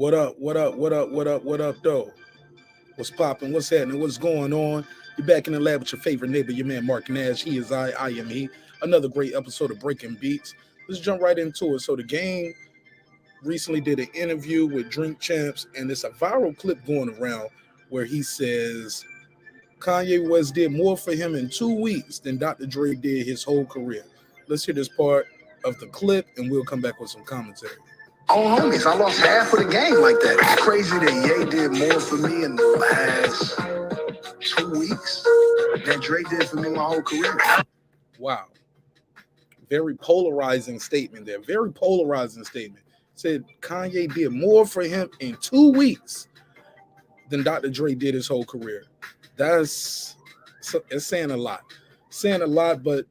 What up? What up? What up? What up? What up, though? What's popping? What's happening? What's going on? You're back in the lab with your favorite neighbor, your man Marq Nash. He is I am he. Another great episode of Breaking Beats. Let's jump right into it. So the game recently did an interview with Drink Champs, and it's a viral clip going around where he says Kanye West did more for him in 2 weeks than Dr. Dre did his whole career. Let's hear this part of the clip, and we'll come back with some commentary. Oh, homies, I lost half of the game like that. It's crazy that Ye did more for me in the last 2 weeks than Dre did for me my whole career. Wow. Very polarizing statement there. Very polarizing statement. Said Kanye did more for him in 2 weeks than Dr. Dre did his whole career. It's saying a lot. Saying a lot, but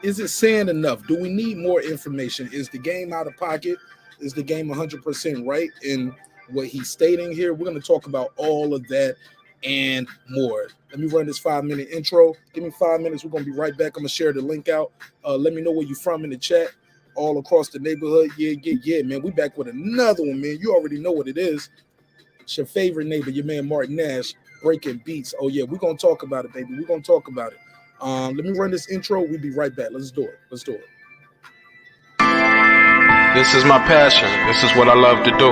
is it saying enough? Do we need more information? Is the game out of pocket? Is the game 100% right in what he's stating here? We're going to talk about all of that and more. Let me run this 5-minute intro. Give me 5 minutes. We're going to be right back. I'm going to share the link out. Let me know where you're from in the chat. All across the neighborhood. Yeah, man. We back with another one, man. You already know what it is. It's your favorite neighbor, your man Marq Nash, Breaking Beats. Oh, yeah, we're going to talk about it, baby. We're going to talk about it. Let me run this intro. We'll be right back. Let's do it. This is my passion. This is what I love to do.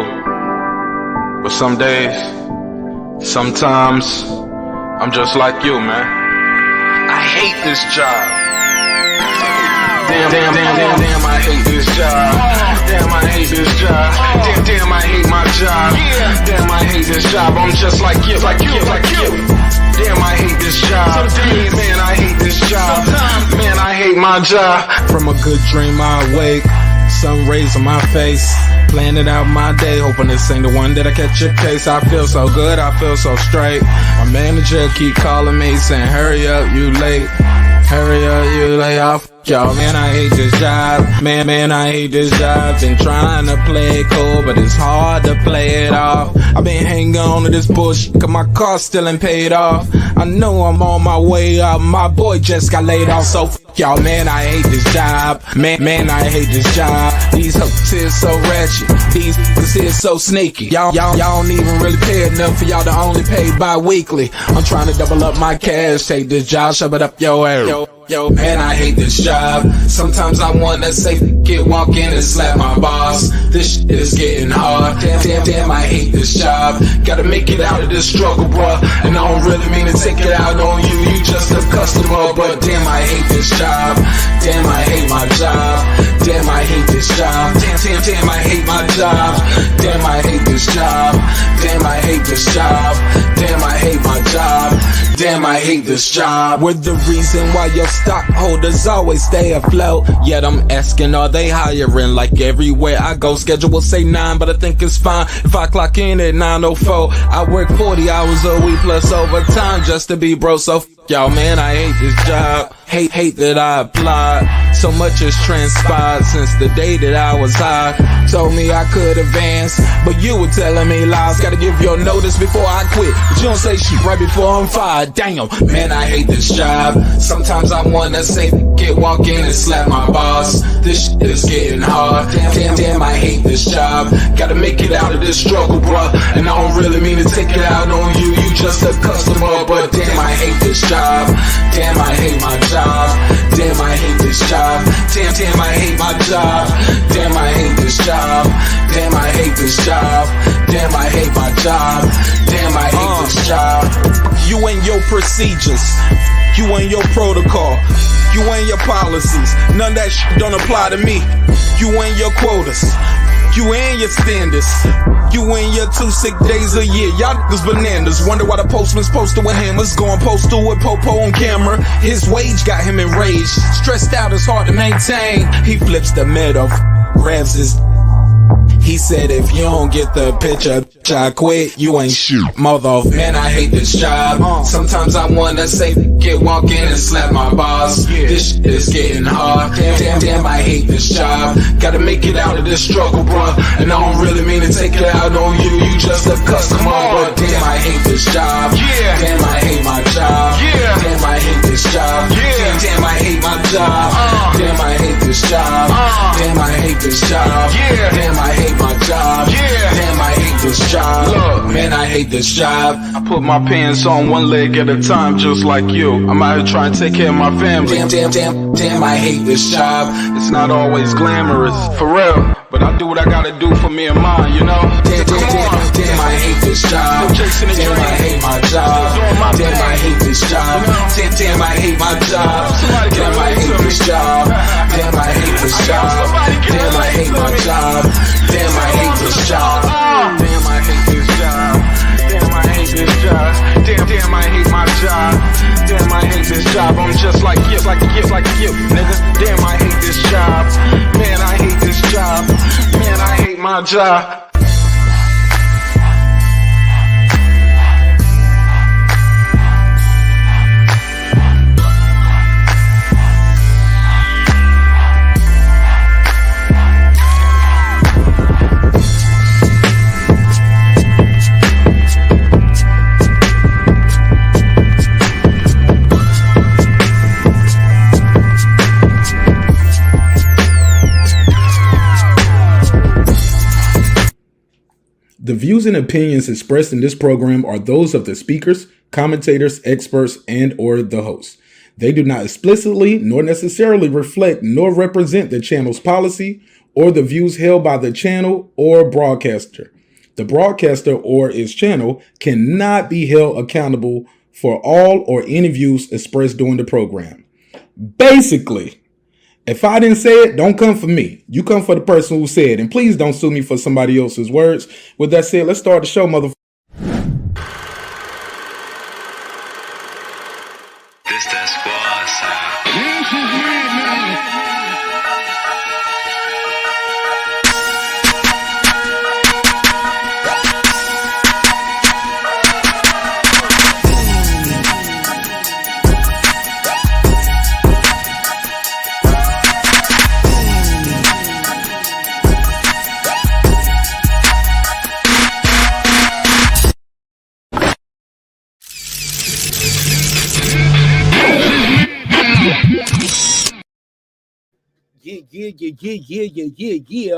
But some days, sometimes, I'm just like you, man. I hate this job. Damn, I hate this job. Damn, I hate this job. Damn, I hate my job. Damn, I hate this job. I'm just like you. Damn, I hate this job. Man, I hate this job. Man, I hate my job. From a good dream I wake, sun rays on my face, planning out my day, hoping this ain't the one that I catch a case. I feel so good, I feel so straight. My manager keep calling me saying, hurry up, you late. Hurry up, you lay off. Yo, man, I hate this job. Man, I hate this job. Been trying to play it cool, but it's hard to play it off. I've been hanging on to this bullshit, cause my car still ain't paid off. I know I'm on my way up. My boy just got laid off, so y'all, man, I hate this job. Man, I hate this job. These hoes here so ratchet. These niggas here so sneaky. Y'all don't even really pay enough for y'all to only pay bi-weekly. I'm trying to double up my cash. Take this job, shove it up your area. Yo, man, I hate this job. Sometimes I wanna say, walk in and slap my boss. This shit is getting hard. Damn, I hate this job. Gotta make it out of this struggle, bruh. And I don't really mean to take it out on you. You just a customer, but damn, I hate this job. Damn, I hate my job. Damn, I hate this job. Damn, I hate my job. Damn, I hate this job. Damn, I hate this job. Damn, I hate my job. Damn, I hate this job. We're the reason why your stockholders always stay afloat. Yet I'm asking, are they hiring? Like everywhere I go, schedule will say 9, but I think it's fine if I clock in at 9:04. I work 40 hours a week plus overtime just to be bro. So y'all, man, I hate this job. Hate that I applied. So much has transpired since the day that I was high. Told me I could advance, but you were telling me lies. Gotta give your notice before I quit, but you don't say shit right before I'm fired. Damn, man, I hate this job. Sometimes I wanna say, walk in and slap my boss. This shit is getting hard. Damn, I hate this job. Gotta make it out of this struggle, bruh. And I don't really mean to take it out on you. You just a customer, but damn, I hate this job. Damn, I hate my job. Damn, I hate this job. Damn, I hate my job. Damn, I hate this job. Damn, I hate this job. Damn, I hate my job. Damn, I hate this job. You and your procedures, you and your protocol, you and your policies, none of that shit don't apply to me. You and your quotas, you and your standards, you and your 2 sick days a year. Y'all niggas bananas. Wonder why the postman's posted with hammers, going postal with Popo on camera. His wage got him enraged, stressed out, it's hard to maintain. He flips the middle, grabs his. He said, if you don't get the picture, I quit, you ain't shoot. Mother, man, I hate this job. Sometimes I wanna say, walk in and slap my boss. This shit is getting hard. Damn, I hate this job. Gotta make it out of this struggle, bruh. And I don't really mean to take it out on you. You just a customer, but damn, I hate this job. Damn, I hate my job. Damn, I hate this job. Damn, I hate my job. Damn, I hate this job. Damn, I hate this job. Damn, I hate my job. Damn, I hate this this job. Look, man, I hate this job. I put my pants on one leg at a time, just like you. I'm out here trying to take care of my family. Damn, I hate this job. It's not always glamorous, for real, but I do what I gotta do for me and mine, you know? Damn, I hate this job. Damn, I hate my job. Damn, I hate this job. Damn, I hate my job. Damn, I hate this job. Damn, I hate this job. Damn, I hate my job. Damn, I hate this job. Damn, I hate this job. Damn, I hate this job. Damn, I hate my job. Damn, I hate this job. I'm just like you, nigga. Damn, I hate this job. Man, I hate this job. Man, I hate my job. The views and opinions expressed in this program are those of the speakers, commentators, experts, and or the host. They do not explicitly nor necessarily reflect nor represent the channel's policy or the views held by the channel or broadcaster. The broadcaster or its channel cannot be held accountable for all or any views expressed during the program. Basically, if I didn't say it, don't come for me. You come for the person who said it. And please don't sue me for somebody else's words. With that said, let's start the show, motherfucker. This that squad sound. Yeah.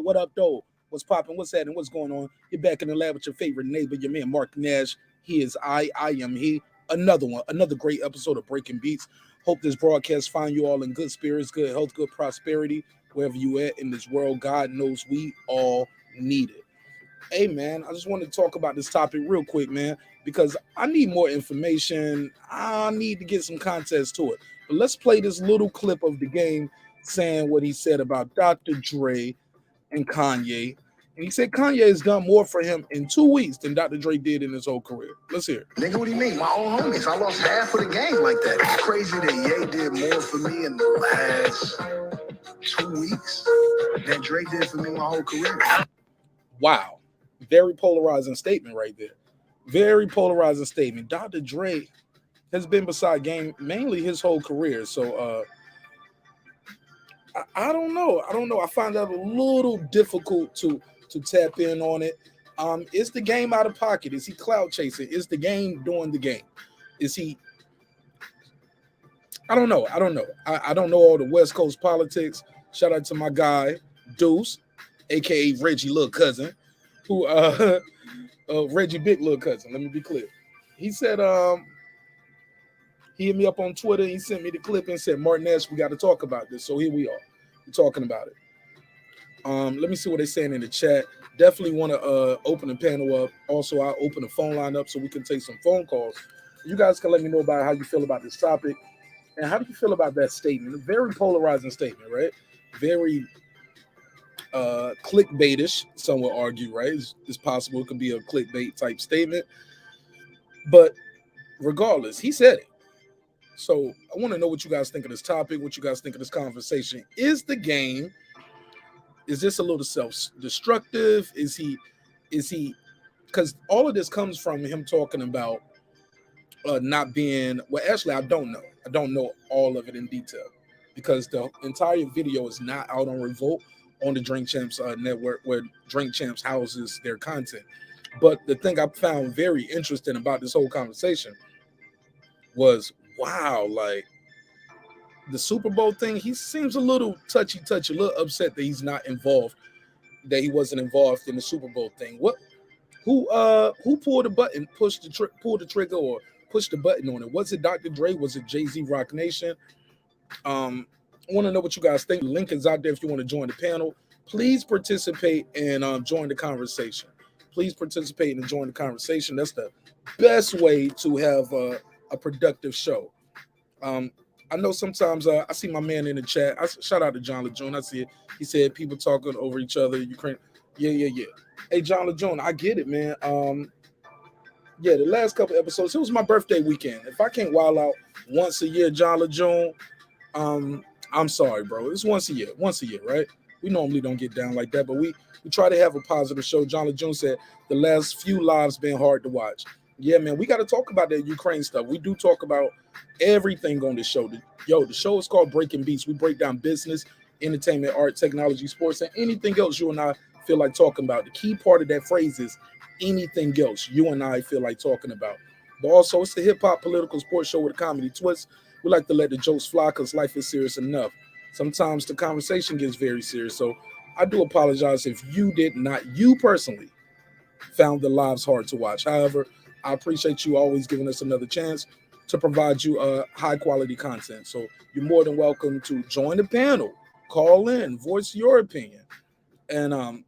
What up, though? What's popping? What's happening? What's going on? You're back in the lab with your favorite neighbor, your man, Marq Nash. He is I am he. Another one, another great episode of Breaking Beats. Hope this broadcast find you all in good spirits, good health, good prosperity, wherever you at in this world. God knows we all need it. Hey, man, I just wanted to talk about this topic real quick, man, because I need more information. I need to get some context to it. But let's play this little clip of the game saying what he said about Dr. Dre and Kanye. And he said Kanye has done more for him in 2 weeks than Dr. Dre did in his whole career. Let's hear it. Nigga, what do you mean? My own homies. I lost half of the game like that. It's crazy that Ye did more for me in the last 2 weeks than Dre did for me my whole career. Wow. Very polarizing statement right there. Very polarizing statement. Dr. Dre has been beside game mainly his whole career. So I don't know. I find that a little difficult to tap in on it. Is the game out of pocket? Is he clout chasing? Is the game doing the game? Is he? I don't know. I don't know all the West Coast politics. Shout out to my guy Deuce, aka Reggie little cousin, who Reggie big little cousin. Let me be clear. He said he hit me up on Twitter. He sent me the clip and said, Marq Nash, we got to talk about this. So here we are. We're talking about it. Let me see what they're saying in the chat. Definitely want to open the panel up. Also, I'll open the phone line up so we can take some phone calls. You guys can let me know about how you feel about this topic. And how do you feel about that statement? A very polarizing statement, right? Very clickbaitish, some would argue, right? It's possible it could be a clickbait type statement. But regardless, he said it. So I want to know what you guys think of this topic, what you guys think of this conversation. Is the game, is this a little self-destructive? Is he, because all of this comes from him talking about not being, well, actually, I don't know. I don't know all of it in detail because the entire video is not out on Revolt on the Drink Champs network where Drink Champs houses their content. But the thing I found very interesting about this whole conversation was, wow, like the Super Bowl thing, he seems a little touchy, a little upset that he's not involved that he wasn't involved in the Super Bowl thing. Who pulled the button, pulled the trigger, or pushed the button on it? Was it Dr. Dre? Was it Jay-Z, Marq Nation? I want to know what you guys think. The link is out there if you want to join the panel. Please participate and join the conversation. Please participate and join the conversation. That's the best way to have a productive show. I know sometimes I see my man in the chat. Shout out to John LeJune. I see it. He said people talking over each other. Ukraine. Yeah. Hey, John LeJune, I get it, man. Yeah, the last couple episodes, it was my birthday weekend. If I can't wild out once a year, John LeJune, I'm sorry, bro. It's once a year, right? We normally don't get down like that, but we try to have a positive show. John LeJune said the last few lives been hard to watch. Yeah, man, we got to talk about that Ukraine stuff. We do talk about everything on this show. The show is called Breaking Beats. We break down business, entertainment, art, technology, sports, and anything else you and I feel like talking about. The key part of that phrase is anything else you and I feel like talking about. But also, it's a hip-hop political sports show with a comedy twist. We like to let the jokes fly because life is serious enough. Sometimes the conversation gets very serious. So I do apologize if you personally found the lives hard to watch. However, I appreciate you always giving us another chance to provide you high quality content. So you're more than welcome to join the panel, call in, voice your opinion. And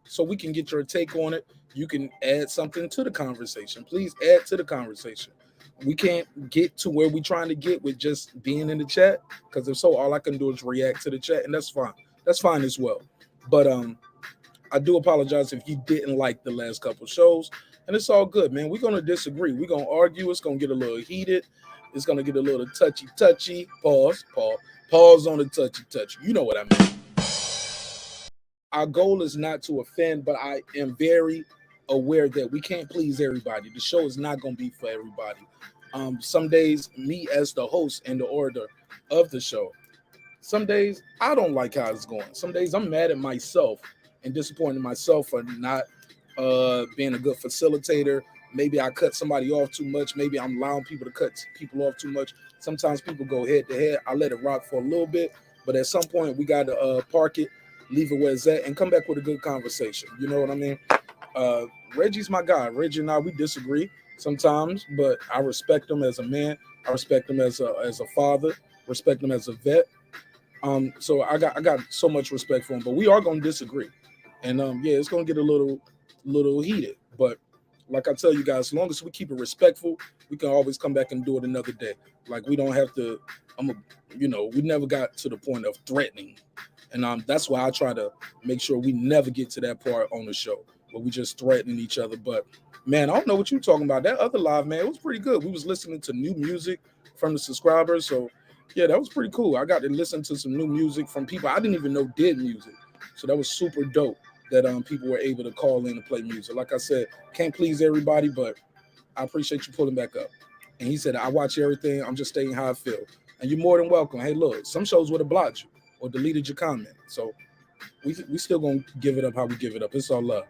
so we can get your take on it. You can add something to the conversation. Please add to the conversation. We can't get to where we're trying to get with just being in the chat, because if so, all I can do is react to the chat, and that's fine. That's fine as well. But I do apologize if you didn't like the last couple shows, and it's all good, man. We're gonna disagree. We're gonna argue. It's gonna get a little heated. It's gonna get a little touchy. Pause on the touchy. You know what I mean. Our goal is not to offend, but I am very aware that we can't please everybody. The show is not going to be for everybody. Some days, me as the host and the orator of the show, some days I don't like how it's going. Some days I'm mad at myself and disappointed myself for not being a good facilitator. Maybe I cut somebody off too much. Maybe I'm allowing people to cut people off too much. Sometimes people go head to head. I let it rock for a little bit, but at some point we got to park it, leave it where it's at, and come back with a good conversation. You know what I mean? Reggie's my guy. Reggie and I, we disagree sometimes, but I respect him as a man. I respect him as a father. Respect him as a vet. So I got so much respect for him. But we are going to disagree, and it's going to get a little heated. But like I tell you guys, as long as we keep it respectful, we can always come back and do it another day. Like we don't have to. We never got to the point of threatening, and that's why I try to make sure we never get to that part on the show where we just threatening each other. But man, I don't know what you're talking about. That other live, man, it was pretty good. We was listening to new music from the subscribers. So yeah, that was pretty cool. I got to listen to some new music from people I didn't even know did music. So that was super dope that people were able to call in and play music. Like I said, can't please everybody, but I appreciate you pulling back up. And he said, I watch everything. I'm just stating how I feel. And you're more than welcome. Hey, look, some shows would have blocked you or deleted your comment. So we still going to give it up how we give it up. It's all love.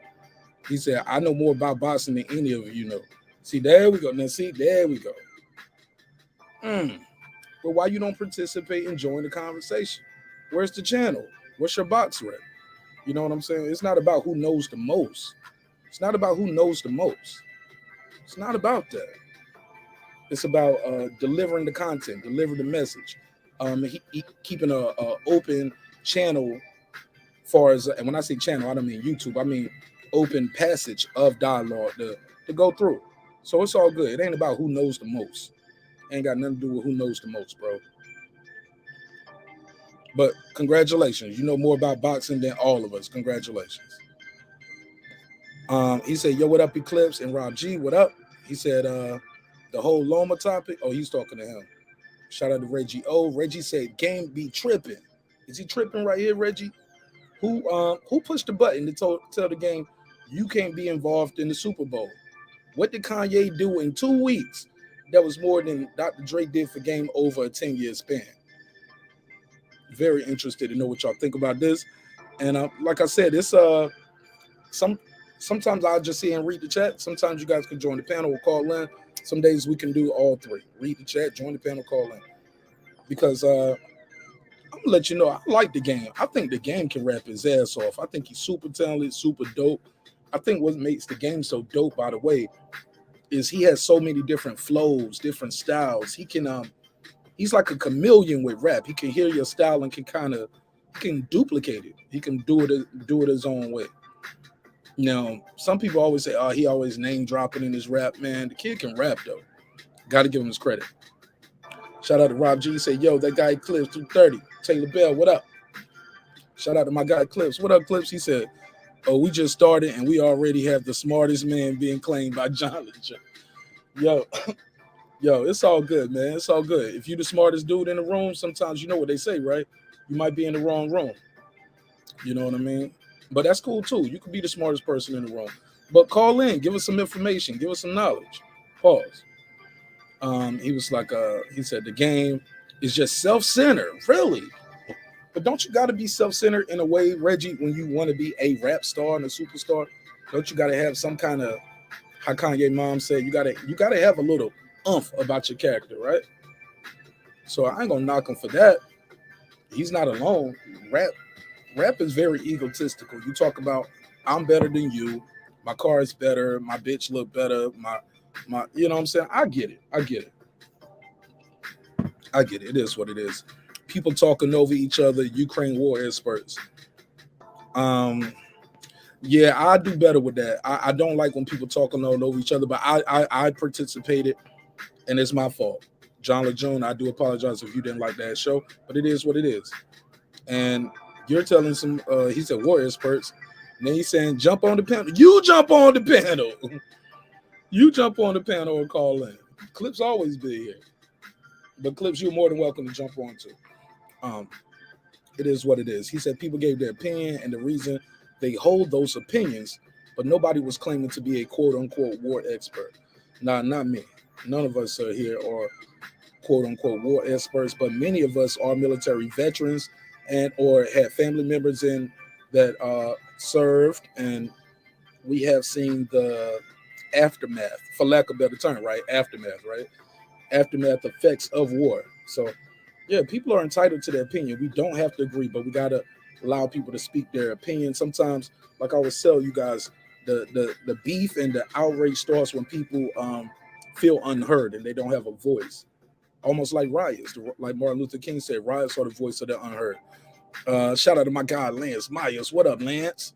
He said, I know more about boxing than any of you know. See, there we go. Now, see, there we go. But why you don't participate and join the conversation? Where's the channel? What's your box rep? You know what I'm saying? It's not about who knows the most. It's not about who knows the most. It's not about that. It's about delivering the content, deliver the message. Keeping a open channel far as, and when I say channel, I don't mean YouTube. I mean open passage of dialogue to go through. So it's all good. It ain't about who knows the most. Ain't got nothing to do with who knows the most, bro. But congratulations. You know more about boxing than all of us. Congratulations. He said, yo, what up, Eclipse? And Rob G, what up? He said, the whole Loma topic. Oh, he's talking to him. Shout out to Reggie. Oh, Reggie said, game be tripping. Is he tripping right here, Reggie? Who pushed the button to tell the game you can't be involved in the Super Bowl? What did Kanye do in 2 weeks that was more than Dr. Dre did for game over a 10-year span? Very interested to know what y'all think about this. And like I said, it's sometimes I'll just see and read the chat. Sometimes you guys can join the panel or call in. Some days we can do all three. Read the chat, join the panel, call in. Because I'm gonna let you know, I like the game. I think the game can rap his ass off. I think he's super talented, super dope. I think what makes the game so dope, by the way, is he has so many different flows, different styles. He can he's like a chameleon with rap. He can hear your style and can duplicate it. He can do it his own way. Now, some people always say, oh, he always name dropping in his rap. Man, the kid can rap though. Gotta give him his credit. Shout out to Rob G. He said, yo, that guy Clips 230. Taylor Bell, what up? Shout out to my guy Clips. What up, Clips? He said, oh, we just started and we already have the smartest man being claimed by John Legend. Yo, it's all good, man. It's all good. If you're the smartest dude in the room, sometimes you know what they say, right? You might be in the wrong room. You know what I mean? But that's cool too. You could be the smartest person in the room. But call in, give us some information, give us some knowledge. Pause. He was like, he said the game is just self-centered, really. But don't you got to be self-centered in a way, Reggie, when you want to be a rap star and a superstar? Don't you got to have some kind of, how Kanye mom said, you gotta have a little oomph about your character, right? So I ain't gonna knock him for that. He's not alone. Rap is very egotistical. You talk about, I'm better than you, my car is better, my bitch look better, my you know what I'm saying? I get it. It is what it is. People talking over each other, Ukraine war experts. Yeah, I do better with that. I don't like when people talking over each other, but I participated, and it's my fault. John Lejeune, I do apologize if you didn't like that show, but it is what it is. And you're telling some, he said war experts, and then he's saying jump on the panel. You jump on the panel. You jump on the panel and call in. Clips always be here, but Clips, you're more than welcome to jump on too. It is what it is. He said people gave their opinion and the reason they hold those opinions, but nobody was claiming to be a quote-unquote war expert. Nah, not me. None of us are here or quote-unquote war experts, but many of us are military veterans and or had family members in that served, and we have seen the aftermath, for lack of a better term, right? Aftermath effects of war. So yeah, people are entitled to their opinion. We don't have to agree, but we gotta allow people to speak their opinion. Sometimes, like I always tell you guys, the beef and the outrage starts when people feel unheard and they don't have a voice. Almost like riots, like Martin Luther King said, riots are the voice of the unheard. Shout out to my guy Lance Myers. What up, Lance?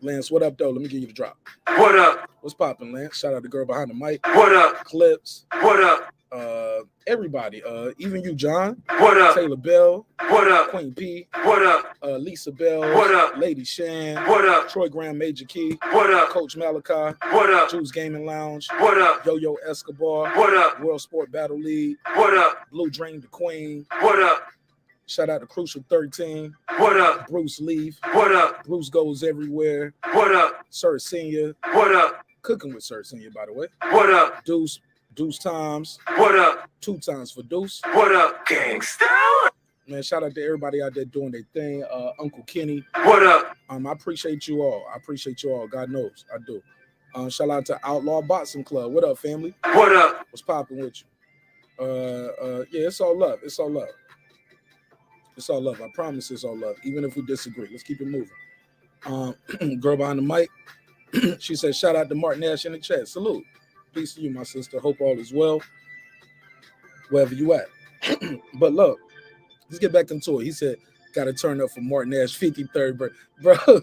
Lance, what up, though? Let me give you the drop. What up? What's popping, Lance? Shout out to the girl behind the mic. What up? Clips. What up? Everybody. Even you, John. What up? Taylor Bell. What up? Queen P. What up? Lisa Bell. What up? Lady Shan. What up? Troy Graham, Major Key. What up? Coach Malachi. What up? Juice Gaming Lounge. What up? Yo-Yo Escobar. What up? World Sport Battle League. What up? Blue Dream the Queen. What up? Shout out to Crucial 13. What up? Bruce Leaf. What up? Bruce Goes Everywhere. What up? Sir Senior. What up? Cooking with Sir Senior, by the way. What up? Deuce Times. What up? 2 times for Deuce. What up, gangsta? Man, shout out to everybody out there doing their thing. Uncle Kenny. What up? I appreciate you all. God knows I do. Shout out to Outlaw Boxing Club. What up, family? What up? What's popping with you? Yeah, it's all love. It's all love. It's all love. I promise it's all love. Even if we disagree, let's keep it moving. Girl behind the mic. She said, shout out to Marq Nash in the chat. Salute. Peace to you, my sister. Hope all is well wherever you at. But look, let's get back into it. He said, got to turn up for Marq Nash 53rd birthday. Bro,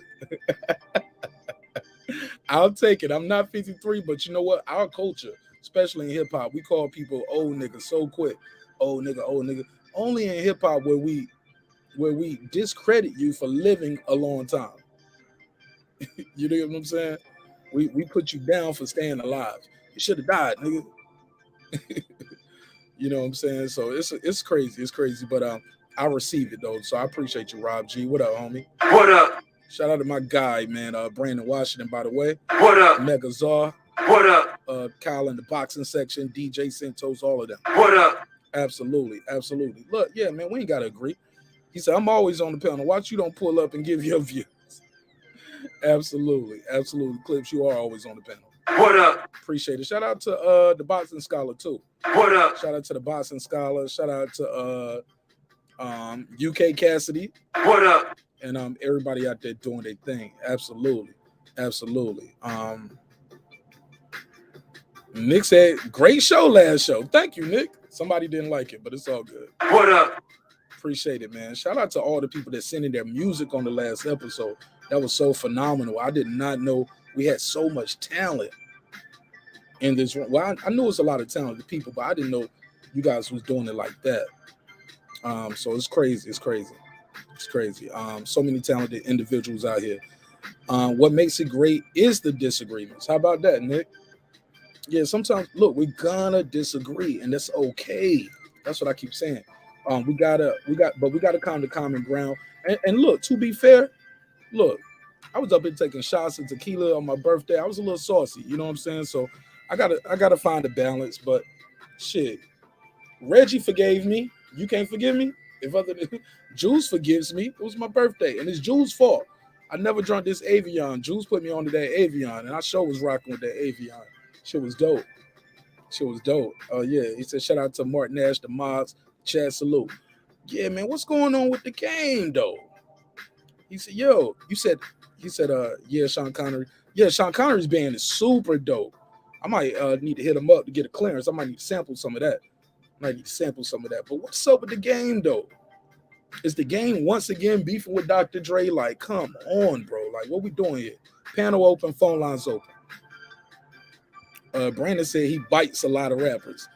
I'll take it. I'm not 53, but you know what? Our culture, especially in hip-hop, we call people old niggas so quick. Old nigga. Only in hip-hop where we discredit you for living a long time. You know what I'm saying? We put you down for staying alive. You should have died, nigga. You know what I'm saying? So it's crazy, but I receive it though. So I appreciate you, Rob G. What up, homie? What up? Shout out to my guy, man, Brandon Washington, by the way. What up? Mega Czar. What up? Kyle in the boxing section, DJ Santos, all of them. What up? Absolutely. Look, yeah, man, we ain't gotta agree. He said, I'm always on the panel. Watch you don't pull up and give your views. Absolutely. Clips, you are always on the panel. What up? Appreciate it. Shout out to the boxing scholar too. What up? Shout out to the boxing scholar. Shout out to UK Cassidy. What up? And everybody out there doing their thing. Absolutely. Absolutely. Nick said, great show last show. Thank you, Nick. Somebody didn't like it, but it's all good. What up? Appreciate it, man. Shout out to all the people that sent in their music on the last episode. That was so phenomenal. I did not know we had so much talent in this room. Well, I knew it was a lot of talented people, but I didn't know you guys was doing it like that. So it's crazy. It's crazy. It's crazy. So many talented individuals out here. What makes it great is the disagreements. How about that, Nick? Yeah, sometimes, look, we're gonna disagree, and that's okay. That's what I keep saying. We gotta come to common ground. And look, to be fair, look, I was up here taking shots of tequila on my birthday. I was a little saucy, you know what I'm saying? So I gotta find a balance. But shit, Reggie forgave me. You can't forgive me. If other than Jules forgives me, it was my birthday, and it's Jules' fault. I never drank this Avion. Jules put me on to that Avion, and I sure was rocking with that Avion. Shit was dope. Shit was dope. Oh yeah, he said shout out to Marq Nash, the mods, Chad salute. Yeah, man, what's going on with the game though? He said, yo, he said, yeah, Sean Connery. Yeah, Sean Connery's band is super dope. I might need to hit him up to get a clearance. I might need to sample some of that. But what's up with the game though? Is the game once again beefing with Dr. Dre? Like, come on, bro. Like, what we doing here? Panel open, phone lines open. Brandon said he bites a lot of rappers.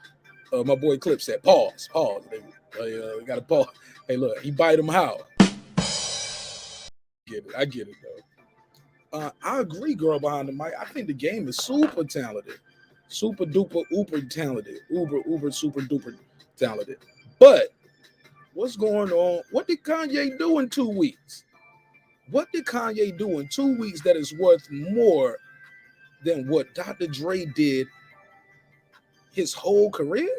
My boy Clip said, pause. We got to pause. Hey, look, he bite them how? I get it, though. I agree, girl behind the mic. I think the game is super talented. Super duper, uber talented. Uber, super duper talented. But what's going on? What did Kanye do in 2 weeks? What did Kanye do in 2 weeks that is worth more than what Dr. Dre did his whole career?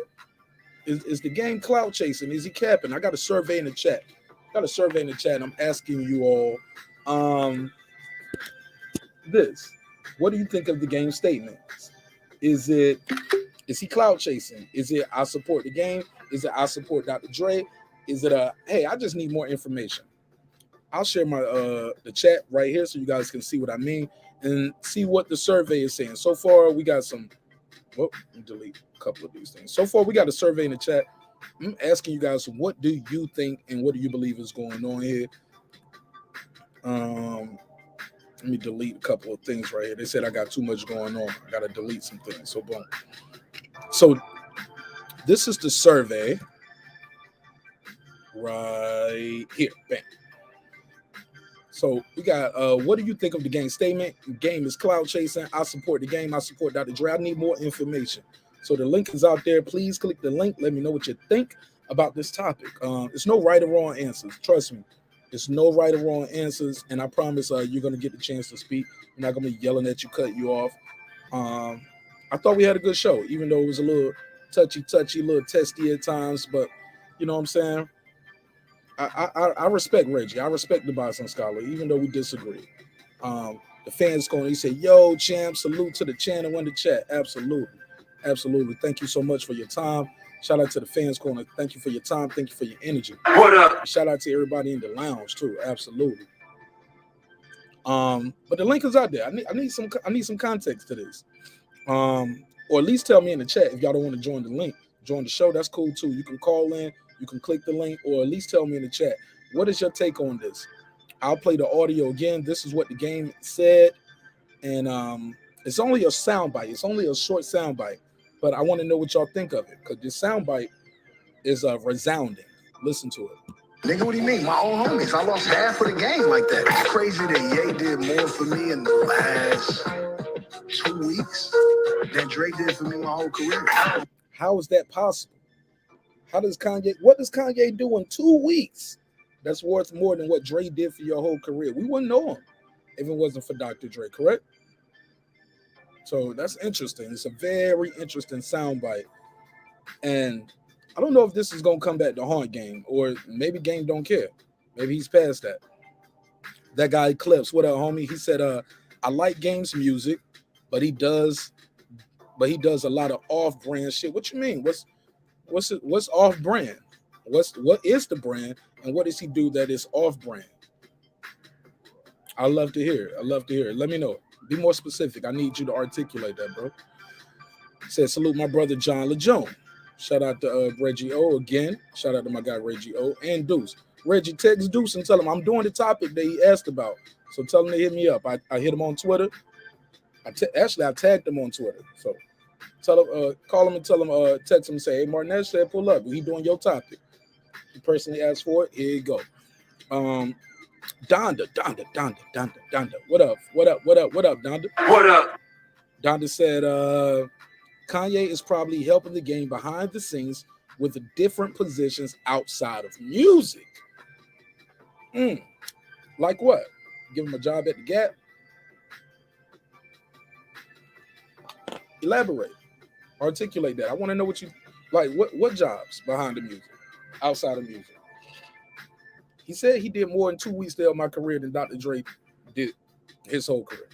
Is the game clout chasing? Is he capping? I got a survey in the chat. I'm asking you all this. What do you think of the game statements? Is he clout chasing? Is it I support the game? Is it I support Dr. Dre? Is it hey, I just need more information? I'll share my the chat right here so you guys can see what I mean and see what the survey is saying. So far, we got some. Well, delete a couple of these things. So far, we got a survey in the chat. I'm asking you guys, what do you think and what do you believe is going on here? Let me delete a couple of things right here. They said I got too much going on. I got to delete some things. So boom. So this is the survey right here. Bam. So we got, what do you think of the game statement? The game is cloud chasing. I support the game. I support Dr. Dre. I need more information. So the link is out there. Please click the link. Let me know what you think about this topic. It's no right or wrong answers. Trust me. It's no right or wrong answers. And I promise you're going to get the chance to speak. I'm not going to be yelling at you, cut you off. I thought we had a good show, even though it was a little touchy, a little testy at times. But you know what I'm saying? I respect Reggie. I respect the Boston Scholar, even though we disagree. The fans going, he said, yo, champ, salute to the channel in the chat. Absolutely. Thank you so much for your time. Shout out to the fans corner. Thank you for your time. Thank you for your energy. What up? Shout out to everybody in the lounge too. Absolutely. But the link is out there. I need some context to this. Or at least tell me in the chat if y'all don't want to join the link. Join the show. That's cool too. You can call in. You can click the link, or at least tell me in the chat. What is your take on this? I'll play the audio again. This is what the game said. And it's only a soundbite. It's only a short soundbite. But I want to know what y'all think of it, because this soundbite is resounding. Listen to it. Nigga, what do you mean? My own homies. I lost half of the game like that. It's crazy that Ye did more for me in the last 2 weeks than Dre did for me my whole career. How is that possible? What does Kanye do in 2 weeks that's worth more than what Dre did for your whole career? We wouldn't know him if it wasn't for Dr. Dre, correct? So that's interesting. It's a very interesting soundbite. And I don't know if this is going to come back to haunt Game, or maybe Game don't care. Maybe he's past that. That guy Clips, what up, homie? He said, I like Game's music, but he does a lot of off-brand shit. What you mean? What's off-brand? What is the brand, and what does he do that is off brand? I love to hear it. I love to hear it. Let me know. Be more specific. I need you to articulate that, bro. Said salute my brother John LeJeune. Shout out to Reggie O again. Shout out to my guy Reggie O and Deuce. Reggie, text Deuce and tell him I'm doing the topic that he asked about. So tell him to hit me up. I hit him on Twitter. Actually I tagged him on Twitter. So tell him, call him and tell him, text him and say, hey, Marq Nash said pull up. He doing your topic. He personally asked for it. Here you go. Donda. What up? Donda? What up? Donda said, Kanye is probably helping the game behind the scenes with the different positions outside of music. Like what? Give him a job at the Gap? Elaborate. Articulate that. I want to know what you like. What jobs behind the music, outside of music? He said he did more in 2 weeks to help my career than Dr. Dre did his whole career.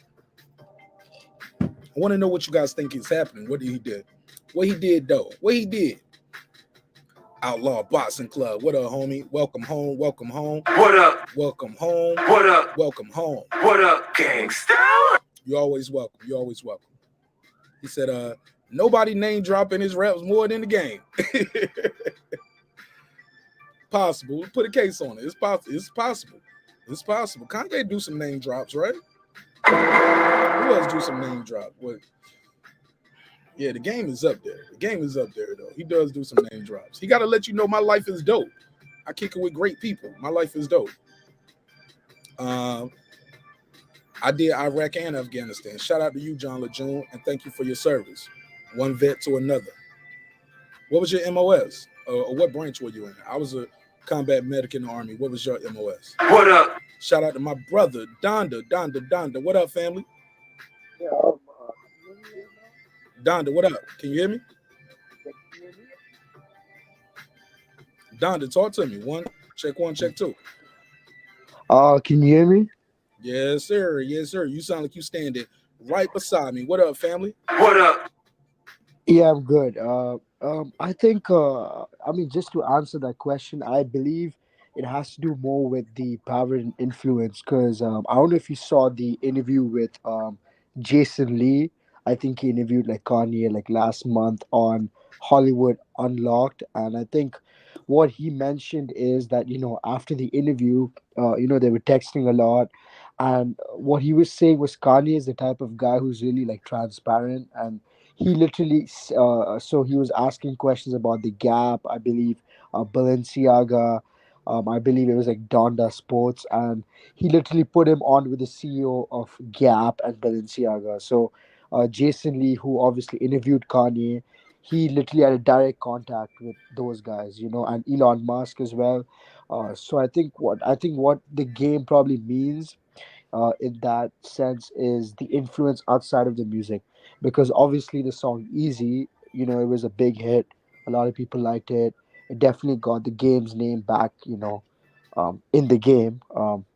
I want to know what you guys think is happening. What did he do? What he did though? What he did? Outlaw Boxing Club. What up, homie? Welcome home. Welcome home. What up? Welcome home. What up? Welcome home. What up, gangsta? You always welcome. You always welcome. He said, nobody name dropping his raps more than the game. Possible. Put a case on it. It's possible. It's possible. It's possible. Kanye do some name drops, right? Who else do some name drop? What? Yeah, the game is up there. The game is up there, though. He does do some name drops. He got to let you know my life is dope. I kick it with great people. My life is dope. I did Iraq and Afghanistan. Shout out to you, John LeJeune, and thank you for your service. One vet to another. What was your MOS? Or what branch were you in? I was a combat medic in the Army. What was your MOS? What up? Shout out to my brother, Donda. What up, family? Yeah, Donda, what up? Can you hear me? Donda, talk to me. One, check two. can you hear me? Yes, sir. Yes, sir. You sound like you standing right beside me. What up, family? What up? Yeah, I'm good. I think, just to answer that question, I believe it has to do more with the power and influence because I don't know if you saw the interview with Jason Lee. I think he interviewed like Kanye like last month on Hollywood Unlocked, and I think what he mentioned is that after the interview, they were texting a lot, and what he was saying was Kanye is the type of guy who's really like transparent, and he literally so he was asking questions about the Gap, I believe, Balenciaga. I believe it was like Donda Sports, and he literally put him on with the CEO of Gap and Balenciaga. So Jason Lee, who obviously interviewed Kanye, he literally had a direct contact with those guys, and Elon Musk as well. So I think what the game probably means in that sense is the influence outside of the music, because obviously the song Easy, it was a big hit. A lot of people liked it. It definitely got the game's name back, in the game,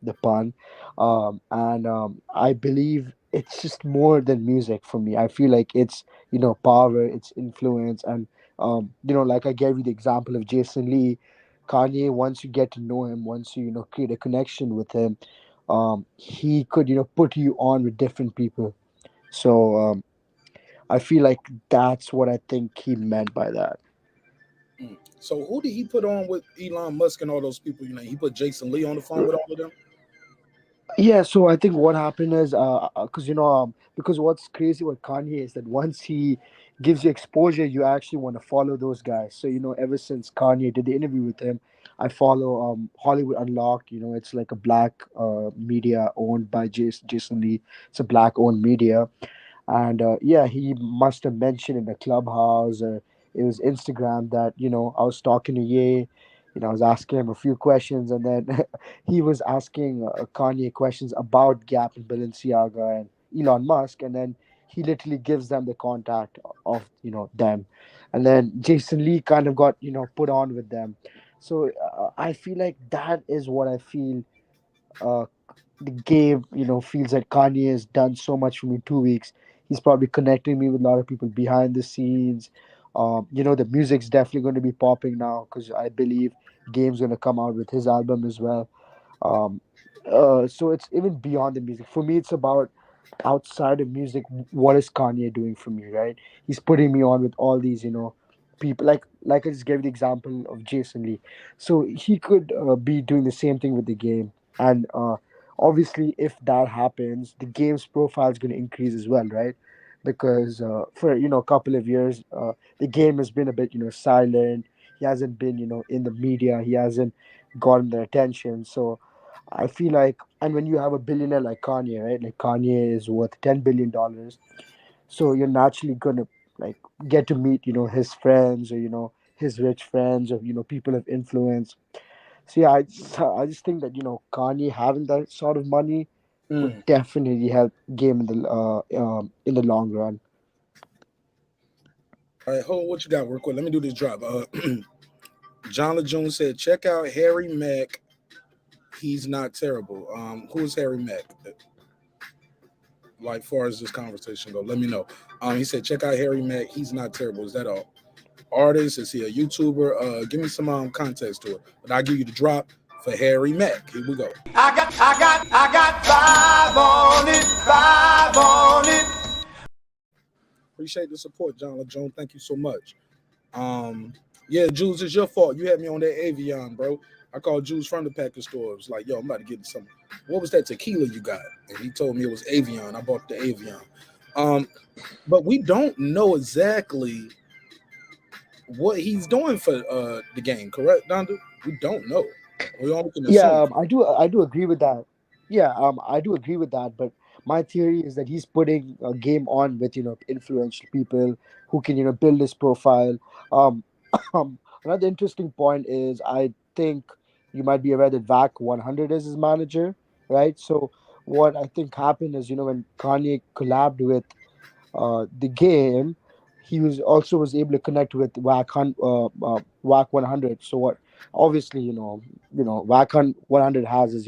the pun. And I believe it's just more than music for me. I feel like it's, power, it's influence. And, like I gave you the example of Jason Lee, Kanye, once you get to know him, once you, create a connection with him, he could, put you on with different people. So I feel like that's what I think he meant by that. So who did he put on with Elon Musk and all those people? He put Jason Lee on the phone with all of them. Yeah, so I think what happened is, because what's crazy with Kanye is that once he gives you exposure, you actually want to follow those guys. So ever since Kanye did the interview with him, I follow Hollywood Unlocked. It's like a black media owned by Jason Lee. It's a black owned media, and yeah, he must have mentioned in the clubhouse or it was Instagram that I was talking to Ye. I was asking him a few questions, and then he was asking Kanye questions about Gap and Balenciaga and Elon Musk, and then he literally gives them the contact of them, and then Jason Lee kind of got put on with them. So I feel like that is what I feel. Uh, the game, feels like Kanye has done so much for me in 2 weeks. He's probably connecting me with a lot of people behind the scenes, The music's definitely going to be popping now because I believe Game's going to come out with his album as well. Um, so it's even beyond the music. For me, it's about outside of music. What is Kanye doing for me, right? He's putting me on with all these, people. Like I just gave the example of Jason Lee. So he could be doing the same thing with the game, and obviously, if that happens, the game's profile is going to increase as well, right? Because for a couple of years, the game has been a bit silent. He hasn't been in the media. He hasn't gotten their attention. So I feel like, and when you have a billionaire like Kanye, right? Like Kanye is worth $10 billion, so you're naturally gonna like get to meet his friends, or his rich friends, or people of influence. So yeah, I just think that Kanye having that sort of money would Mm. definitely help game in the long run. All right, hold on, what you got real quick? Let me do this drop. John LeJune said, check out Harry Mack. He's not terrible. Who is Harry Mack? Like, far as this conversation go, let me know. He said, check out Harry Mack. He's not terrible. Is that a artist? Is he a YouTuber? Give me some context to it. But I'll give you the drop for Harry Mack. Here we go. I got five on it. Appreciate the support, John LeJone. Thank you so much. Yeah, Jules, it's your fault. You had me on that Avion, bro. I called Jules from the package store. It was like, yo, I'm about to get some. What was that tequila you got? And he told me it was Avion. I bought the Avion. But we don't know exactly what he's doing for the game, correct, Donda? We don't know. We only can Yeah, assume. I do agree with that. Yeah, I do agree with that. But my theory is that he's putting a game on with influential people who can build his profile. Um, Another interesting point is I think you might be aware that VAC 100 is his manager, right? So what I think happened is when Kanye collabed with the game, he was able to connect with WAC 100. So what? Obviously, WAC 100 has his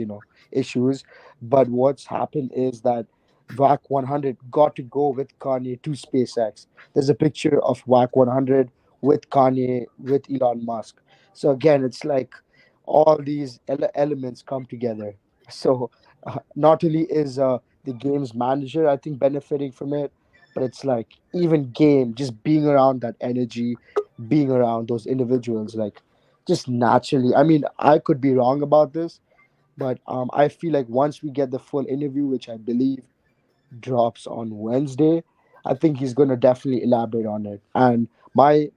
issues, but what's happened is that WAC 100 got to go with Kanye to SpaceX. There's a picture of WAC 100 with Kanye with Elon Musk. So again, it's like all these elements come together. So not only is the game's manager, I think, benefiting from it, but it's like even game just being around that energy, being around those individuals, like just naturally. I mean, I could be wrong about this, but I feel like once we get the full interview, which I believe drops on Wednesday, I think he's going to definitely elaborate on it. And my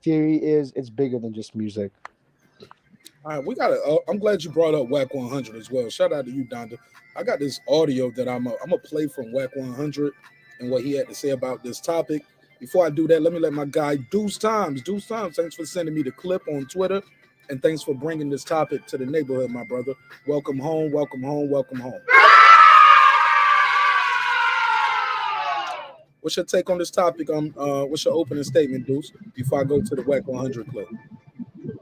theory is it's bigger than just music. All right, we got to. I'm glad you brought up WAC 100 as well. Shout out to you, Donda. I got this audio that I'm gonna play from WAC 100 and what he had to say about this topic. Before I do that, let me let my guy Deuce Times. Deuce Times, thanks for sending me the clip on Twitter, and thanks for bringing this topic to the neighborhood, my brother. Welcome home, welcome home, welcome home. What's your take on this topic? What's your opening statement, Deuce? Before I go to the WAC 100 clip.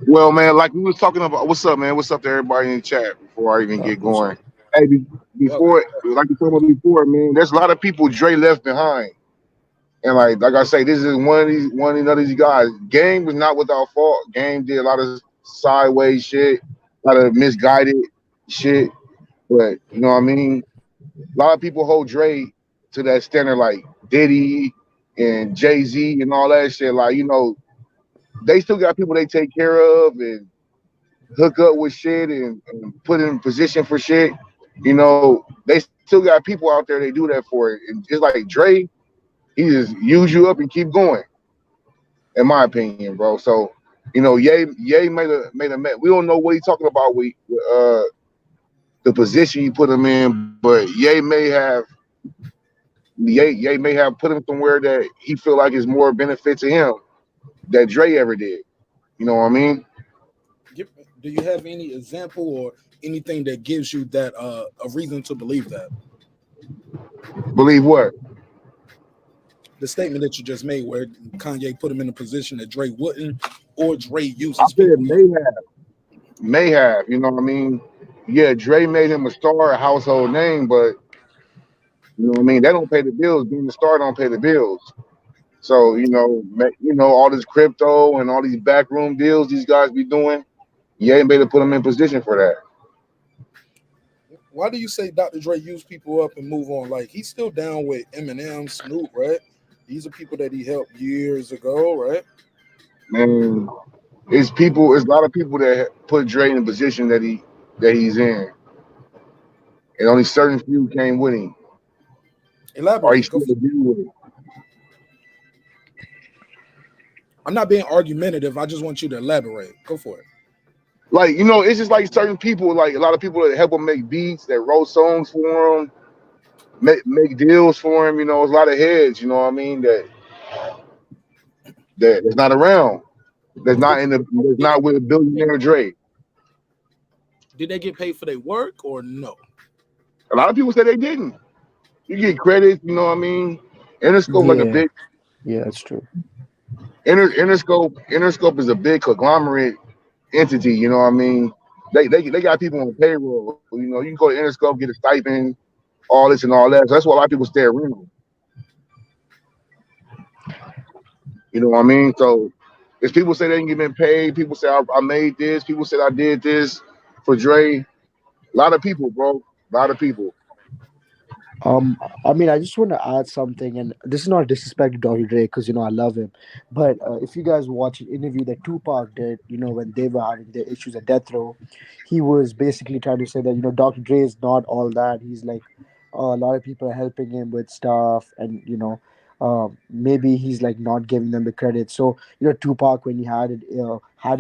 Well, man, like we was talking about, what's up, man? What's up to everybody in the chat before I even get What's up? going? Hey, Welcome. before, like you talking about before, man, there's a lot of people Dre left behind, and like I say, this is one of these guys. Game was not without fault. Game did a lot of sideways shit, a lot of misguided shit, but you know what I mean. A lot of people hold Dre to that standard, like Diddy and Jay-Z and all that shit. Like they still got people they take care of and hook up with shit and put in position for shit. They still got people out there they do that for. And it's like Dre, he just use you up and keep going, in my opinion, bro. So, Ye made a met. We don't know what he's talking about with the position you put him in, but Ye may have put him somewhere that he feel like is more benefit to him that Dre ever did. You know what I mean? Do you have any example or anything that gives you that a reason to believe that? Believe what? The statement that you just made, where Kanye put him in a position that Dre wouldn't, or Dre I uses said people. may have. You know what I mean? Yeah, Dre made him a star, a household name, but you know what I mean. That don't pay the bills. Being a star don't pay the bills. So all this crypto and all these backroom deals these guys be doing. You ain't better put them in position for that. Why do you say Dr. Dre use people up and move on? Like he's still down with Eminem, Snoop, right? These are people that he helped years ago, right? Man, it's a lot of people that put Dre in the position that he's in, and only certain few came with him, or he Elaborate. Go still for it. deal with it. I'm not being argumentative. I just want you to elaborate. Go for it. Like it's just like certain people, like a lot of people that help him make beats, that wrote songs for him, make deals for him. There's a lot of heads. You know what I mean? That's not around. That's Did they not with a billionaire Dre. did they get paid for their work or no? A lot of people say they didn't. You get credit. You know what I mean? Interscope like a Yeah, big yeah, that's true. Interscope. Interscope is a big conglomerate entity. You know what I mean? They got people on payroll. You can go to Interscope, get a stipend, all this and all that. So that's why a lot of people stay at Reno. You know what I mean? So if people say they didn't get paid, people say I made this, people said I did this for Dre. A lot of people, bro. A lot of people. I mean, I just want to add something, and this is not disrespect to Dr. Dre because I love him, but if you guys watch an interview that Tupac did, when they were having their issues at death row, he was basically trying to say that Dr. Dre is not all that. He's like, a lot of people are helping him with stuff, and maybe he's like not giving them the credit. So Tupac, when he had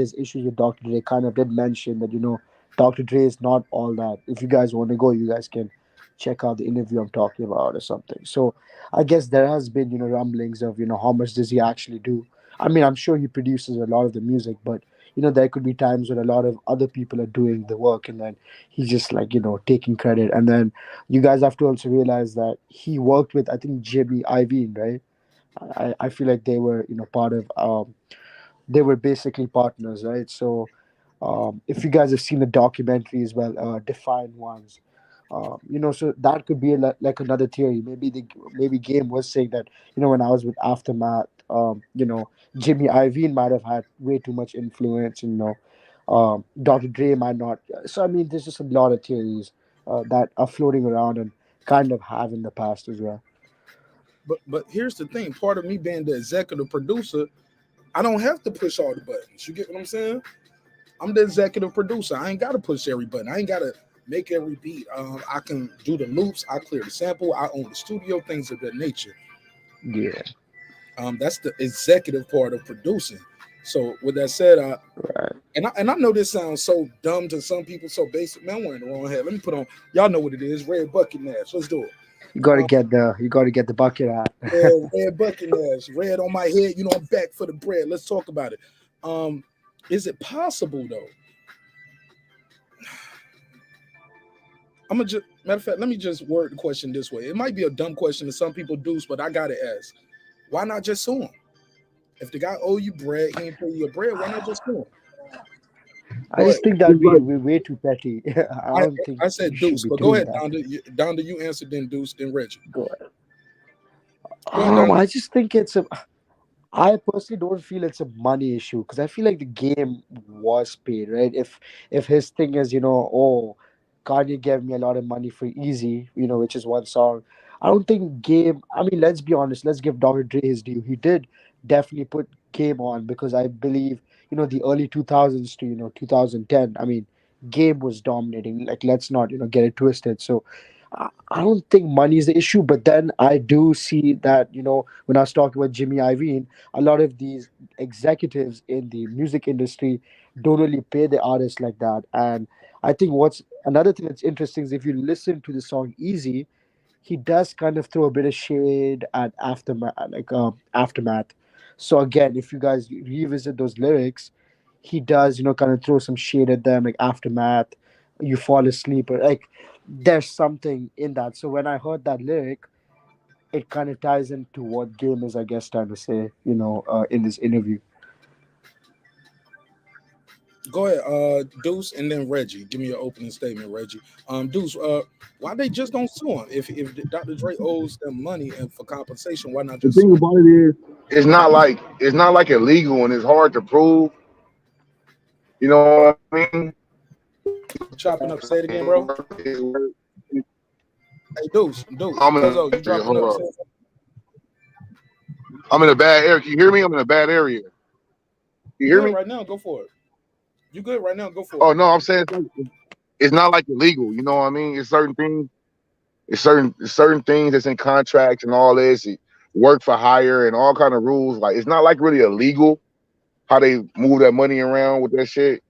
his issues with Dr. Dre, kind of did mention that Dr. Dre is not all that. If you guys want to go, you guys can check out the interview I'm talking about or something. So I guess there has been, rumblings of, how much does he actually do? I mean, I'm sure he produces a lot of the music, but there could be times when a lot of other people are doing the work and then he's just like, taking credit. And then you guys have to also realize that he worked with, I think, Jimmy Iovine, right? I feel like they were, part of they were basically partners, right? So if you guys have seen the documentary as well, Defined Ones, so that could be like another theory. Maybe Game was saying that when I was with Aftermath, Jimmy Iovine might have had way too much influence. Dr. Dre might not. So I mean, there's just a lot of theories that are floating around and kind of have in the past as well. But here's the thing. Part of me being the executive producer, I don't have to push all the buttons. You get what I'm saying? I'm the executive producer. I ain't got to push every button. I ain't got to make every beat. I can do the loops. I clear the sample. I own the studio, things of that nature. Yeah, That's the executive part of producing. So with that said, right. and I know this sounds so dumb to some people, so basic. Man, we're in the wrong head. Let me put on. Y'all know what it is. Red Bucket Nash. Let's do it. Um, You got to get the bucket hat. yeah, red Bucket Nash. Red on my head. I'm back for the bread. Let's talk about it. Um, is it possible though? I'm gonna just matter of fact, let me just word the question this way. It might be a dumb question to some people, Deuce, but I gotta ask. Why not just sue him? If the guy owe you bread, he ain't pay you your bread, why not just sue him? I Go ahead. just think that It's like we way too petty. I I, don't think I you said should Deuce, be but go doing ahead, that. Donda. Donda, you answered, then Deuce, then Reggie. Go ahead. Go ahead, Donda. I just think I personally don't feel it's a money issue because I feel like the game was paid, right? If his thing is, oh, Kanye gave me a lot of money for Easy, which is one song. I don't think Game. I mean, let's be honest. Let's give Dr. Dre his due. He did definitely put Game on because I believe the early 2000s to 2010. I mean, Game was dominating. Like, let's not get it twisted. So. I don't think money is the issue, but then I do see that when I was talking about Jimmy Iovine, a lot of these executives in the music industry don't really pay the artists like that. And I think what's another thing that's interesting is if you listen to the song Easy, he does kind of throw a bit of shade at aftermath. So again, if you guys revisit those lyrics, he does kind of throw some shade at them, like aftermath, you fall asleep, or like there's something in that. So when I heard that lyric, it kind of ties into what Game is, I guess, trying to say, in this interview. Go ahead, Deuce, and then Reggie. Give me your opening statement, Reggie. Deuce, why they just don't sue him? If Dr. Dre owes them money and for compensation, why not The just thing sue him? about it is, it's not like illegal and it's hard to prove. You know what I mean? Chopping up. Say it again, bro. Hey, Deuce, I'm in Cuzzo, you dropping hold up? up. I'm in a bad area. Can you hear me? I'm in a bad area. You You hear good me? right now? Go for it. You good right now? Go for Oh it. no, I'm saying it's not like illegal. You know what I mean? It's certain things. It's certain things that's in contracts and all this. Work for hire and all kind of rules. Like it's not like really illegal how they move that money around with that shit.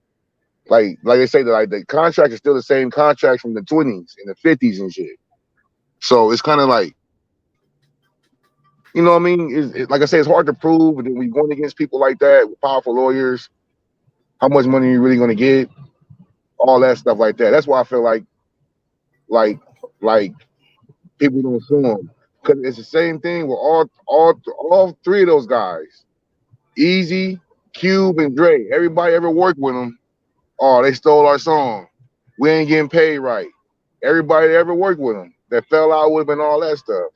Like they say that like the contract is still the same contract from the 20s and the 50s and shit. So it's kind of like, you know what I mean? Like I say, it's hard to prove. But then when you're going against people like that with powerful lawyers, how much money are you really going to get? All that stuff like that. That's why I feel like like people don't sue them because it's the same thing with all three of those guys, Easy, Cube, and Dre. Everybody ever worked with them. Oh, they stole our song. We ain't getting paid right. Everybody that ever worked with them that fell out with them and all that stuff.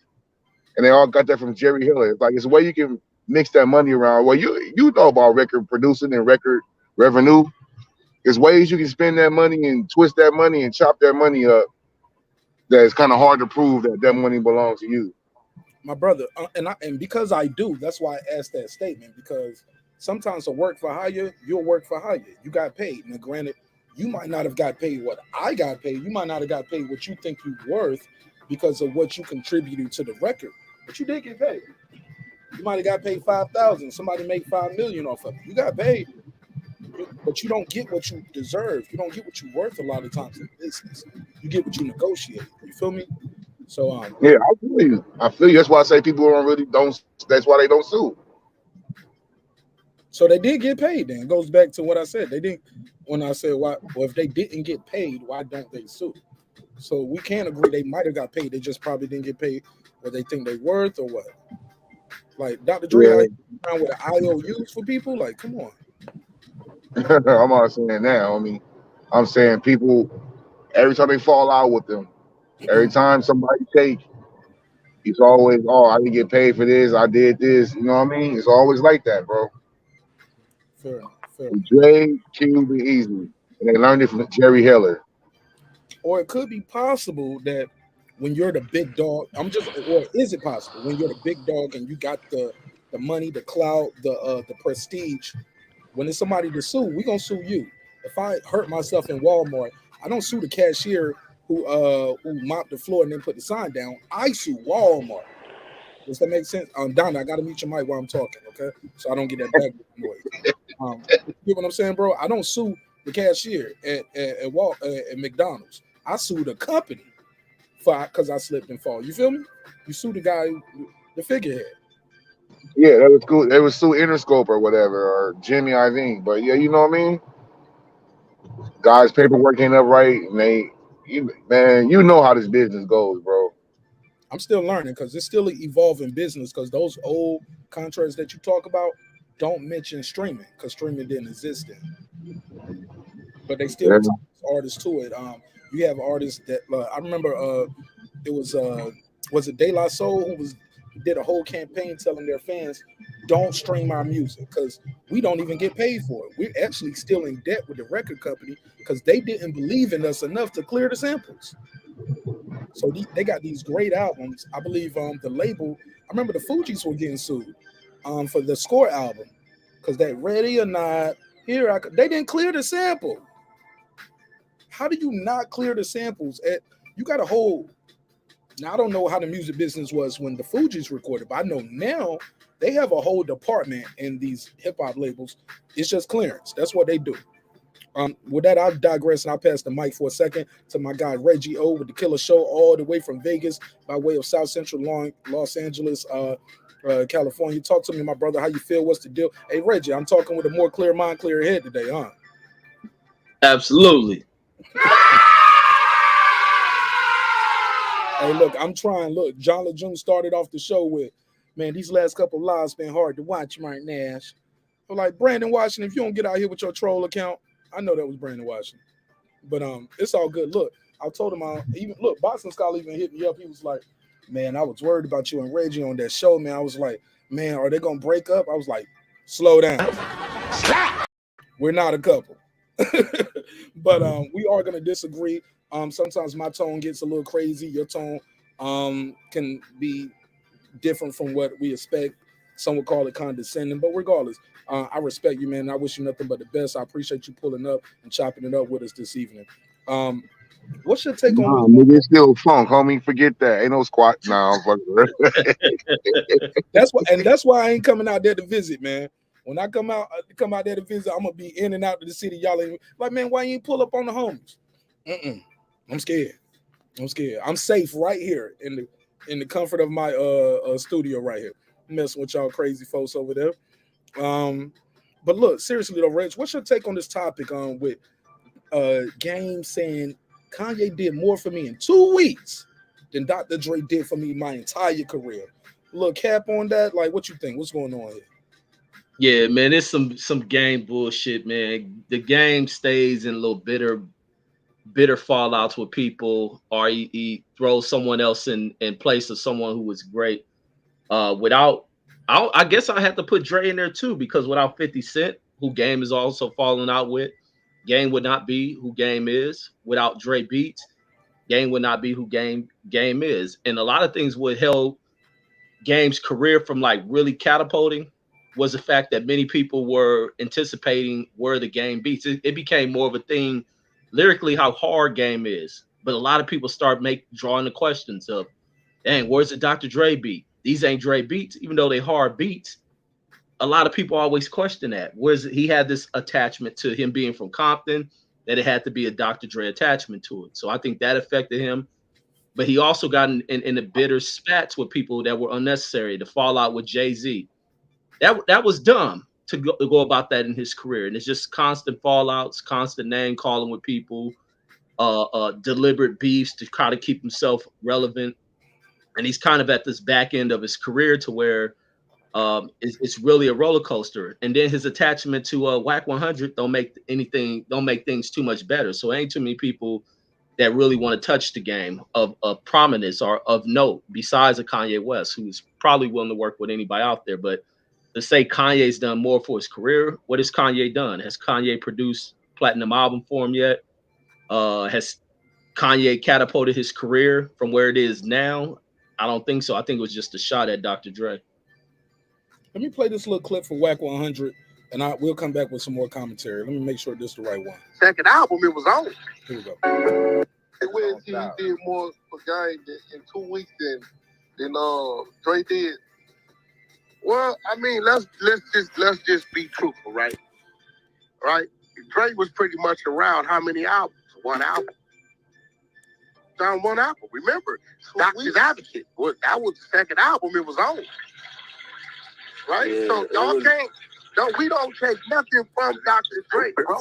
And they all got that from Jerry Hiller. It's like it's a way you can mix that money around. Well, you know about record producing and record revenue. There's ways you can spend that money and twist that money and chop that money up. That it's kind of hard to prove that that money belongs to you. My brother, and because I do, that's why I asked that statement. Because sometimes a work for hire, you'll work for hire. You got paid. Now, granted, you might not have got paid what I got paid. You might not have got paid what you think you're worth because of what you contributed to the record. But you did get paid. You might have got paid 5,000. Somebody made 5 million off of it. You got paid, but you don't get what you deserve. You don't get what you're worth a lot of times in business. You get what you negotiate. You feel me? So Yeah, I feel you. I feel you. That's why I say people don't. That's why they don't sue. So they did get paid. Then it goes back to what I said. They didn't. When I said why, well, if they didn't get paid, why don't they sue? So we can't agree they might have got paid. They just probably didn't get paid what they think they worth or what. Like Dr. Dre, how Yeah, he around with IOUs for people? Like, come on. I'm not saying now. I mean, I'm saying people every time they fall out with them, every time somebody take, it's always, oh, I didn't get paid for this. I did this. You know what I mean? It's always like that, bro. Fair enough. Fair enough. With Dre, Cube, and Easy, and they learned it from Jerry Hiller. Or it could be possible that when you're the big dog, or is it possible when you're the big dog and you got the money, the clout, the prestige, when it's somebody to sue, we gonna sue you. If I hurt myself in Walmart, I don't sue the cashier who mopped the floor and then put the sign down. I sue Walmart. Does that make sense? Donna, I gotta mute your mic while I'm talking, okay? So I don't get that background noise. You get what I'm saying, bro? I don't sue the cashier at McDonald's. I sue the company because I slipped and fall. You feel me? You sue the guy, the figurehead. Yeah, that was cool. They was Sue Interscope or whatever, or Jimmy Iovine. But yeah, you know what I mean? Guys' paperwork ain't up right, and man, you know how this business goes, bro. I'm still learning because it's still an evolving business because those old contracts that you talk about don't mention streaming because streaming didn't exist then. But they still Yeah, tie artists to it. You have artists that I remember. It was it De La Soul who did a whole campaign telling their fans, "Don't stream our music because we don't even get paid for it. We're actually still in debt with the record company because they didn't believe in us enough to clear the samples." So they got these great albums. I believe the label. I remember the Fugees were getting sued for the Score album because that Ready or Not they didn't clear the sample. How do you not clear the samples? You got a whole. Now I don't know how the music business was when the Fugees recorded, but I know now they have a whole department in these hip hop labels. It's just clearance. That's what they do. With that, I'll digress and I'll pass the mic for a second to my guy Reggie O with the Killer Show, all the way from Vegas by way of South Central Los Angeles, California. Talk to me, my brother. How you feel? What's the deal? Hey, Reggie, I'm talking with a more clear mind, clear head today, huh? Absolutely. Hey, look, I'm trying. Look, John LeJune started off the show with, man, these last couple lives been hard to watch, Marq Nash. I'm like, Brandon Washington, if you don't get out here with your troll account, I know that was brainwashing, but it's all good. Look, I told him, even look, Boston Scott even hit me up. He was like, "Man, I was worried about you and Reggie on that show, man." I was like, "Man, are they gonna break up?" I was like, "Slow down. We're not a couple." But we are gonna disagree. Sometimes my tone gets a little crazy. Your tone can be different from what we expect. Some would call it condescending, but regardless, I respect you, man. I wish you nothing but the best. I appreciate you pulling up and chopping it up with us this evening. What's your take on Nah, what nigga, it's still funk, homie. Forget that. Ain't no squat now. that's why I ain't coming out there to visit, man. When I come out there to visit, I'm gonna be in and out of the city. Y'all ain't like, man, why you ain't pull up on the homies? I'm scared. I'm safe right here in the comfort of my studio right here. Messing with y'all crazy folks over there. But look, seriously though, Reg, what's your take on this topic with Game saying Kanye did more for me in 2 weeks than Dr. Dre did for me my entire career? Look, Cap on that. Like, what you think? What's going on here? Yeah, man, it's some game bullshit, man. The game stays in little bitter fallouts with people, or he throws someone else in place of someone who was great. I guess I have to put Dre in there too, because without 50 Cent, who Game is also falling out with, Game would not be who Game is. Without Dre beats, Game would not be who Game is. And a lot of things would held Game's career from like really catapulting was the fact that many people were anticipating where the Game beats. It became more of a thing lyrically how hard Game is. But a lot of people start drawing the questions of, dang, where's the Dr. Dre beat? These ain't Dre beats, even though they hard beats. A lot of people always question that. He had this attachment to him being from Compton, that it had to be a Dr. Dre attachment to it. So I think that affected him. But he also got in the bitter spats with people that were unnecessary. The fallout with Jay-Z. That was dumb to go about that in his career. And it's just constant fallouts, constant name calling with people, deliberate beefs to try to keep himself relevant. And he's kind of at this back end of his career to where it's really a roller coaster. And then his attachment to Whack 100 don't make things too much better. So ain't too many people that really want to touch the game of prominence or of note besides a Kanye West, who's probably willing to work with anybody out there. But to say Kanye's done more for his career, what has Kanye done? Has Kanye produced platinum album for him yet? Has Kanye catapulted his career from where it is now? I don't think so. I think it was just a shot at Dr. Dre. Let me play this little clip for Whack 100, and we'll come back with some more commentary. Let me make sure this is the right one. Second album, it was on. Here we go. He did more for Game in 2 weeks than Dre did. Well, I mean, let's just be truthful, right? Right? Dre was pretty much around how many albums? One album. Down one album. Remember, Doctor's Advocate. That was the second album it was on. Right? Yeah, so y'all we don't take nothing from Dr. Dre, bro.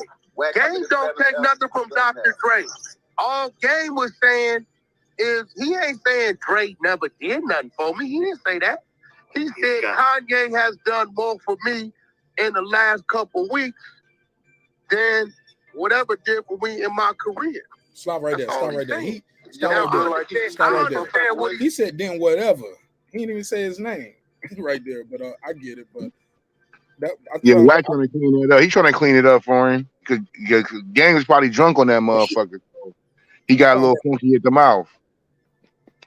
Game don't take nothing from Dr. Dre. All Game was saying is he ain't saying Dre never did nothing for me. He didn't say that. He said Kanye has done more for me in the last couple weeks than whatever did for me in my career. Stop right there. Stop right there. He said then whatever. He didn't even say his name right there, but I get it. But Whack trying to clean it up. He's trying to clean it up for him because Gang was probably drunk on that motherfucker. He got a little funky at the mouth.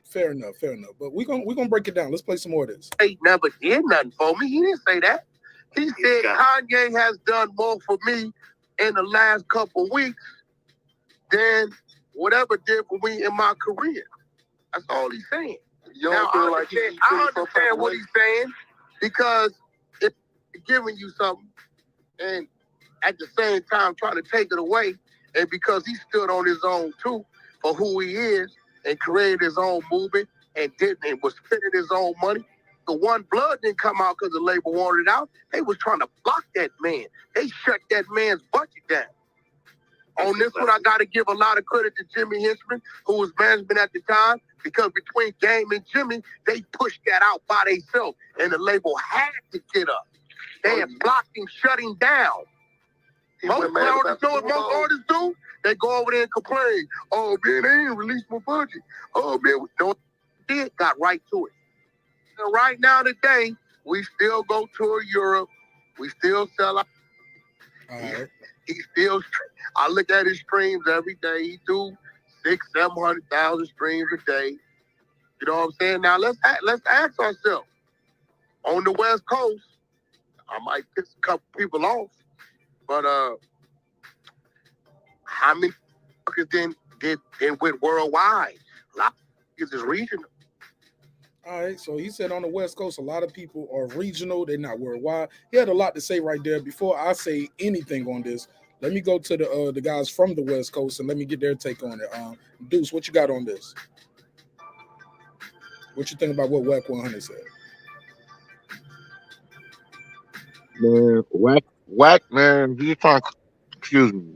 Fair enough. But we're gonna break it down. Let's play some more of this. He never did nothing for me. He didn't say that. He said Kanye has done more for me in the last couple weeks than whatever did for me in my career. That's all he's saying. I understand what he's saying because it's giving you something and at the same time trying to take it away. And because he stood on his own too for who he is and created his own movement and was spending his own money. The One Blood didn't come out because the label wanted it out. They was trying to block that man. They shut that man's budget down. On this one, I got to give a lot of credit to Jimmy Hinchman, who was management at the time, because between Game and Jimmy, they pushed that out by themselves, and the label had to get up. They had blocked him, shut him down. Most artists do. They go over there and complain. Oh man, they ain't released my budget. Oh man, no, did got right to it. And right now today, we still go tour Europe. We still sell out. Right. He still. I look at his streams every day. He do 600,000-700,000 streams a day. You know what I'm saying? Now let's ask ourselves. On the West Coast, I might piss a couple people off, but how many then went worldwide? A lot of is regional. All right, so he said on the West Coast, a lot of people are regional, they're not worldwide. He had a lot to say right there. Before I say anything on this, let me go to the guys from the West Coast and let me get their take on it. Deuce, what you got on this? What you think about what Whack 100 said? Man, Whack, man, he's trying to, excuse me.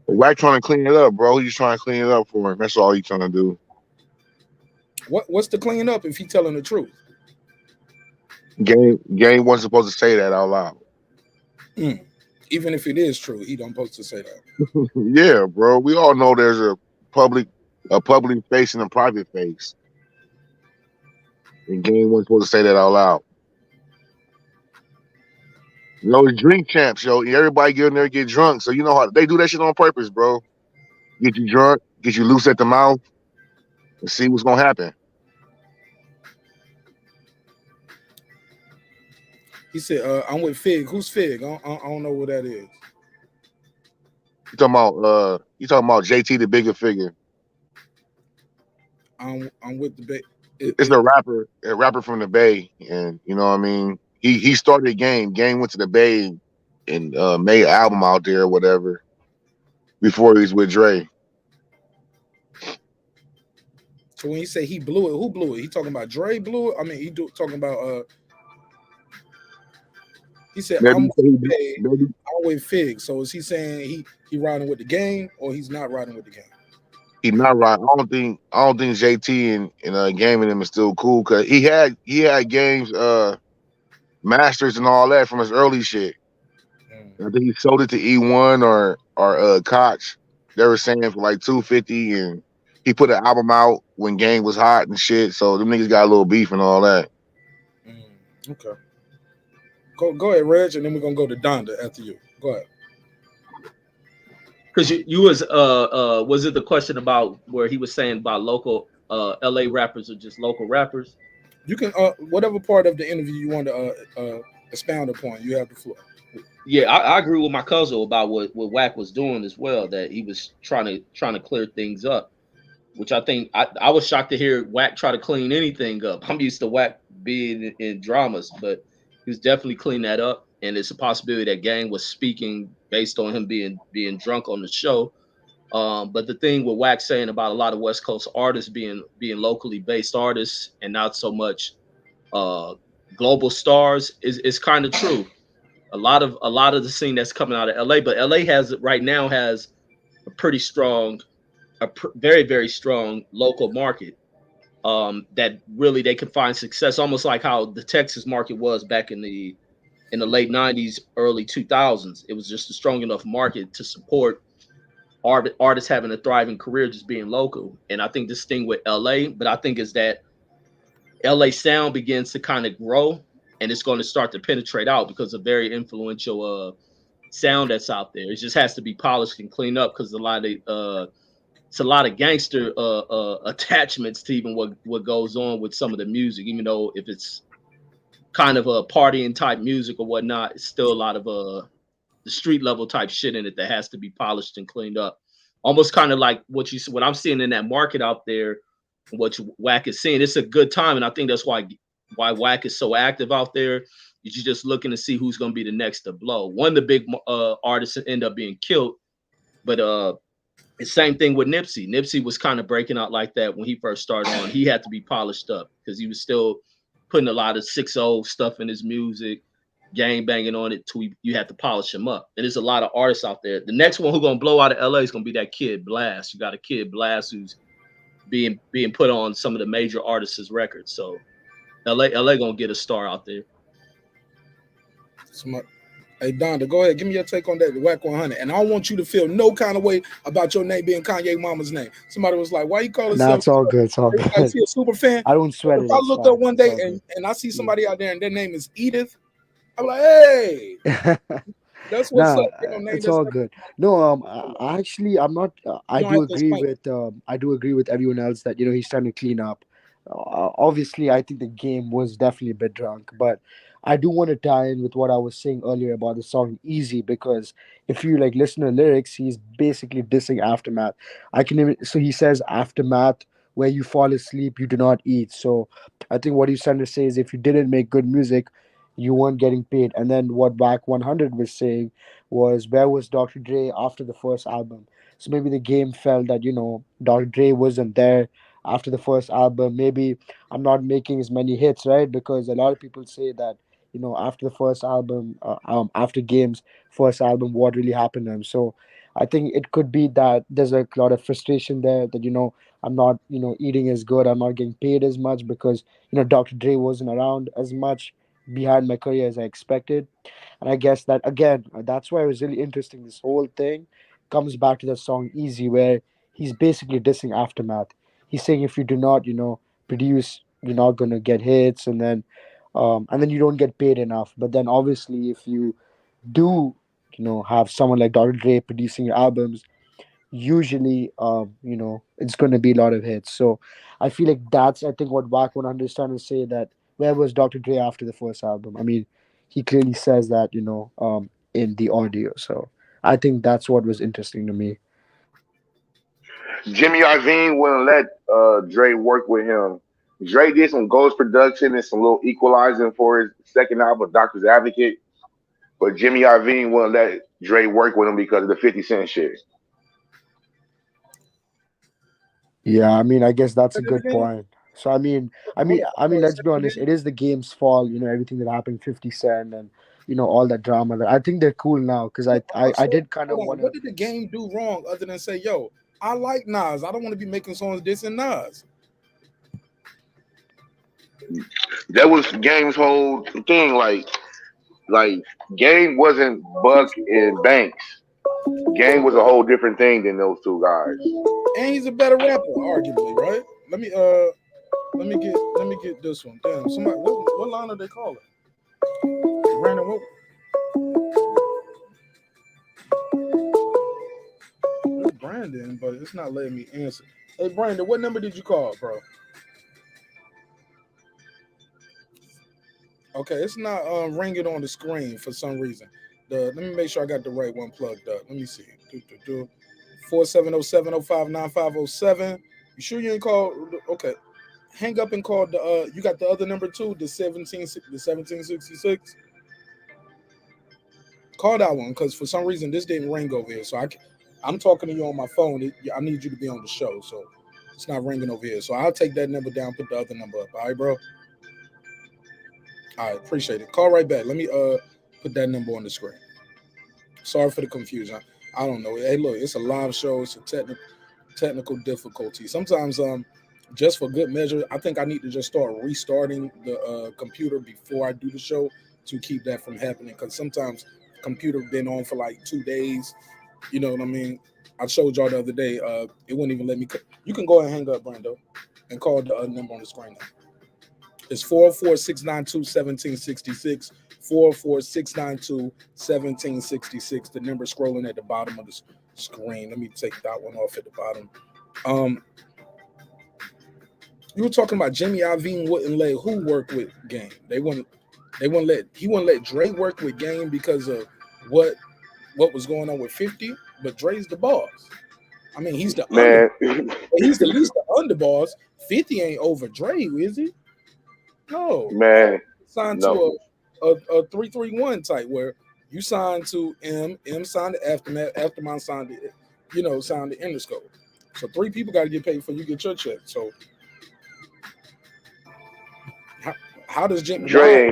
Whack trying to clean it up, bro. He's trying to clean it up for him. That's all he's trying to do. What's the clean up if he's telling the truth? Game wasn't supposed to say that out loud. Even if it is true, he don't supposed to say that. Yeah, bro. We all know there's a public face and a private face. And Game wasn't supposed to say that out loud. You know, it's drink champs, yo. Everybody get in there and get drunk. So you know how they do that shit on purpose, bro. Get you drunk, get you loose at the mouth, and see what's gonna happen. He said, I'm with Fig. Who's Fig? I don't know what that is. You talking about JT, the bigger figure. I'm with the Bay. It's a rapper from the Bay, and you know what I mean. He started Game. Game went to the Bay and made an album out there or whatever before he was with Dre. So when he say he blew it, who blew it? He talking about Dre blew it? I mean, talking about he said I'm with Fig. So is he saying he riding with the Game or he's not riding with the Game? He's not right. I don't think JT and Game and him is still cool because he had Game's masters and all that from his early shit. I think he sold it to E1 or Koch. They were saying for like $250, and he put an album out when Game was hot and shit. So them niggas got a little beef and all that. Okay. Go ahead, Reg, and then we're gonna go to Donda after you. Go ahead. Because you was it the question about where he was saying about local LA rappers or just local rappers? You can whatever part of the interview you want to expound upon, you have the floor. Yeah, I agree with my cousin about what Whack was doing as well, that he was trying to clear things up, which I think I was shocked to hear Whack try to clean anything up. I'm used to Whack being in dramas, but he was definitely cleaning that up. And it's a possibility that Gang was speaking based on him being drunk on the show. But the thing with Whack saying about a lot of West Coast artists being locally based artists and not so much global stars is kind of true. A lot of the scene that's coming out of LA, but LA right now has a pretty strong, very, very strong local market that really they can find success, almost like how the Texas market was back in the late 90s, early 2000s. It was just a strong enough market to support artists having a thriving career just being local. And I think this thing with LA, but I think is that LA sound begins to kind of grow and it's going to start to penetrate out because of very influential sound that's out there. It just has to be polished and cleaned up because it's a lot of gangster attachments to even what goes on with some of the music, even though if it's kind of a partying type music or whatnot, it's still a lot of the street level type shit in it that has to be polished and cleaned up. Almost kind of like what I'm seeing in that market out there, what Whack is seeing. It's a good time, and I think that's why Whack is so active out there. You're just looking to see who's going to be the next to blow. One of the big artists end up being killed, but the same thing with Nipsey. Nipsey was kind of breaking out like that when he first started on. He had to be polished up because he was still putting a lot of 6-0 stuff in his music, gang banging on it till you have to polish him up. And there's a lot of artists out there. The next one who's gonna blow out of LA is gonna be that Kid Blast. You got a Kid Blast who's being put on some of the major artists' records. So LA gonna get a star out there. Hey, Donda, go ahead. Give me your take on that Whack 100. And I don't want you to feel no kind of way about your name being Kanye Mama's name. Somebody was like, why you call Nah, yourself? it's all good. It's all Everybody good. see a super fan. I don't So sweat if it. I It's look up fine. one It's day all good. and I see Yeah. somebody out there and their name is Edith, I'm like, hey, that's what's Nah, up. You know, name it's that's all like, good. No, actually, I'm not. you don't have to explain. I do agree with everyone else that he's trying to clean up. Obviously, I think the game was definitely a bit drunk, but I do want to tie in with what I was saying earlier about the song "Easy" because if you like listen to lyrics, he's basically dissing Aftermath. I can even so he says Aftermath, where you fall asleep, you do not eat. So I think what he's trying to say is if you didn't make good music, you weren't getting paid. And then what Back 100 was saying was where was Dr. Dre after the first album? So maybe the game felt that, Dr. Dre wasn't there after the first album. Maybe I'm not making as many hits, right? Because a lot of people say that, after the first album, after Game's first album, what really happened to him. So I think it could be that there's a lot of frustration there that, I'm not, eating as good. I'm not getting paid as much because, Dr. Dre wasn't around as much behind my career as I expected. And I guess that again, that's why it was really interesting. This whole thing comes back to the song Easy, where he's basically dissing Aftermath. He's saying if you do not, produce, you're not gonna get hits, and then you don't get paid enough. But then obviously, if you do, have someone like Dr. Dre producing your albums, usually, it's gonna be a lot of hits. So I feel like that's I think what Wack would understand is say that where was Dr. Dre after the first album? I mean, he clearly says that, in the audio. So I think that's what was interesting to me. Jimmy Iovine wouldn't let Dre work with him. Dre did some Ghost production and some little equalizing for his second album, Doctor's Advocate. But Jimmy Iovine wouldn't let Dre work with him because of the 50 Cent shit. Yeah, I mean, I guess that's Say a that good again. point. So Hold on. Say let's be that honest. again. It is the game's fault, everything that happened, 50 Cent and all that drama. That I think they're cool now because I So did kind of hold on. want What to. did the game do wrong other than say, yo, I like Nas. I don't want to be making songs dissing Nas. That was Game's whole thing. Like Game wasn't Buck and Banks. Game was a whole different thing than those two guys. And he's a better rapper, arguably, right? Let me get this one. Damn, somebody what line are they calling? Brandon, what it's Brandon, but it's not letting me answer. Hey Brandon, what number did you call, bro? Okay, it's not ringing on the screen for some reason. Let me make sure I got the right one plugged up. Let me see. 4707059507. You sure you ain't called? Okay, hang up and call the. You got the other number too, the 1766. Call that one because for some reason this didn't ring over here. So I'm talking to you on my phone. I need you to be on the show, so it's not ringing over here. So I'll take that number down, put the other number up. All right, bro. All right, appreciate it. Call right back. Let me put that number on the screen. Sorry for the confusion. I don't know. Hey, look, it's a live show. It's a technical difficulty. Sometimes just for good measure, I think I need to just start restarting the computer before I do the show to keep that from happening. Because sometimes computer been on for like 2 days. You know what I mean? I showed y'all the other day. It wouldn't even let me. You can go ahead and hang up, Brando, and call the number on the screen now. It's 404-692-1766. 404-692-1766. The number scrolling at the bottom of the screen. Let me take that one off at the bottom. You were talking about Jimmy Iovine wouldn't let who work with Game. He wouldn't let Dre work with Game because of what was going on with 50, but Dre's the boss. I mean, he's the Man, he's at least the underboss. 50 ain't over Dre, is he? No. man, Signed no. to a 331 type where you signed to M signed the Aftermath, Aftermath signed signed the Interscope. So 3 people got to get paid before you get your check. So how does Jimmy? Dre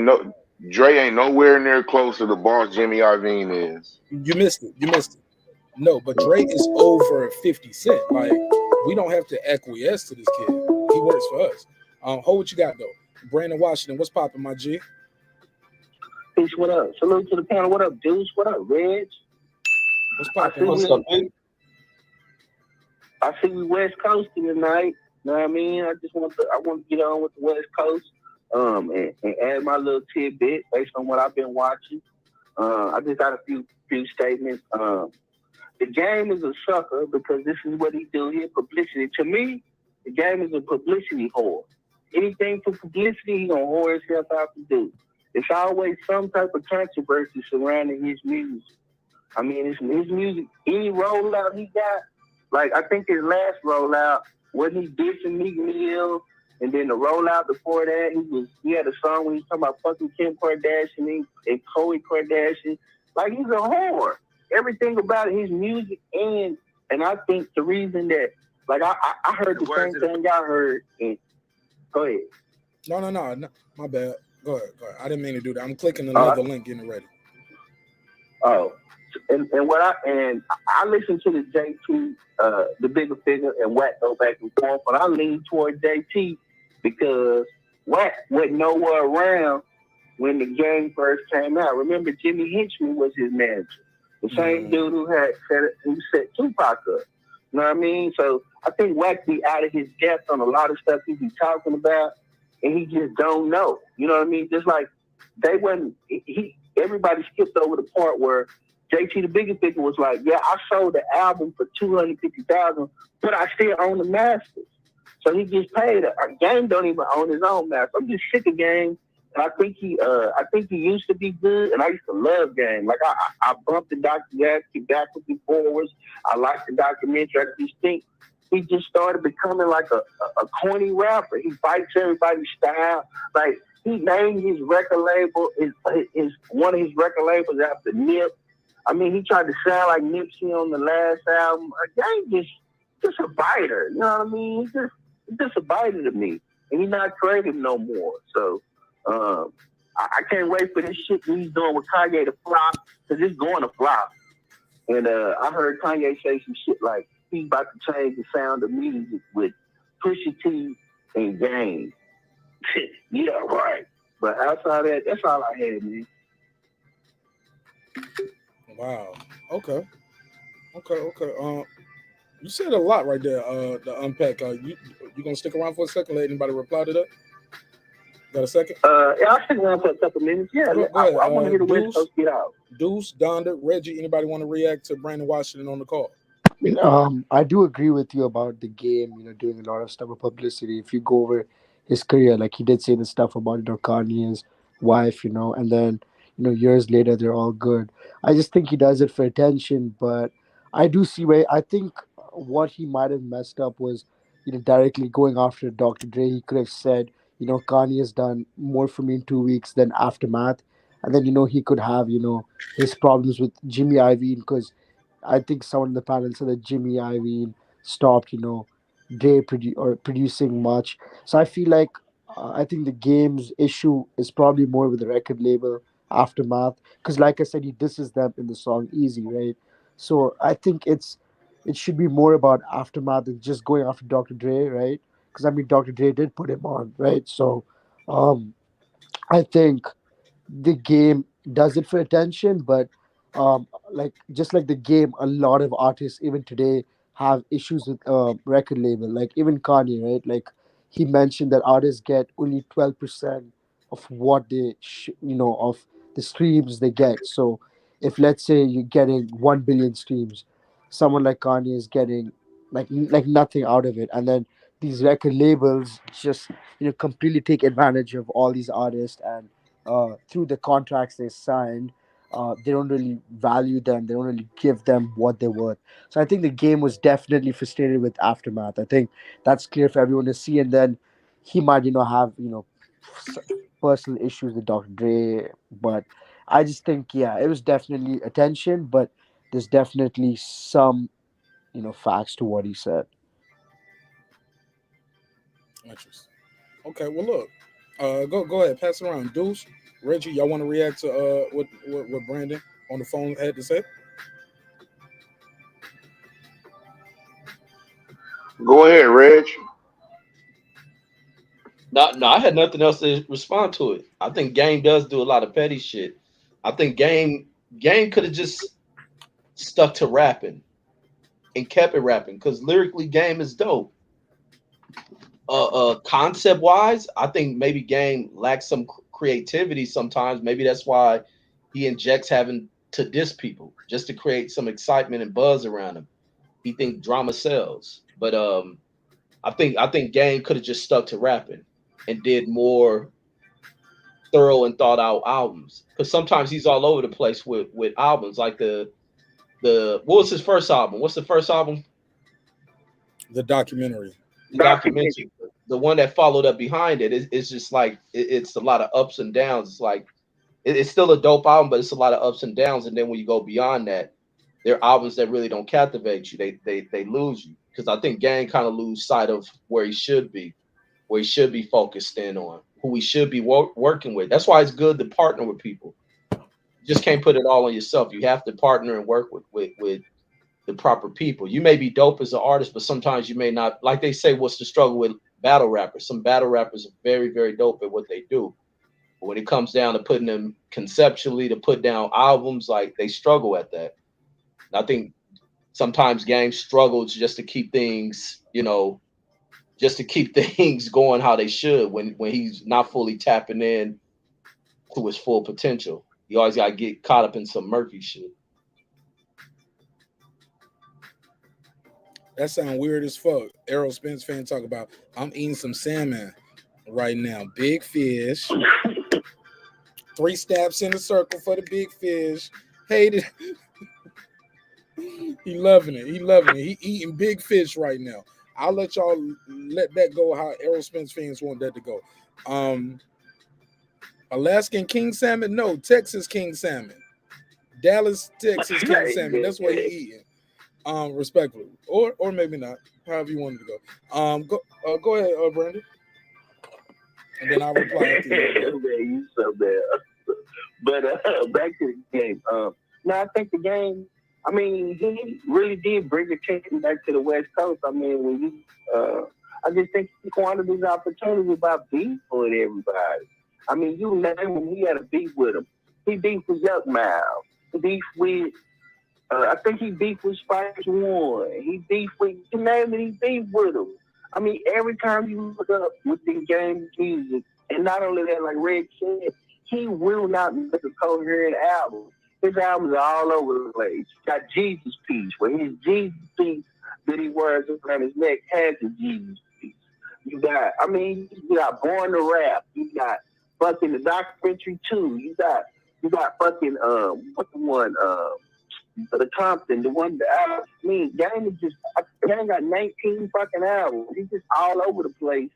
ain't nowhere near close to the boss Jimmy Iovine is. You missed it. No, but Dre is over 50 Cent. Like, we don't have to acquiesce to this kid. He works for us. Hold what you got though. Brandon Washington, what's popping, my G? Fish, what up? Salute to the panel. What up, Deuce? What up, Reg? What's I poppin'? see What's we, up, big? I see we West Coasting tonight. You know what I mean? I want to get on with the West Coast, and add my little tidbit based on what I've been watching. I just got a few statements. The game is a sucker because this is what he do here, publicity. To me, the game is a publicity whore. Anything for publicity, he gonna whore himself out to do. It's always some type of controversy surrounding his music. I mean, his music, any rollout he got, like I think his last rollout, wasn't he dissing Meek Mill, and then the rollout before that, he had a song where he's talking about fucking Kim Kardashian and Khloe Kardashian. Like he's a whore. Everything about his music, and I think the reason that, like I heard the same thing y'all heard. And go ahead. No, my bad. Go ahead. I didn't mean to do that. I'm clicking another link, getting ready. Oh, and I listen to the JT, the Bigger Figure, and Whyte go back and forth, but I lean toward JT because Whyte went nowhere around when the game first came out. Remember, Jimmy Hinchman was his manager, the same dude who set Tupac up. You know what I mean? So I think Whyte be out of his depth on a lot of stuff he be talking about, and he just don't know. You know what I mean? Just like everybody skipped over the part where JT the Bigger Figure was like, yeah, I sold the album for $250,000, but I still own the masters. So he gets paid. Game don't even own his own master. I'm just sick of Game. And I think he used to be good, and I used to love Game. Like I bumped the documentary backwards and forwards. I liked the documentary. I just think he just started becoming like a corny rapper. He fights everybody's style. Like he named his record label, his one of his record labels after Nip. I mean, he tried to sound like Nipsey on the last album. Game just a biter. You know what I mean? He's just a biter to me, and he's not creative no more. So I can't wait for this shit he's doing with Kanye to flop, because it's going to flop. And I heard Kanye say some shit like he's about to change the sound of music with Pusha T and Game. Yeah, right. But outside of that, that's all I had, man. Wow. Okay. You said a lot right there. To unpack. You gonna stick around for a second? Let anybody reply to that? Got a second? Yeah, I'll stick around for a couple minutes. Yeah, Go I ahead. want to hear the West Coast get out. Deuce, Donda, Reggie. Anybody want to react to Brandon Washington on the call? I do agree with you about the game, doing a lot of stuff with publicity. If you go over his career, like he did say the stuff about, Kanye's wife, and then, years later, they're all good. I just think he does it for attention, but I do see where I think what he might have messed up was, directly going after Dr. Dre. He could have said, Kanye has done more for me in 2 weeks than Aftermath. And then, he could have, his problems with Jimmy Iovine, because I think someone in the panel said that Jimmy Iovine stopped, Dre producing much. So I feel like I think the game's issue is probably more with the record label Aftermath, because like I said, he disses them in the song Easy, right? So I think it should be more about Aftermath than just going after Dr. Dre, right? Because I mean, Dr. Dre did put him on, right? So I think the game does it for attention, but like just like the game, a lot of artists even today have issues with record label. Like even Kanye, right? Like he mentioned that artists get only 12% of what of the streams they get. So if let's say you're getting 1 billion streams, someone like Kanye is getting like nothing out of it, and then these record labels just completely take advantage of all these artists, and through the contracts they signed, they don't really value them. They don't really give them what they're worth. So I think the game was definitely frustrated with Aftermath. I think that's clear for everyone to see. And then he might, have, s- personal issues with Dr. Dre. But I just think, yeah, it was definitely attention, but there's definitely some, facts to what he said. Interesting. Okay, well look, go ahead, pass it around. Deuce, Reggie, y'all want to react to what Brandon on the phone had to say? Go ahead, Reg. No, I had nothing else to respond to it. I think Game does do a lot of petty shit. I think Game could have just stuck to rapping and kept it rapping because lyrically Game is dope. Concept wise, I think maybe Game lacks some creativity sometimes. Maybe that's why he injects having to diss people just to create some excitement and buzz around him. He think drama sells, but I think Game could have just stuck to rapping and did more thorough and thought out albums. Because sometimes he's all over the place with albums, like the what was his first album? What's the first album? The documentary. The documentary. The one that followed up behind it is just like it's a lot of ups and downs. It's like it's still a dope album, but it's a lot of ups and downs. And then when you go beyond that, there are albums that really don't captivate you. They lose you because I think Gang kind of lose sight of where he should be focused in on, who we should be working with. That's why it's good to partner with people. You just can't put it all on yourself. You have to partner and work with the proper people. You may be dope as an artist, but sometimes you may not. Like they say, what's the struggle with battle rappers? Some battle rappers are very, very dope at what they do. But when it comes down to putting them conceptually to put down albums, like they struggle at that. And I think sometimes Gang struggles just to keep things, just to keep things going how they should when he's not fully tapping in to his full potential. You always got to get caught up in some murky shit. That sound weird as fuck. Errol Spence fan talk about, I'm eating some salmon right now. Big fish. 3 steps in a circle for the big fish. Hated. He loving it. He eating big fish right now. I'll let y'all let that go how Errol Spence fans want that to go. Alaskan king salmon? No, Texas king salmon. Dallas, Texas king salmon. That's what he eating. Respectfully. Or maybe not. However you wanted to go. Go ahead, Brandon. And then I'll reply after you. You so bad. But back to the game. No, I think the game, I mean, he really did bring attention back to the West Coast. I mean, when you, I just think he wanted his opportunity about beef with everybody. I mean, you name him, he had a beef with him. He beefed with Yuck Mouth. He beefed with, I think he beefed with Spice One. He beefed with, you name it, he beefed with him. I mean, every time you look up with the Game music, and not only that, like Red said, he will not make a coherent album. His albums are all over the place. Got Jesus Piece, where his Jesus piece that he wears around his neck has a Jesus piece. You got Born to Rap. You got fucking the documentary too. You got fucking what's the one? The Compton, the one that I mean, Gang got 19 fucking albums. He's just all over the place.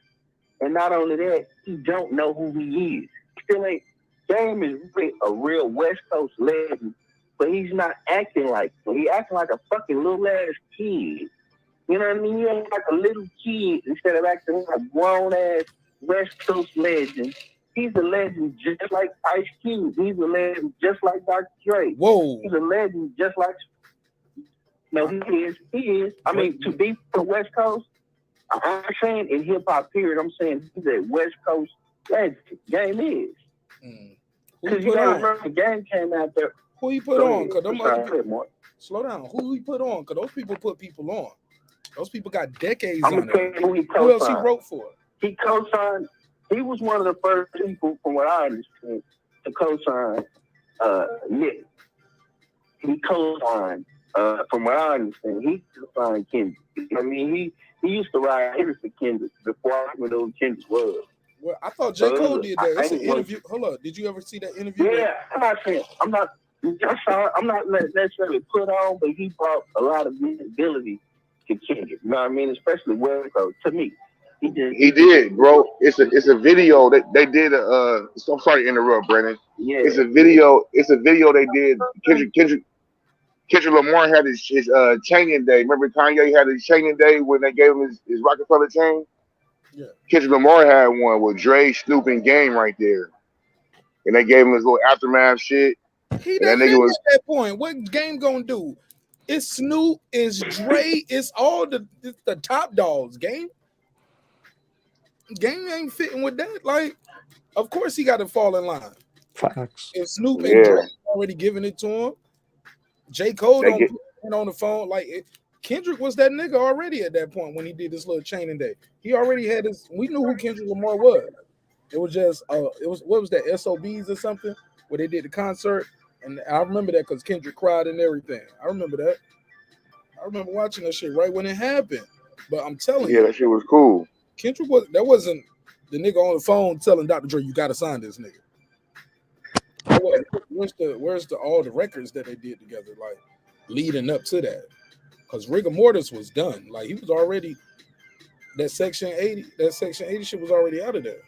And not only that, he don't know who he is. Still ain't. Game is really a real West Coast legend, but he's not acting like him. He acting like a fucking little ass kid. You know what I mean? He ain't like a little kid instead of acting like a grown ass West Coast legend. He's a legend just like Ice Cube. He's a legend just like Dr. Dre. Whoa. He's a legend just like. No, he is. He is. I mean, to be from the West Coast, I'm saying in hip hop period, I'm saying he's a West Coast legend. Game is. Because you gotta remember, the Game came out there. Who he put on? Cause them slow down. Who he put on? Because those people put people on. Those people got decades on it. Who else he wrote for? He co-signed. He was one of the first people, from what I understand, to co-sign Nick. He co-signed, from what I understand, he co-signed Kendrick. I mean, he used to write hitters for Kendrick before I even knew who Kendrick was. Well, I thought J. Cole did that. It's an interview. Hold up. Did you ever see that interview? Yeah, I'm not necessarily put on, but he brought a lot of visibility to Kendrick. You know what I mean? Especially West Coast. To me, he did, bro. It's a video that they did. I'm sorry to interrupt, Brandon. Yeah. It's a video they did. Kendrick Lamar had his chaining day. Remember Kanye had his chaining day when they gave him his Rockefeller chain? Yeah. Kendrick Lamar had one with Dre, Snoop, and Game right there. And they gave him his little aftermath shit. He done hit at that point. What Game gonna do? It's Snoop, it's Dre, it's all the top dogs. Game ain't fitting with that. Like, of course he got to fall in line. Facts. If Snoop and Dre already giving it to him. J. Cole don't put it on the phone like it. Kendrick was that nigga already at that point when he did this little chaining day. He already had his. We knew who Kendrick Lamar was. It was just it was what was that SOBs or something where they did the concert, and I remember that because Kendrick cried and everything. I remember that. I remember watching that shit right when it happened. But I'm telling you, that shit was cool. Kendrick wasn't the nigga on the phone telling Dr. Dre you gotta sign this nigga. Where's all the records that they did together, like leading up to that? Because rigor mortis was done. Like he was already that section 80 shit was already out of there.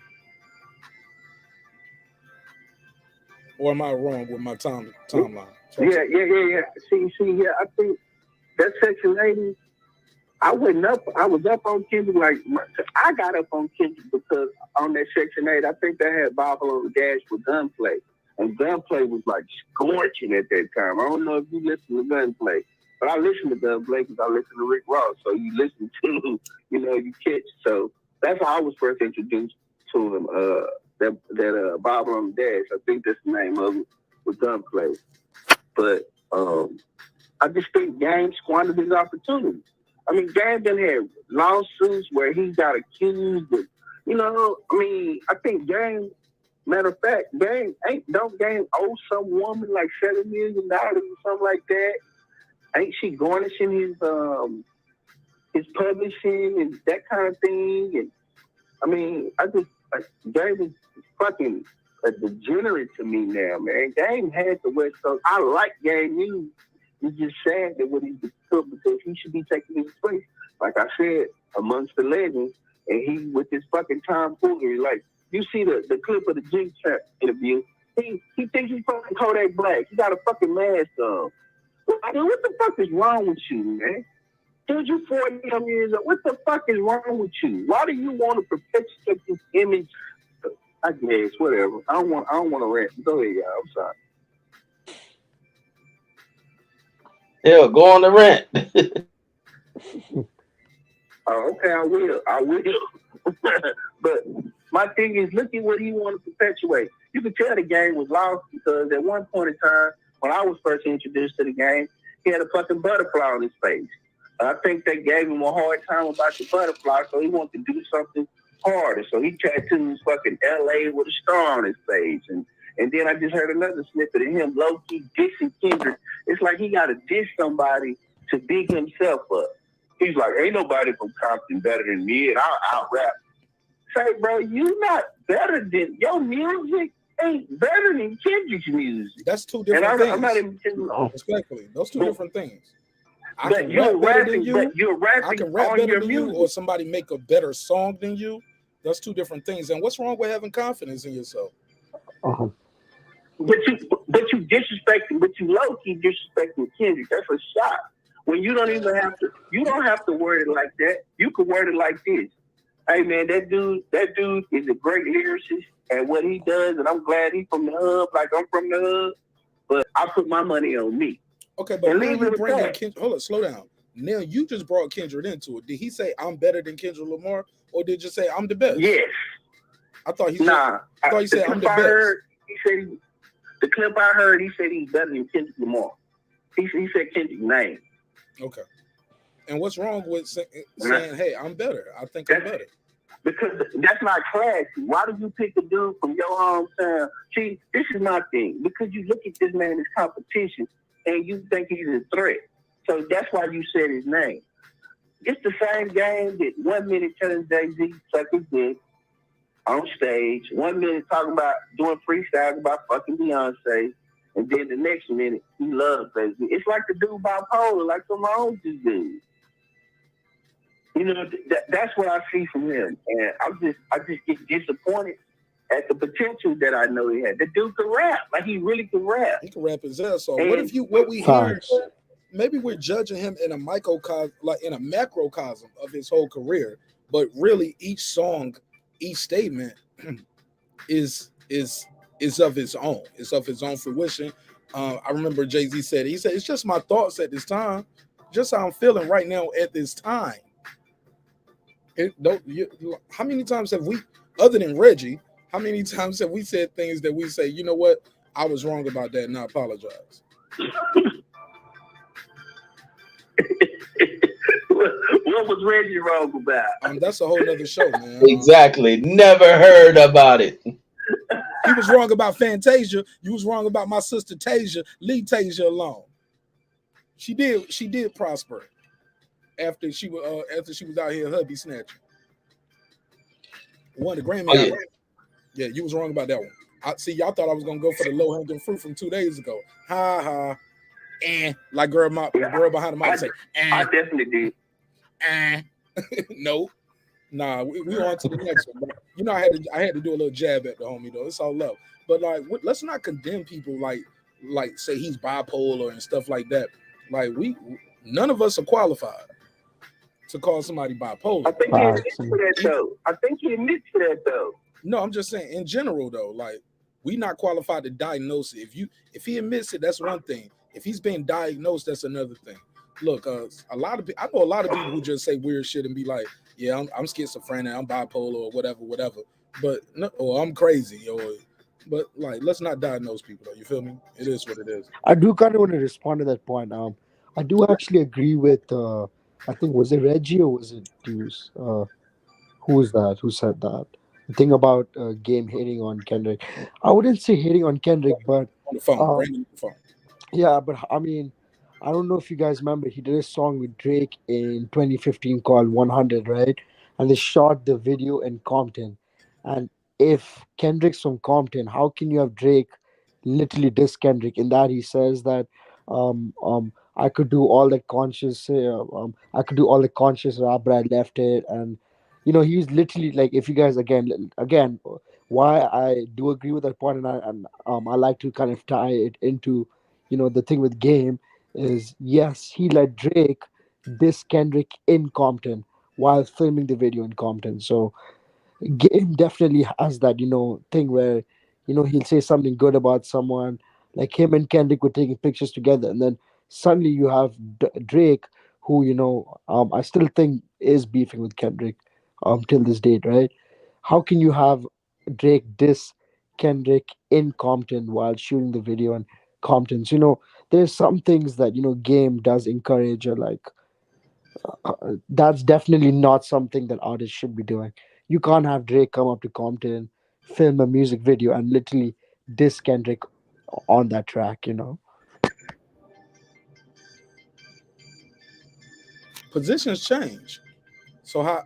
Or am I wrong with my timeline? Yeah. See, I think that section 80. I was up on Kendrick. I got up on Kendrick because on that section 8, I think they had Bible on the Dash with Gunplay. And Gunplay was like scorching at that time. I don't know if you listen to Gunplay, but I listen to Gunplay because I listen to Rick Ross. So you listen to, you catch. So that's how I was first introduced to him. That Bible on the Dash. I think that's the name of it with Gunplay. But I just think Game squandered his opportunity. I mean, Game done had lawsuits where he got accused of, I think Game. Matter of fact, don't Game owe some woman like $7 million or something like that? Ain't she garnishing his publishing and that kind of thing? And I mean, I just Game is fucking a degenerate to me now, man. Game had the West Coast. I like Game music. It's just sad that what he's become because he should be taking his place. Like I said, amongst the legends, and he with this fucking tomfoolery, like. You see the clip of the Jig Trap interview. He thinks he's fucking Kodak Black. He got a fucking mask on. I mean, what the fuck is wrong with you, man? Dude, you 40 years old. What the fuck is wrong with you? Why do you want to perpetuate this image? I guess whatever. I don't want to rant. Go ahead, y'all. I'm sorry. Yeah, go on the rant. Oh, okay, I will. But my thing is, look at what he wanted to perpetuate. You could tell the game was lost because at one point in time, when I was first introduced to the game, he had a fucking butterfly on his face. I think they gave him a hard time about the butterfly, so he wanted to do something harder. So he tattooed fucking LA with a star on his face. And then I just heard another snippet of him low-key dissing Kendrick. It's like he got to diss somebody to big himself up. He's like, ain't nobody from Compton better than me, and I'll rap. Say, bro, you not better than your music ain't better than Kendrick's music. That's two different things. I'm not even respectfully. Those two different things. I can rap better than you. You're rapping I can rap on better your than music. you, or somebody make a better song than you. That's two different things. And what's wrong with having confidence in yourself? Uh-huh. But you disrespecting, but you low key disrespecting Kendrick. That's a shot. When you don't even have to, you don't have to word it like that. You could word it like this. Hey man, that dude is a great lyricist at what he does, and I'm glad he's from the hub, like I'm from the hub. But I put my money on me. Okay, but now you bring in Kendrick. Hold on, slow down. Now you just brought Kendrick into it. Did he say I'm better than Kendrick Lamar, or did you say I'm the best? Yes. I thought he said. I thought he said I'm the best. He said the clip I heard. He said he's better than Kendrick Lamar. He said Kendrick's name. Okay. And what's wrong with saying, hey, I'm better? I think I'm better. Because that's not classy. Why do you pick a dude from your hometown? See, this is my thing. Because you look at this man as competition and you think he's a threat. So that's why you said his name. It's the same game that 1 minute telling Jay-Z suck his dick on stage, 1 minute talking about doing freestyles about fucking Beyonce, and then the next minute he loves Jay-Z. It's like the dude bipolar, like some old dude. You know, that's what I see from him, and I just get disappointed at the potential that I know he had. The dude can rap, like he really can rap. He can rap his ass off. What we hear? Maybe we're judging him in a microcosm, like in a macrocosm of his whole career, but really each song, each statement is of his own. It's of his own fruition. I remember Jay-Z said, he said, it's just my thoughts at this time, just how I'm feeling right now at this time. How many times have we, other than Reggie, how many times have we said things that we say, you know what, I was wrong about that, and I apologize. What was Reggie wrong about? That's a whole nother show, man. Exactly. Never heard about it. He was wrong about Fantasia. You was wrong about my sister Tasia. Leave Tasia alone. She did prosper after she was out here hubby snatching. Won the Grammy. Oh, yeah. Yeah, you was wrong about that one. Y'all thought I was gonna go for the low hanging fruit from 2 days ago. Ha ha. And like girl behind the mic say, I definitely did. No. Nah, we on to the next one. But, you know, I had to do a little jab at the homie though. It's all love. But like, let's not condemn people like say he's bipolar and stuff like that. Like none of us are qualified to call somebody bipolar. I think he admits to that though. I think he admits to that though. No, I'm just saying in general though, like we not qualified to diagnose it. If he admits it, that's one thing. If he's been diagnosed, that's another thing. Look, I know a lot of people who just say weird shit and be like, yeah, I'm schizophrenic, I'm bipolar or whatever. But no, or I'm crazy, but like let's not diagnose people though. You feel me? It is what it is. I do kind of want to respond to that point. I do actually agree with I think was it Reggie or was it Deuce? Who was that? Who said that? The thing about Game hating on Kendrick. I wouldn't say hating on Kendrick, but On the phone, bring the phone. yeah, but I mean, I don't know if you guys remember, he did a song with Drake in 2015 called 100, right? And they shot the video in Compton. And if Kendrick's from Compton, how can you have Drake literally diss Kendrick in that he says that I could do all the conscious I could do all the conscious rap, but I left it. And he's literally like, if you guys again why I do agree with that point, and I like to kind of tie it into the thing with Game is, yes, he let Drake diss Kendrick in Compton while filming the video in Compton. So Game definitely has that thing where he'll say something good about someone, like him and Kendrick were taking pictures together, and then suddenly you have Drake, who I still think is beefing with Kendrick till this date, right? How can you have Drake diss Kendrick in Compton while shooting the video in Compton? So, there's some things that Game does encourage, or like that's definitely not something that artists should be doing. You can't have Drake come up to Compton, film a music video, and literally diss Kendrick on that track. Positions change. So how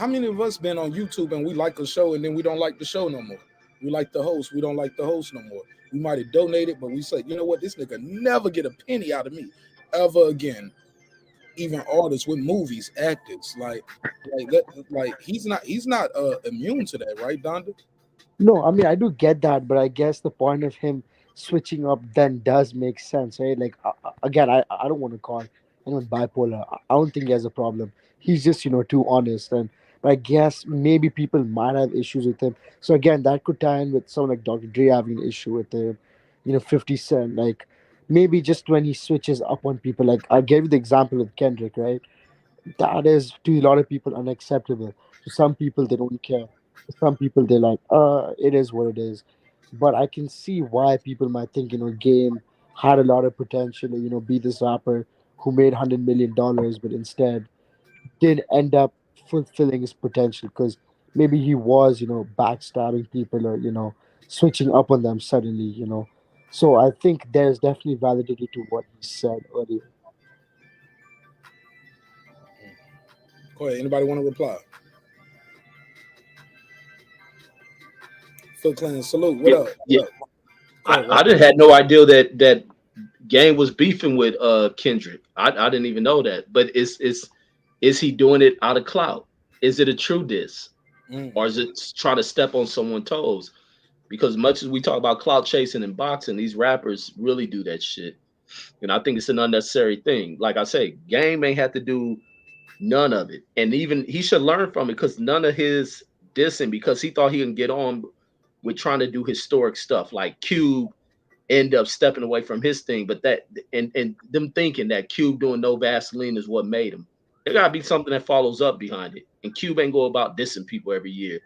many of us been on YouTube and we like a show and then we don't like the show no more? We like the host, we don't like the host no more. We might have donated, but we say, you know what, this nigga never get a penny out of me ever again. Even artists with movies, actors, like he's not immune to that, right, Donda? No, I mean, I do get that, but I guess the point of him switching up then does make sense, right? Like, again, I don't want to call anyone bipolar. I don't think he has a problem. He's just, too honest. But I guess maybe people might have issues with him. So again, that could tie in with someone like Dr. Dre having an issue with him, 50 Cent. Like, maybe just when he switches up on people, like I gave you the example of Kendrick, right? That is to a lot of people unacceptable. To some people, they don't care. To some people, they're like, it is what it is. But I can see why people might think, Game had a lot of potential, be this rapper who made $100 million, but instead did end up fulfilling his potential because maybe he was, backstabbing people, or, switching up on them suddenly. So I think there's definitely validity to what he said earlier. Go ahead. Anybody want to reply? Phil Clinton, salute. What up? Yeah. What up? I didn't had no idea that Game was beefing with Kendrick. I didn't even know that. But is he doing it out of clout? Is it a true diss? Or is it trying to step on someone's toes? Because much as we talk about clout chasing and boxing, these rappers really do that shit. And I think it's an unnecessary thing. Like I say, Game ain't have to do none of it. And even he should learn from it, because none of his dissing, because he thought he can get on with trying to do historic stuff. Like Cube end up stepping away from his thing, but that and them thinking that Cube doing No Vaseline is what made him. There gotta be something that follows up behind it. And Cube ain't go about dissing people every year.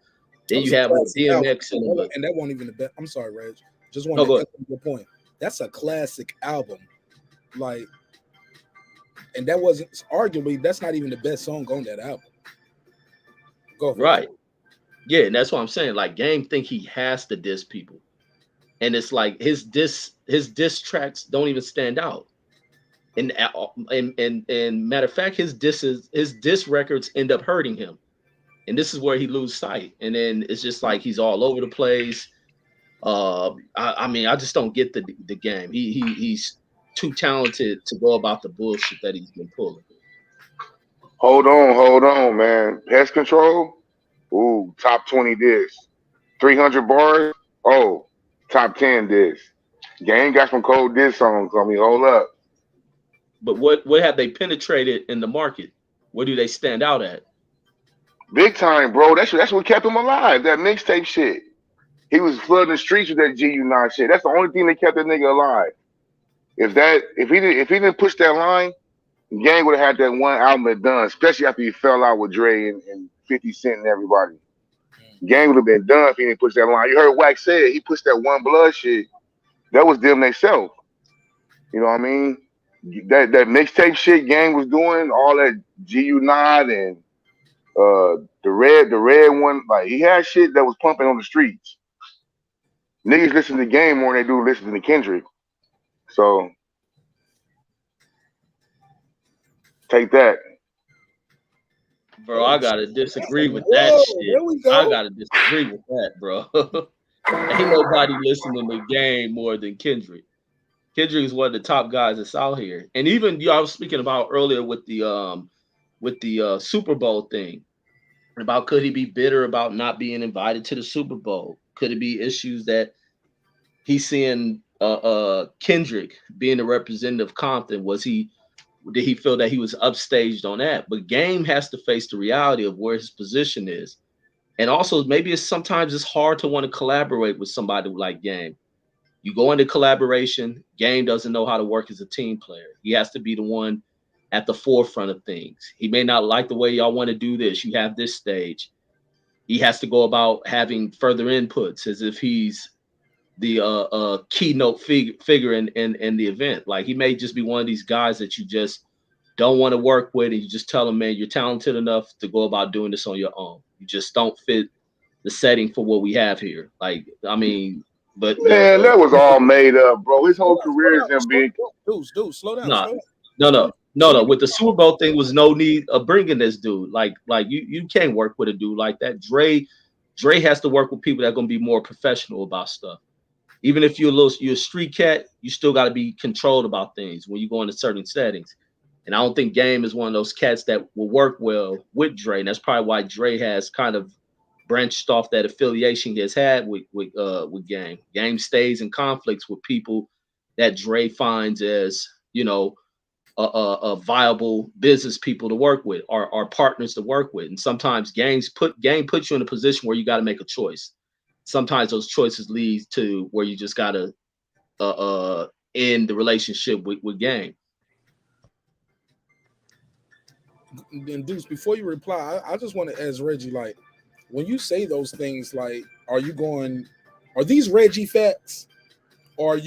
Then you have DMX and that wasn't even the best. I'm sorry, Reg. Just want No, to go ahead. echo your point. That's a classic album. Like, and that wasn't arguably, that's not even the best song on that album. Go for Right. it. Yeah, and that's what I'm saying. Like Game think he has to diss people. And it's like his diss tracks don't even stand out. And matter of fact, his diss records end up hurting him. And this is where he loses sight. And then it's just like he's all over the place. I mean, I just don't get the game. He's too talented to go about the bullshit that he's been pulling. Hold on, man. Pest control. Ooh, top 20 discs. 300 bars. Oh, top 10 discs. Gang got some cold disc songs on me. Hold up. But what have they penetrated in the market? What do they stand out at? Big time, bro. That's what kept him alive. That mixtape shit. He was flooding the streets with that GU9 shit. That's the only thing that kept that nigga alive. If he didn't push that line, Gang would have had that one album that done, especially after he fell out with Dre and 50 Cent and everybody. Gang would have been done if he didn't push that line. You heard Whyte say he pushed that One Blood shit. That was them themselves. You know what I mean? That mixtape shit Gang was doing, all that GU9 and the red one, like he had shit that was pumping on the streets. Niggas listen to Game more than they do listen to Kendrick. So take that. Bro, I gotta disagree with Whoa, that shit. there we go. I gotta disagree with that, bro. Ain't nobody listening to Game more than Kendrick. Kendrick is one of the top guys that's out here. And even I was speaking about earlier with the Super Bowl thing. About could he be bitter about not being invited to the Super Bowl? Could it be issues that he's seeing Kendrick being the representative of Compton? Did he feel that he was upstaged on that? But Game has to face the reality of where his position is. And also maybe sometimes it's hard to want to collaborate with somebody like Game. You go into collaboration, Game doesn't know how to work as a team player. He has to be the one at the forefront of things. He may not like the way y'all want to do this. You have this stage. He has to go about having further inputs as if he's the keynote figure in the event. Like he may just be one of these guys that you just don't want to work with, and you just tell him, man, you're talented enough to go about doing this on your own. You just don't fit the setting for what we have here. Like, I mean, but man, that was all made up, bro. His whole career is him being. Dude, slow down. Nah, Slow down. no. With the Super Bowl thing, was no need of bringing this dude. Like you can't work with a dude like that. Dre has to work with people that are gonna be more professional about stuff. Even if you're a street cat, you still got to be controlled about things when you go into certain settings. And I don't think Game is one of those cats that will work well with Dre. And that's probably why Dre has kind of branched off that affiliation he has had with Game. Game stays in conflicts with people that Dre finds as, a viable business people to work with or partners to work with. And sometimes Game puts you in a position where you got to make a choice. Sometimes those choices lead to where you just got to end the relationship with Game. And Deuce, before you reply, I just want to ask Reggie, like, when you say those things, like, are these Reggie facts, or are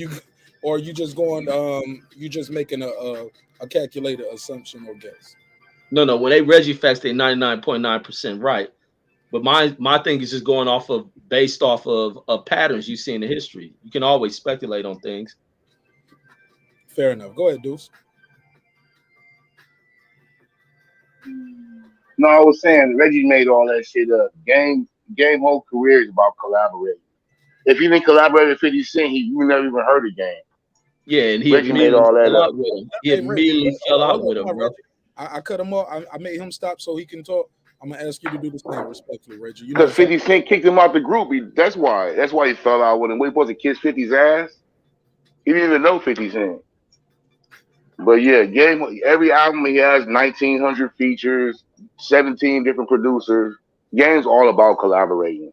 you just going, you just making a calculated assumption or guess? No. When they Reggie facts, they 99.9% right. But my thing is just going based off of patterns you see in the history. You can always speculate on things. Fair enough. Go ahead, Deuce. No, I was saying Reggie made all that shit up. Game whole career is about collaborating. If you didn't collaborate with 50 Cent, you never even heard of Game. Yeah, and he Reggie made all that up. with him. He immediately fell out with him, bro. I cut him off. I made him stop so he can talk. I'm gonna ask you to do the same respectfully, Reggie. Because 50 Cent kicked him out the group. That's why he fell out with him. When he supposed to kiss 50's ass, he didn't even know 50 Cent. But yeah, Game, every album he has 1,900 features, 17 different producers. Game's all about collaborating.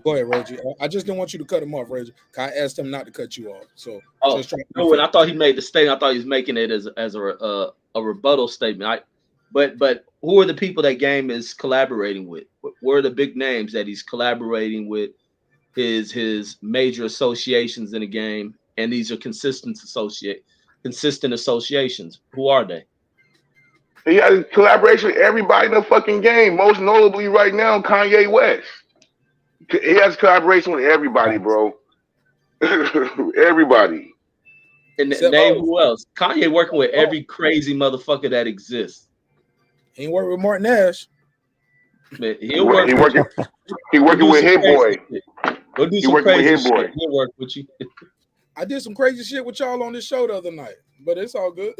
Go ahead, Reggie. I just didn't want you to cut him off, Reggie. I asked him not to cut you off. So just trying to when I thought he made the statement, I thought he was making it as a rebuttal statement. But who are the people that Game is collaborating with? Where are the big names that he's collaborating with his major associations in the game, and these are consistent associations. Who are they? He has collaboration with everybody in the fucking game. Most notably, right now, Kanye West. He has collaboration with everybody, bro. Everybody. And name who else? Kanye working with every crazy motherfucker that exists. He ain't working with Marq Nash. Man, he'll work. He working with Hit Boy. Go do some crazy shit. He'll work with you. I did some crazy shit with y'all on this show the other night, but it's all good.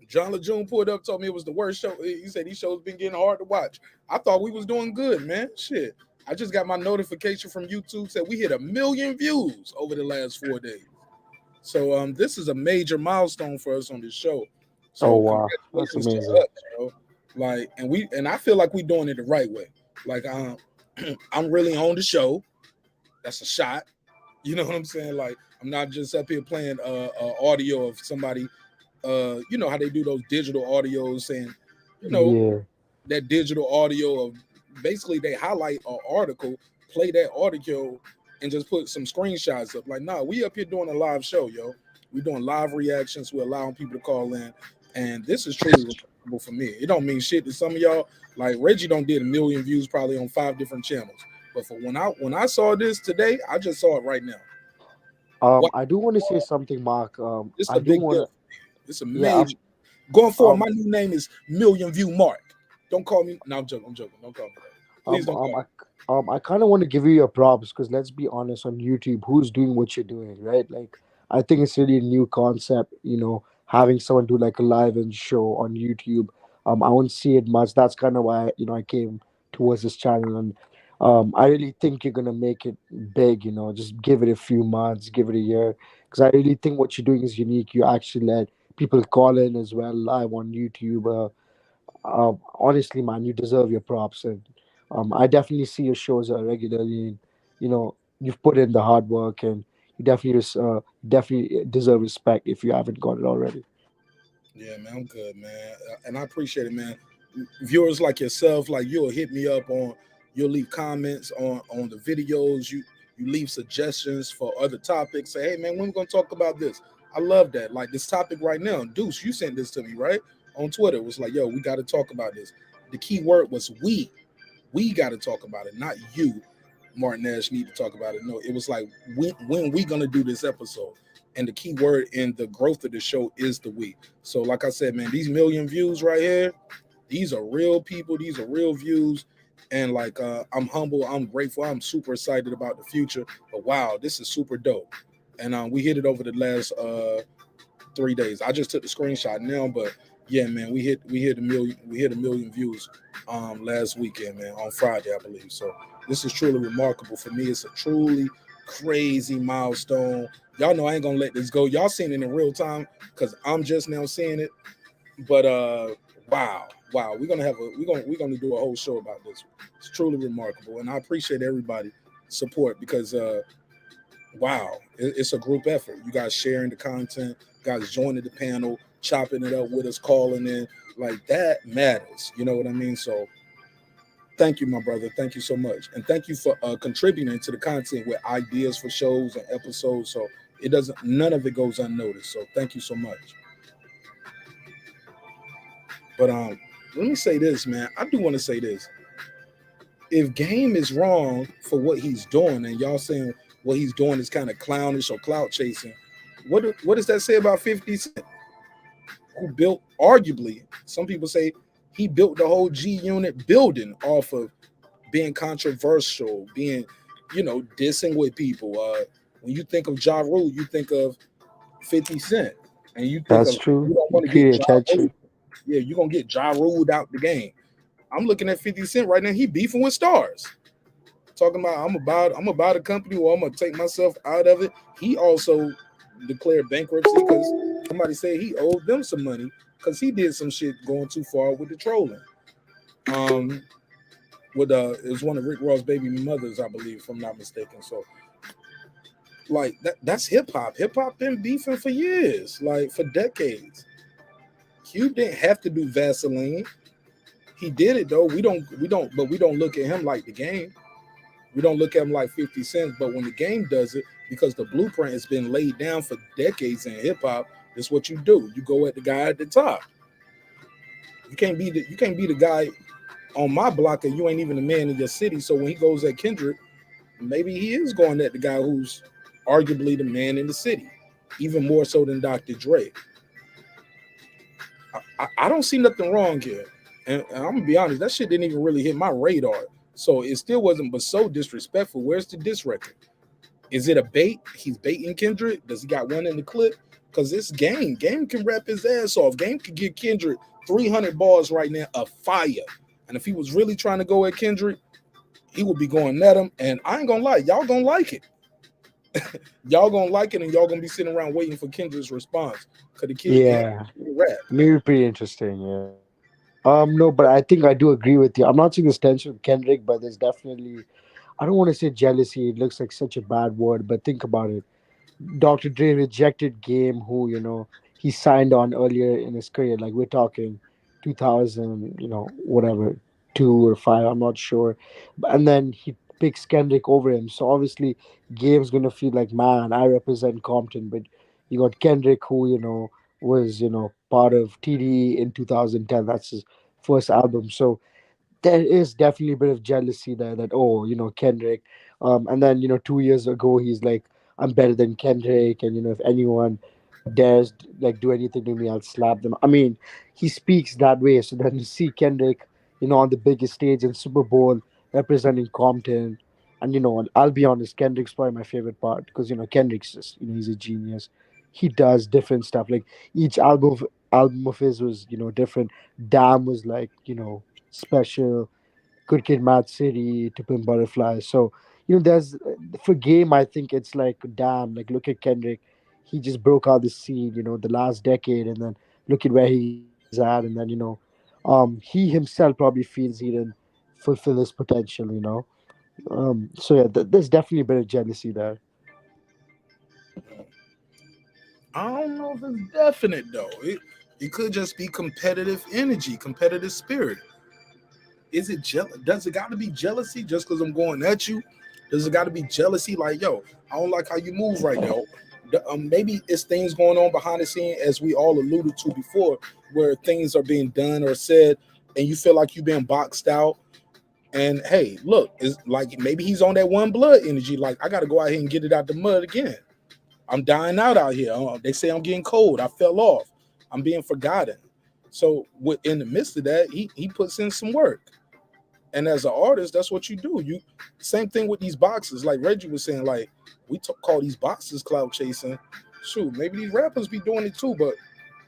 John LeJune pulled up, told me it was the worst show. He said these shows been getting hard to watch. I thought we was doing good, man. Shit. I just got my notification from YouTube said we hit 1 million views over the last 4 days. So this is a major milestone for us on this show. So wow, that's amazing. Us, you know? And I feel like we're doing it the right way. Like I'm really on the show. That's a shot. You know what I'm saying? Like I'm not just up here playing audio of somebody. You know how they do those digital audios, saying, you know, that digital audio of basically they highlight an article, play that audio, and just put some screenshots up. Like, nah, we up here doing a live show, yo. We're doing live reactions. We're allowing people to call in, and this is truly remarkable for me. It don't mean shit to some of y'all. Like Reggie done did 1 million views probably on 5 different channels. But for when I saw this today, I just saw it right now. I do want to say something, Marq. It's I a do big want deal. It's a major. Going forward, my new name is Million View Marq. Don't call me. No, I'm joking. Don't call me that. Please don't call me. I kind of want to give you your props because let's be honest, on YouTube, who's doing what you're doing, right? Like, I think it's really a new concept, you know, having someone do like a live and show on YouTube. I won't see it much. That's kind of why, you know, I came towards this channel. And I really think you're going to make it big, you know, just give it a few months, give it a year. Because I really think what you're doing is unique. You actually let people call in as well live on YouTube. Honestly, man, you deserve your props. And I definitely see your shows regularly. And, you know, you've put in the hard work and you definitely deserve respect if you haven't got it already. Yeah, man, I'm good, man. And I appreciate it, man. Viewers like yourself, like you'll hit me up you'll leave comments on the videos. You leave suggestions for other topics. Say, hey, man, when we going to talk about this? I love that. Like this topic right now, Deuce, you sent this to me, right? On Twitter. It was like, yo, we got to talk about this. The key word was we. We got to talk about it, not you, Marq Nash, need to talk about it. No, it was like, when we going to do this episode? And the key word in the growth of the show is the we. So like I said, man, these 1 million views right here, these are real people. These are real views. And like, I'm humble. I'm grateful. I'm super excited about the future. But wow, this is super dope. And we hit it over the last 3 days. I just took the screenshot now, but yeah, man, we hit 1 million. We hit 1 million views last weekend, man, on Friday, I believe. So this is truly remarkable for me. It's a truly crazy milestone. Y'all know I ain't gonna let this go. Y'all seen it in real time because I'm just now seeing it. But wow, we're gonna do a whole show about this. It's truly remarkable, and I appreciate everybody support because wow, it's a group effort. You guys sharing the content, guys joining the panel, chopping it up with us, calling in, like that matters. You know what I mean? So thank you, my brother. Thank you so much, and thank you for contributing to the content with ideas for shows and episodes. So none of it goes unnoticed. So thank you so much. But let me say this, man. I do want to say this. If Game is wrong for what he's doing, and y'all saying what he's doing is kind of clownish or clout chasing, what does that say about 50 Cent, who built, arguably, some people say he built the whole G-Unit building off of being controversial, being, you know, dissing with people. When you think of Ja Rule, you think of 50 Cent. And you think That's true. You don't want to get Ja Rule. Yeah, you're going to get Ja Ruled out the game. I'm looking at 50 Cent right now. He beefing with stars. Talking about I'm about a company or I'm going to take myself out of it. He also declared bankruptcy because somebody said he owed them some money because he did some shit going too far with the trolling. It was one of Rick Ross' baby mothers, I believe, if I'm not mistaken. So, like that's hip hop. Hip hop been beefing for years, like for decades. Cube didn't have to do Vaseline. He did it though. We don't look at him like the game. We don't look at him like 50 Cent, but when the game does it, because the blueprint has been laid down for decades in hip hop, that's what you do. You go at the guy at the top. You can't be the guy on my block, and you ain't even the man in your city. So when he goes at Kendrick, maybe he is going at the guy who's arguably the man in the city, even more so than Dr. Dre. I don't see nothing wrong here. And I'm gonna be honest, that shit didn't even really hit my radar. So it still wasn't, but so disrespectful. Where's the diss record? Is it a bait? He's baiting Kendrick. Does he got one in the clip? Because it's Game. Game can rap his ass off. Game could give Kendrick 300 bars right now of fire. And if he was really trying to go at Kendrick, he would be going at him. And I ain't gonna lie, y'all gonna like it. Y'all gonna like it, and y'all gonna be sitting around waiting for Kendrick's response. Cause the kid Yeah, can't rap. maybe pretty interesting. Yeah. No, but I think I do agree with you. I'm not saying there's tension with Kendrick, but there's definitely, I don't want to say jealousy. It looks like such a bad word, but think about it. Dr. Dre rejected Game, who he signed on earlier in his career. Like we're talking 2000, whatever, 2 or 5. I'm not sure, and then he picks Kendrick over him. So obviously, Game's gonna feel like, man, I represent Compton, but you got Kendrick, who was part of TDE in 2010. That's his first album. So there is definitely a bit of jealousy there that, oh, Kendrick, and then 2 years ago he's like, I'm better than Kendrick, and if anyone dares like do anything to me, I'll slap them. I mean, he speaks that way. So then you see Kendrick on the biggest stage in Super Bowl representing Compton. And I'll be honest, Kendrick's probably my favorite part, because Kendrick's just he's a genius. He does different stuff. Like each album of his was different. Damn was like special. Good Kid, Mad City, To Pimp Butterfly. So there's for Game. I think it's like, damn. Like look at Kendrick. He just broke out the scene. The last decade, and then look at where he's at, and then he himself probably feels he didn't fulfill his potential. So yeah, there's definitely a bit of jealousy there. I don't know if it's definite though. It could just be competitive energy, competitive spirit. Is it does it got to be jealousy just because I'm going at you? Does it got to be jealousy like, yo, I don't like how you move right now? Maybe it's things going on behind the scene, as we all alluded to before, where things are being done or said, and you feel like you've been boxed out. And hey, look, it's like maybe he's on that one blood energy. Like, I got to go out here and get it out the mud again. I'm dying out here. They say I'm getting cold. I fell off. I'm being forgotten. So in the midst of that, he puts in some work. And as an artist, that's what you do. You same thing with these boxes. Like Reggie was saying, like we call these boxes clout chasing. Shoot, maybe these rappers be doing it too, but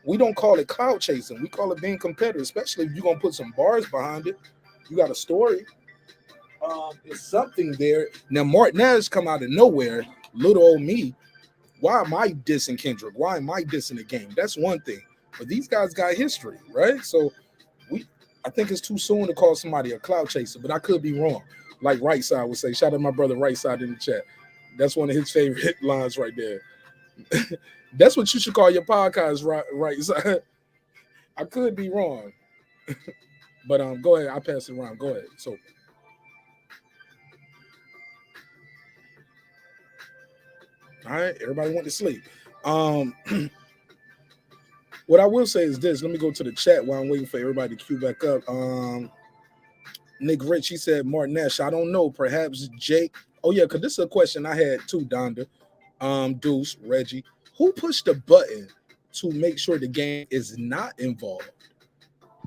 we don't call it clout chasing. We call it being competitive, especially if you're gonna put some bars behind it. You got a story. There's something there. Now Marq Nash come out of nowhere, little old me. Why am I dissing Kendrick? Why am I dissing the Game? That's one thing. But these guys got history, right? So I think it's too soon to call somebody a cloud chaser, but I could be wrong. Like Right Side would say. Shout out my brother Right Side in the chat. That's one of his favorite lines right there. That's what you should call your podcast, Right Side. I could be wrong. But go ahead. I'll pass it around. Go ahead. So all right, everybody went to sleep. What I will say is this. Let me go to the chat while I'm waiting for everybody to queue back up. Nick Rich, he said, Marq Nash, I don't know. Perhaps Jake. Oh, yeah, because this is a question I had too, Donda. Deuce, Reggie. Who pushed the button to make sure the Game is not involved?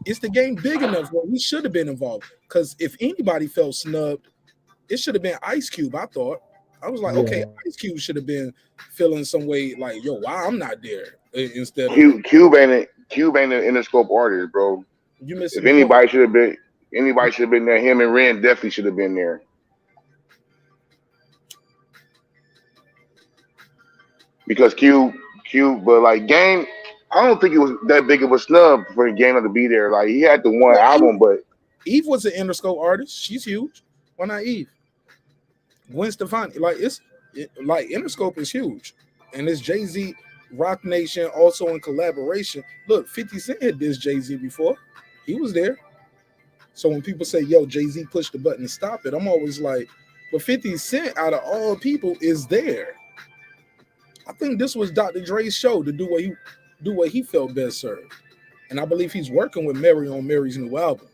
Is the Game big enough where we should have been involved? Because if anybody felt snubbed, it should have been Ice Cube, I thought. I was like, okay, Ice Cube should have been feeling some way like, yo, why I'm not there instead of Cube ain't an Interscope artist, bro. You missing if anybody should have been there. Him and Ren definitely should have been there. Because Cube, but like Game, I don't think it was that big of a snub for Game to be there. Like he had the one album, but Eve was an Interscope artist. She's huge. Why not Eve? Gwen Stefani, like like Interscope is huge, and it's Jay-Z, Rock Nation also in collaboration. Look, 50 Cent had this Jay-Z before. He was there. So when people say, yo, Jay-Z pushed the button to stop it, I'm always like, But 50 Cent, out of all people, is there. I think this was Dr. Dre's show to do what he felt best served. And I believe he's working with Mary on Mary's new album.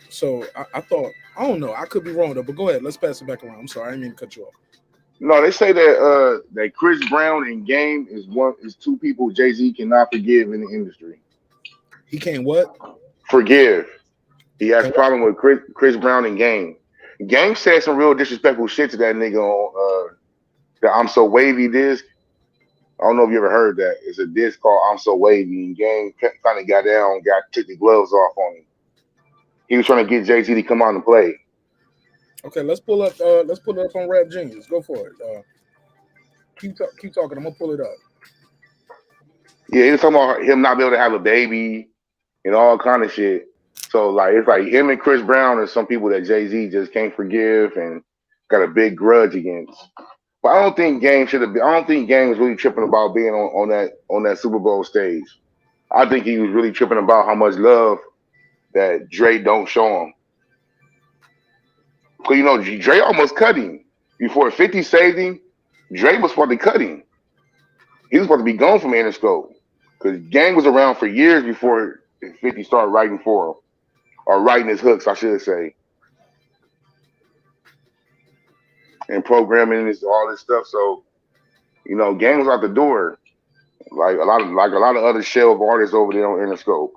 So I thought, I don't know, I could be wrong though, but go ahead, let's pass it back around. I'm sorry, I didn't mean to cut you off. No, they say that Chris Brown and Game is two people Jay-Z cannot forgive in the industry. He can't what? Forgive. He has a problem with Chris Brown and Game. Game said some real disrespectful shit to that nigga on the I'm So Wavy disc. I don't know if you ever heard that. It's a disc called I'm So Wavy, and Game kind of got down, took the gloves off on him. He was trying to get Jay-Z to come out and play. Okay, let's pull it up on Rap Genius. Go for it. Keep talking. I'm gonna pull it up. Yeah, he was talking about him not being able to have a baby and all kind of shit. So like it's like him and Chris Brown are some people that Jay-Z just can't forgive and got a big grudge against. But I don't think Game should have been. I don't think Game was really tripping about being on that Super Bowl stage. I think he was really tripping about how much love that Dre don't show him. Cause you know Dre almost cut him before 50 saved him. Dre was supposed to cut him. He was supposed to be gone from Interscope because Game was around for years before 50 started writing for him or writing his hooks, I should say, and programming all this stuff. So you know, Game was out the door, like a lot of other shelf artists over there on Interscope.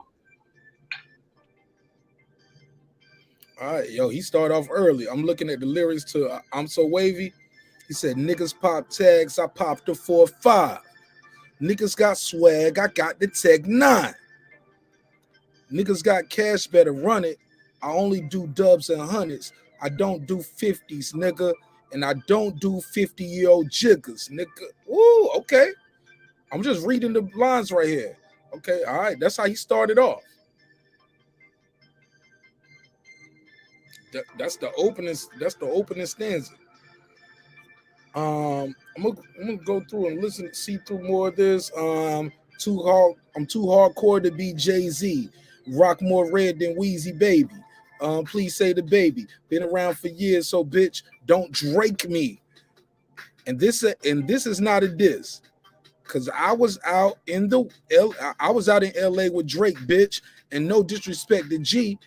All right, yo, he started off early. I'm looking at the lyrics to I'm So Wavy. He said, niggas pop tags, I popped the 4-5. Niggas got swag, I got the Tech 9. Niggas got cash, better run it. I only do dubs and hundreds. I don't do 50s, nigga. And I don't do 50-year-old jiggers, nigga. Woo, okay. I'm just reading the lines right here. Okay, all right. That's how he started off. That's the opening stanza. I'm gonna go through and see through more of this. I'm too hardcore to be Jay-Z. Rock more red than Wheezy Baby. Please say the baby. Been around for years, so bitch, don't Drake me. And this is not a diss. Cause I was out in LA with Drake, bitch, and no disrespect to G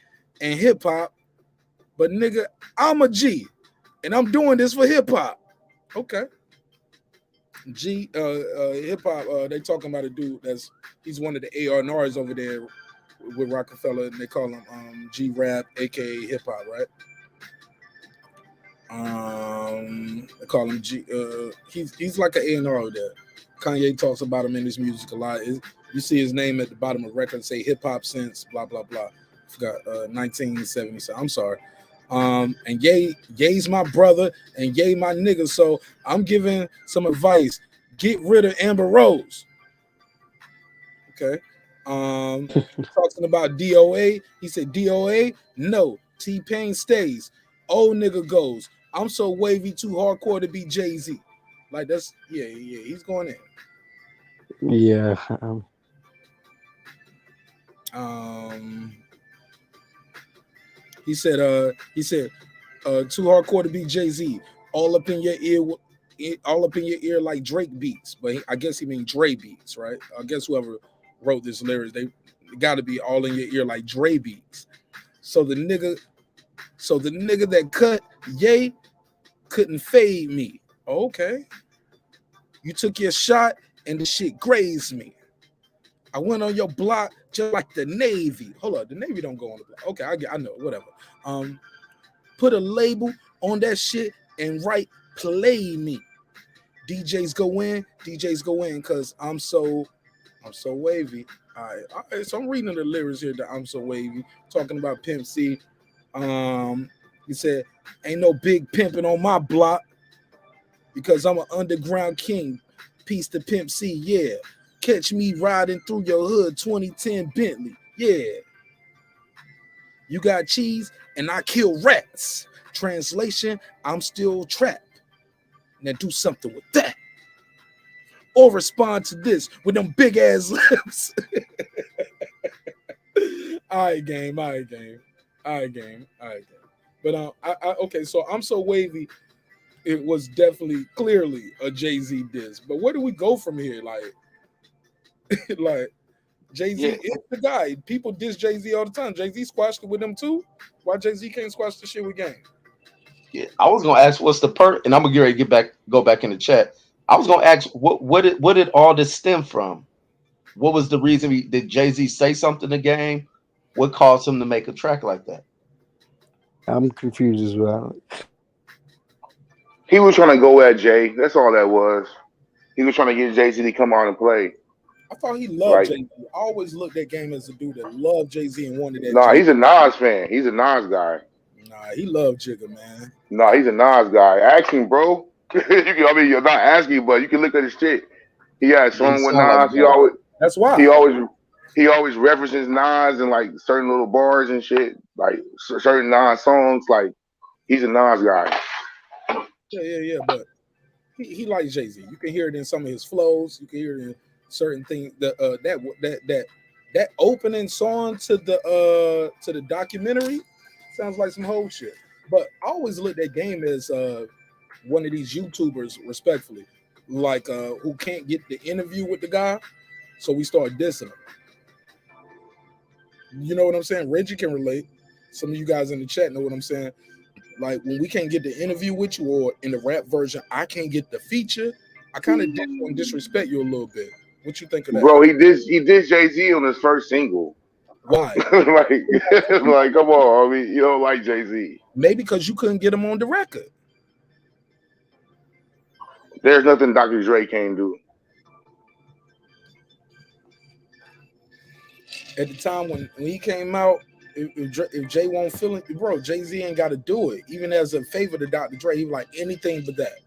and hip hop. But nigga, I'm a G, and I'm doing this for hip hop. Okay. G, hip hop. They talking about a dude he's one of the A&Rs over there with Rockefeller, and they call him G Rap, aka hip hop, right? They call him G. He's like an A&R over there. Kanye talks about him in his music a lot. You see his name at the bottom of records, say hip hop since blah blah blah. I forgot 1970. So I'm sorry. And Ye's my brother and Ye my nigga. So I'm giving some advice. Get rid of Amber Rose. Okay. Talking about DOA. He said DOA, no. T-Pain stays. Old nigga goes. I'm so wavy, too hardcore to be Jay-Z. Like that's yeah, he's going in. Yeah. He said too hardcore to be Jay-Z. All up in your ear like Drake beats. But I guess he means Dre beats, right? I guess whoever wrote this lyrics, they got to be all in your ear like Dre beats. So the nigga that cut Ye couldn't fade me. Okay. You took your shot and the shit grazed me. I went on your block just like the Navy. Hold up, the Navy don't go on the block. Okay, I know, whatever. Put a label on that shit and write play me. DJs go in because I'm so wavy. All right, so I'm reading the lyrics here that I'm so wavy, talking about Pimp C. He said, ain't no big pimping on my block because I'm an underground king. Peace to Pimp C, yeah. Catch me riding through your hood, 2010 Bentley, yeah. You got cheese and I kill rats. Translation, I'm still trapped. Now do something with that. Or respond to this with them big ass lips. All right, game. But okay, so I'm So Wavy. It was definitely clearly a Jay-Z diss. But where do we go from here? Like, like Jay-Z Yeah, is the guy. People diss Jay-Z all the time. Jay-Z squashed it with them too. Why Jay-Z can't squash the shit with Game? yeah. I was gonna ask what's the and I'm gonna get ready to go back in the chat. I was gonna ask what did all this stem from? What was the reason? Did Jay-Z say something to Game? What caused him to make a track like that? I'm confused as well. He was trying to go at Jay. That's all that was. He was trying to get Jay-Z to come out and play. I thought he loved Like, Jay-Z. I always looked at Game as a dude that loved Jay-Z and wanted that nah, Jay. he's a Nas fan. He's a Nas guy. Nah, he loved Jigga, man. Nah, he's a Nas guy. Ask him, bro. I mean, you're not asking, but you can look at his shit. He had a Yeah, he song with sound like Nas. He that. always That's why. he always references Nas and like certain little bars and shit, like certain Nas songs. Like, he's a Nas guy. Yeah. But he likes Jay-Z. You can hear it in some of his flows. You can hear it in certain things. That opening song to the documentary sounds like some whole shit. But I always looked at Game as one of these YouTubers, respectfully, like who can't get the interview with the guy, so we start dissing him. You know what I'm saying? Reggie can relate. Some of you guys in the chat know what I'm saying. Like when we can't get the interview with you, or in the rap version, I can't get the feature. I kind of disrespect you a little bit. What you think of that? Bro, he did Jay-Z on his first single. Why? like, come on. I mean, you don't like Jay-Z. Maybe because you couldn't get him on the record. There's nothing Dr. Dre can't do. At the time when he came out, if Jay won't feel it, bro, Jay-Z ain't got to do it. Even as a favor to Dr. Dre, he was like anything but that.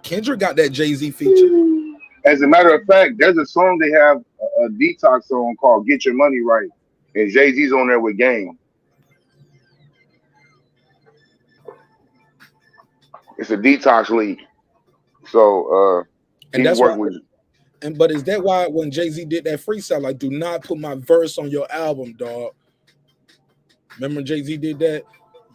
Kendrick got that Jay-Z feature. As a matter of fact, there's a song they have, a detox song called "Get Your Money Right," and Jay-Z's on there with Game. It's a detox league. So And he that's worked why. with. But is that why when Jay-Z did that freestyle, like, do not put my verse on your album, dog? Remember Jay-Z did that?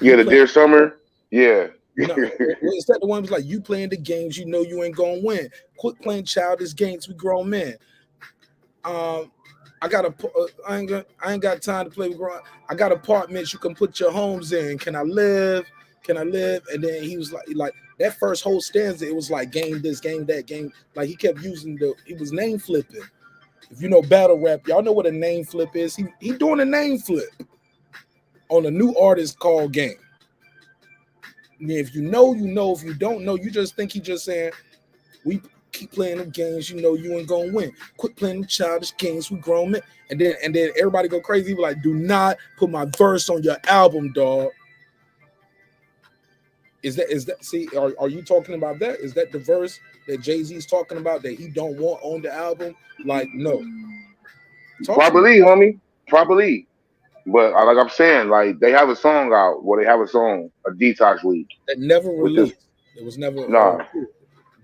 Yeah, the Dear Summer. Yeah. No, is that the one was like, you playing the games, you know you ain't gonna win. Quit playing childish games, we grown men. I ain't got time to play with grown. I got apartments you can put your homes in. Can I live? Can I live? And then he was like that first whole stanza, it was like game this, game that, game. Like he kept using he was name flipping. If you know battle rap, y'all know what a name flip is. He doing a name flip on a new artist called Game. If you know, you know. If you don't know, you just think he just saying, we keep playing them games, you know you ain't gonna win. Quit playing them childish games, we grown men. And then everybody go crazy, like, do not put my verse on your album, dog. Is that see, are you talking about that? Is that the verse that Jay-Z's talking about that he don't want on the album? Like, no. Probably, homie. Probably. But like I'm saying, like they have a song out. Well, they have a song, a Detox League. That never released. It was never. Nah.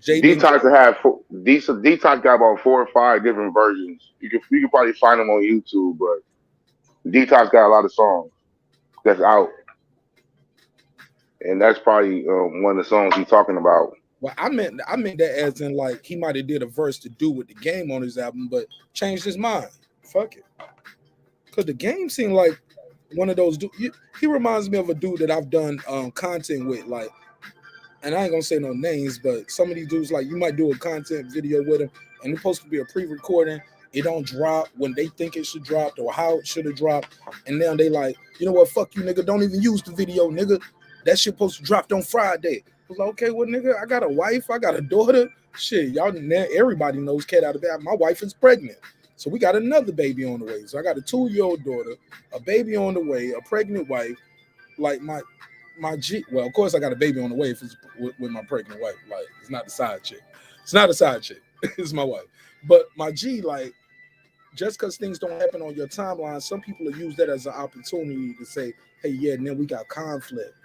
Detox Detox got about 4 or 5 different versions. You can probably find them on YouTube, but Detox got a lot of songs that's out, and that's probably one of the songs he's talking about. Well, I meant that as in like he might have did a verse to do with the Game on his album, but changed his mind. Fuck it. Because the Game seemed like one of those dudes. He reminds me of a dude that I've done content with, like, and I ain't gonna say no names, but some of these dudes, like, you might do a content video with them, and it's supposed to be a pre-recording. It don't drop when they think it should drop or how it should have dropped, and now they like, you know what? Fuck you, nigga. Don't even use the video, nigga. That shit supposed to drop on Friday. I was like, okay, well, nigga, I got a wife, I got a daughter. Shit, y'all, everybody knows cat out of that. My wife is pregnant. So we got another baby on the way. So I got a 2-year-old daughter, a baby on the way, a pregnant wife. Like my G. Well, of course I got a baby on the way with my pregnant wife. Like, it's not the side chick. It's not a side chick. It's my wife. But my G, like, just because things don't happen on your timeline, some people will use that as an opportunity to say, hey, yeah, and then we got conflict.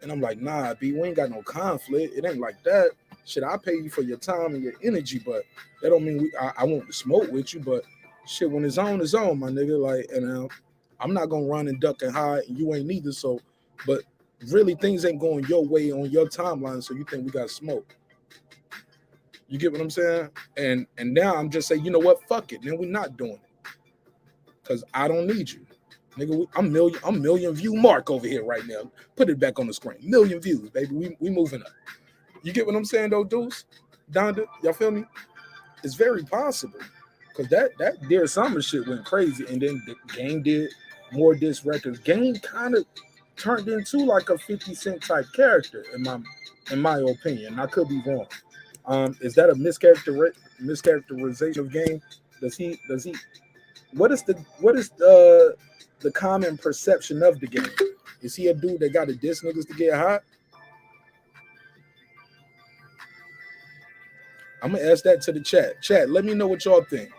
And I'm like, nah, B, we ain't got no conflict. It ain't like that. Shit, I pay you for your time and your energy, but that don't mean I want to smoke with you. But shit, when it's on, my nigga. Like, and I'm not gonna run and duck and hide, and you ain't neither. So, but really, things ain't going your way on your timeline. So you think we got smoke? You get what I'm saying? And now I'm just saying, you know what? Fuck it. Then we're not doing it because I don't need you, nigga. I'm million view Marq over here right now. Put it back on the screen. Million views, baby. We moving up. You get what I'm saying, though, Deuce? Donda, y'all feel me? It's very possible because that Dear Summer shit went crazy, and then the Game did more diss records. Game kind of turned into like a 50 Cent type character in my opinion. I could be wrong. Is that a mischaracterization of Game? Does he? What is the common perception of the Game? Is he a dude that got to diss niggas to get hot? I'm gonna ask that to the chat. Chat, let me know what y'all think.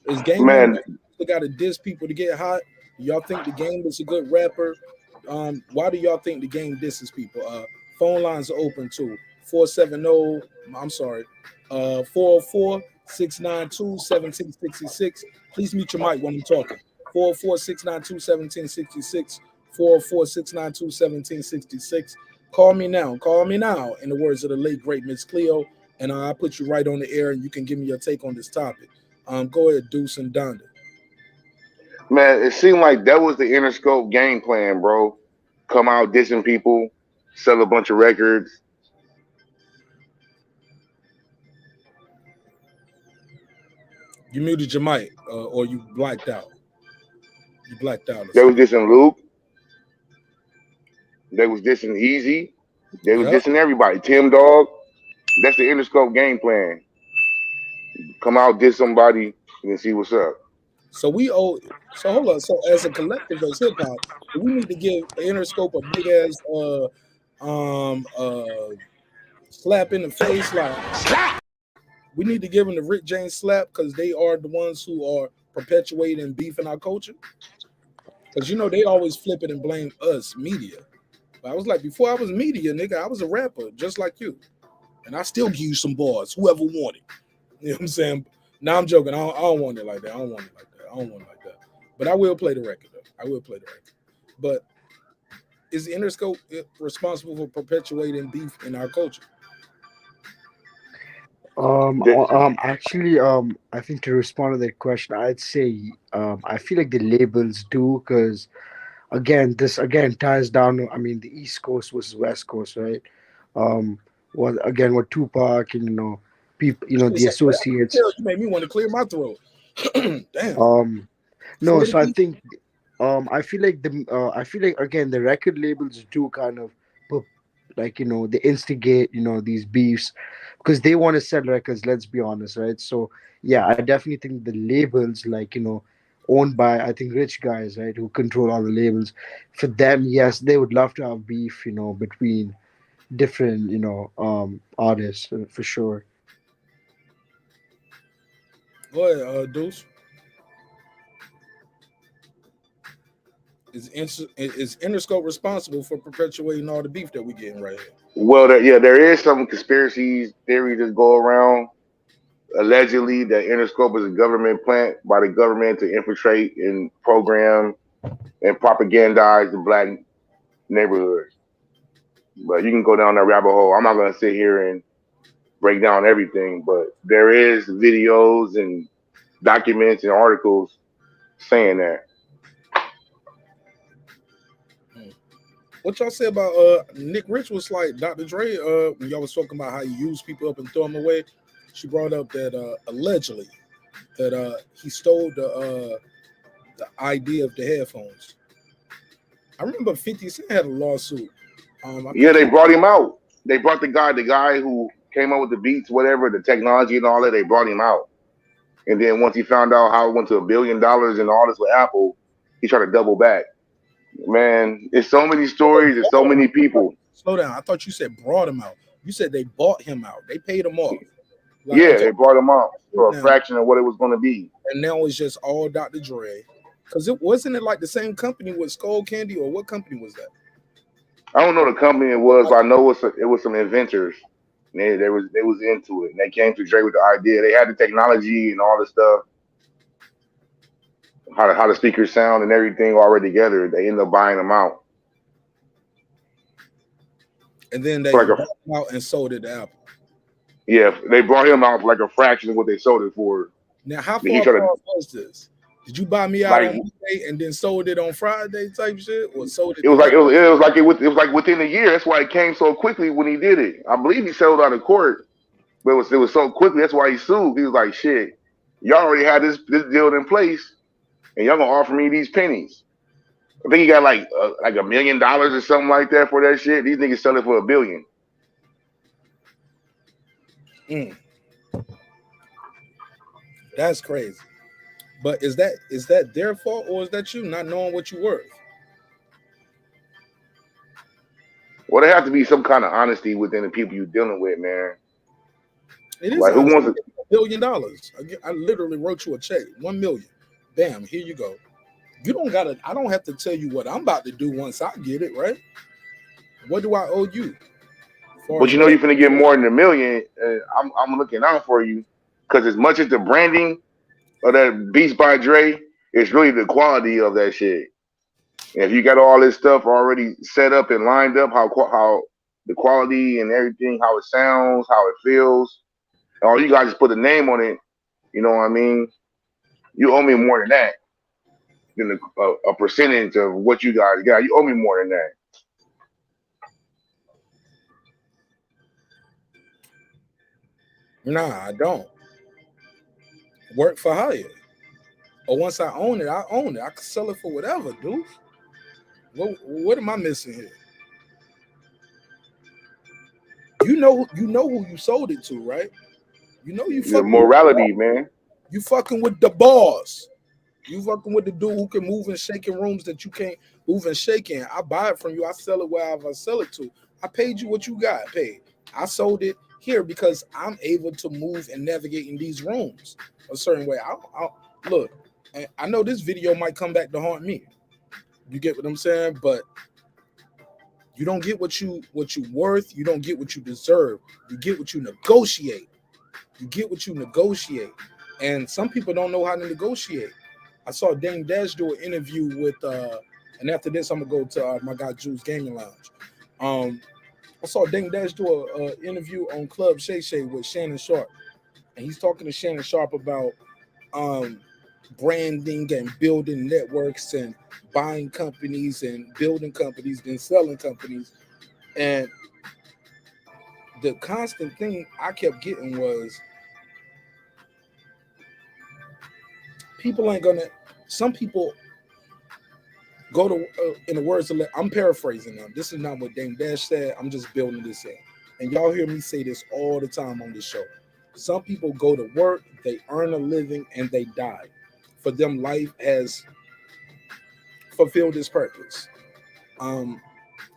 Is Game Man, got to diss people to get hot? Do y'all think the Game is a good rapper? Why do y'all think the Game disses people? Phone lines are open too. 470. I'm sorry. 404-692-1766. Please mute your mic when I'm talking. 404-692-1766. 404-692-1766. Call me now. Call me now. In the words of the late great Miss Cleo, and I'll put you right on the air, and you can give me your take on this topic. Go ahead, Deuce and Donda. man, it seemed like that was the Interscope game plan, bro. Come out dissing people, sell a bunch of records. You muted your mic, or you blacked out. You blacked out. They was dissing Luke. They was dissing Easy. They was dissing everybody. Tim Dog. That's the Interscope game plan. Come out, diss somebody, and then see what's up. So hold on. So as a collective as hip hop, we need to give Interscope a big ass slap in the face, like slap. We need to give them the Rick James slap because they are the ones who are perpetuating beef in our culture. Because you know they always flip it and blame us, media. But I was like, before I was media, nigga, I was a rapper just like you, and I still give you some bars, whoever wanted. You know what I'm saying? Now I'm joking. I don't want it like that. I don't want it like that. But I will play the record, though. I will play the record. But is Interscope responsible for perpetuating beef in our culture? Actually, I think to respond to that question, I'd say, I feel like the labels do, because this again ties down to, I mean, the East Coast versus West Coast, right? What Tupac and, people, the associates. You made me want to clear my throat. Damn. No, so I think, I feel like again the record labels do kind of put, like, they instigate, these beefs because they want to sell records. Let's be honest, right? So yeah, I definitely think the labels, like, owned by, I think, rich guys, right, who control all the labels. For them, yes, they would love to have beef, between different, artists, for sure. Go ahead, Deuce. Is Interscope responsible for perpetuating all the beef that we getting right here? Well, there is some conspiracy theory that go around. Allegedly, that Interscope is a government plant by the government to infiltrate and program and propagandize the black neighborhoods. But you can go down that rabbit hole. I'm not going to sit here and break down everything, but there is videos and documents and articles saying that. What y'all say about Nick Rich was like Dr. Dre when y'all was talking about how you use people up and throw them away? She brought up that allegedly that he stole the idea of the headphones. I remember 50 Cent had a lawsuit. They brought him out. They brought the guy who came up with the beats, whatever, the technology and all that. They brought him out. And then once he found out how it went to $1 billion and all this with Apple, he tried to double back. Man, it's so many stories and so many people. Slow down. I thought you said brought him out. You said they bought him out. They paid him off. Like, yeah, they brought him out for a fraction of what it was going to be. And now it's just all Dr. Dre. Because it wasn't like the same company with Skull Candy, or what company was that? I don't know the company it was, but I know it was some inventors. They was into it. And they came to Dre with the idea. They had the technology and all this stuff. how the speakers sound and everything already together. They end up buying them out. And then they For like bought them out and sold it to Apple. yeah, they brought him out for like a fraction of what they sold it for. Now, how He far tried to, apart was this? Did you buy me out like, on Monday and then sold it on Friday type shit, or sold it? it was like within a year. That's why it came so quickly when he did it. I believe he settled out of court, but it was so quickly. That's why he sued. He was like, "Shit, y'all already had this deal in place, and y'all gonna offer me these pennies." I think he got like $1 million or something like that for that shit. These niggas sell it for $1 billion. That's crazy. But is that their fault, or is that you not knowing what you're worth? Well, there have to be some kind of honesty within the people you're dealing with, man. It is like, who wants $1 billion? I literally wrote you a check, 1 million. Bam, here you go. You don't gotta. I don't have to tell you what I'm about to do once I get it, right? What do I owe you? But you know you're finna get more than $1 million. I'm looking out for you, because as much as the branding of that Beats by Dre, it's really the quality of that shit. And if you got all this stuff already set up and lined up, how the quality and everything, how it sounds, how it feels, and all you guys just put a name on it. You know what I mean? You owe me more than that, than a percentage of what you guys got. You owe me more than that. Nah, I don't. Work for hire. Or once I own it, I own it. I can sell it for whatever, dude. What am I missing here? You know who you sold it to, right? You know you The fucking morality, man. You fucking with the boss. You fucking with the dude who can move and shake in rooms that you can't move and shake in. I buy it from you. I sell it wherever I sell it to. I paid you what you got paid. I sold it here because I'm able to move and navigate in these rooms a certain way. Look, I know this video might come back to haunt me. You get what I'm saying? But you don't get what you worth. You don't get what you deserve. You get what you negotiate. You get what you negotiate. And some people don't know how to negotiate. I saw Dame Dash do an interview with, and after this, I'm gonna go to my guy Juice Gaming Lounge. I saw Dame Dash do an interview on Club Shay Shay with Shannon Sharp, and he's talking to Shannon Sharp about branding and building networks and buying companies and building companies and selling companies. And the constant thing I kept getting was, some people go to, in the words of, I'm paraphrasing them. This is not what Dame Dash said. I'm just building this in. And y'all hear me say this all the time on this show. Some people go to work, they earn a living, and they die. For them, life has fulfilled its purpose.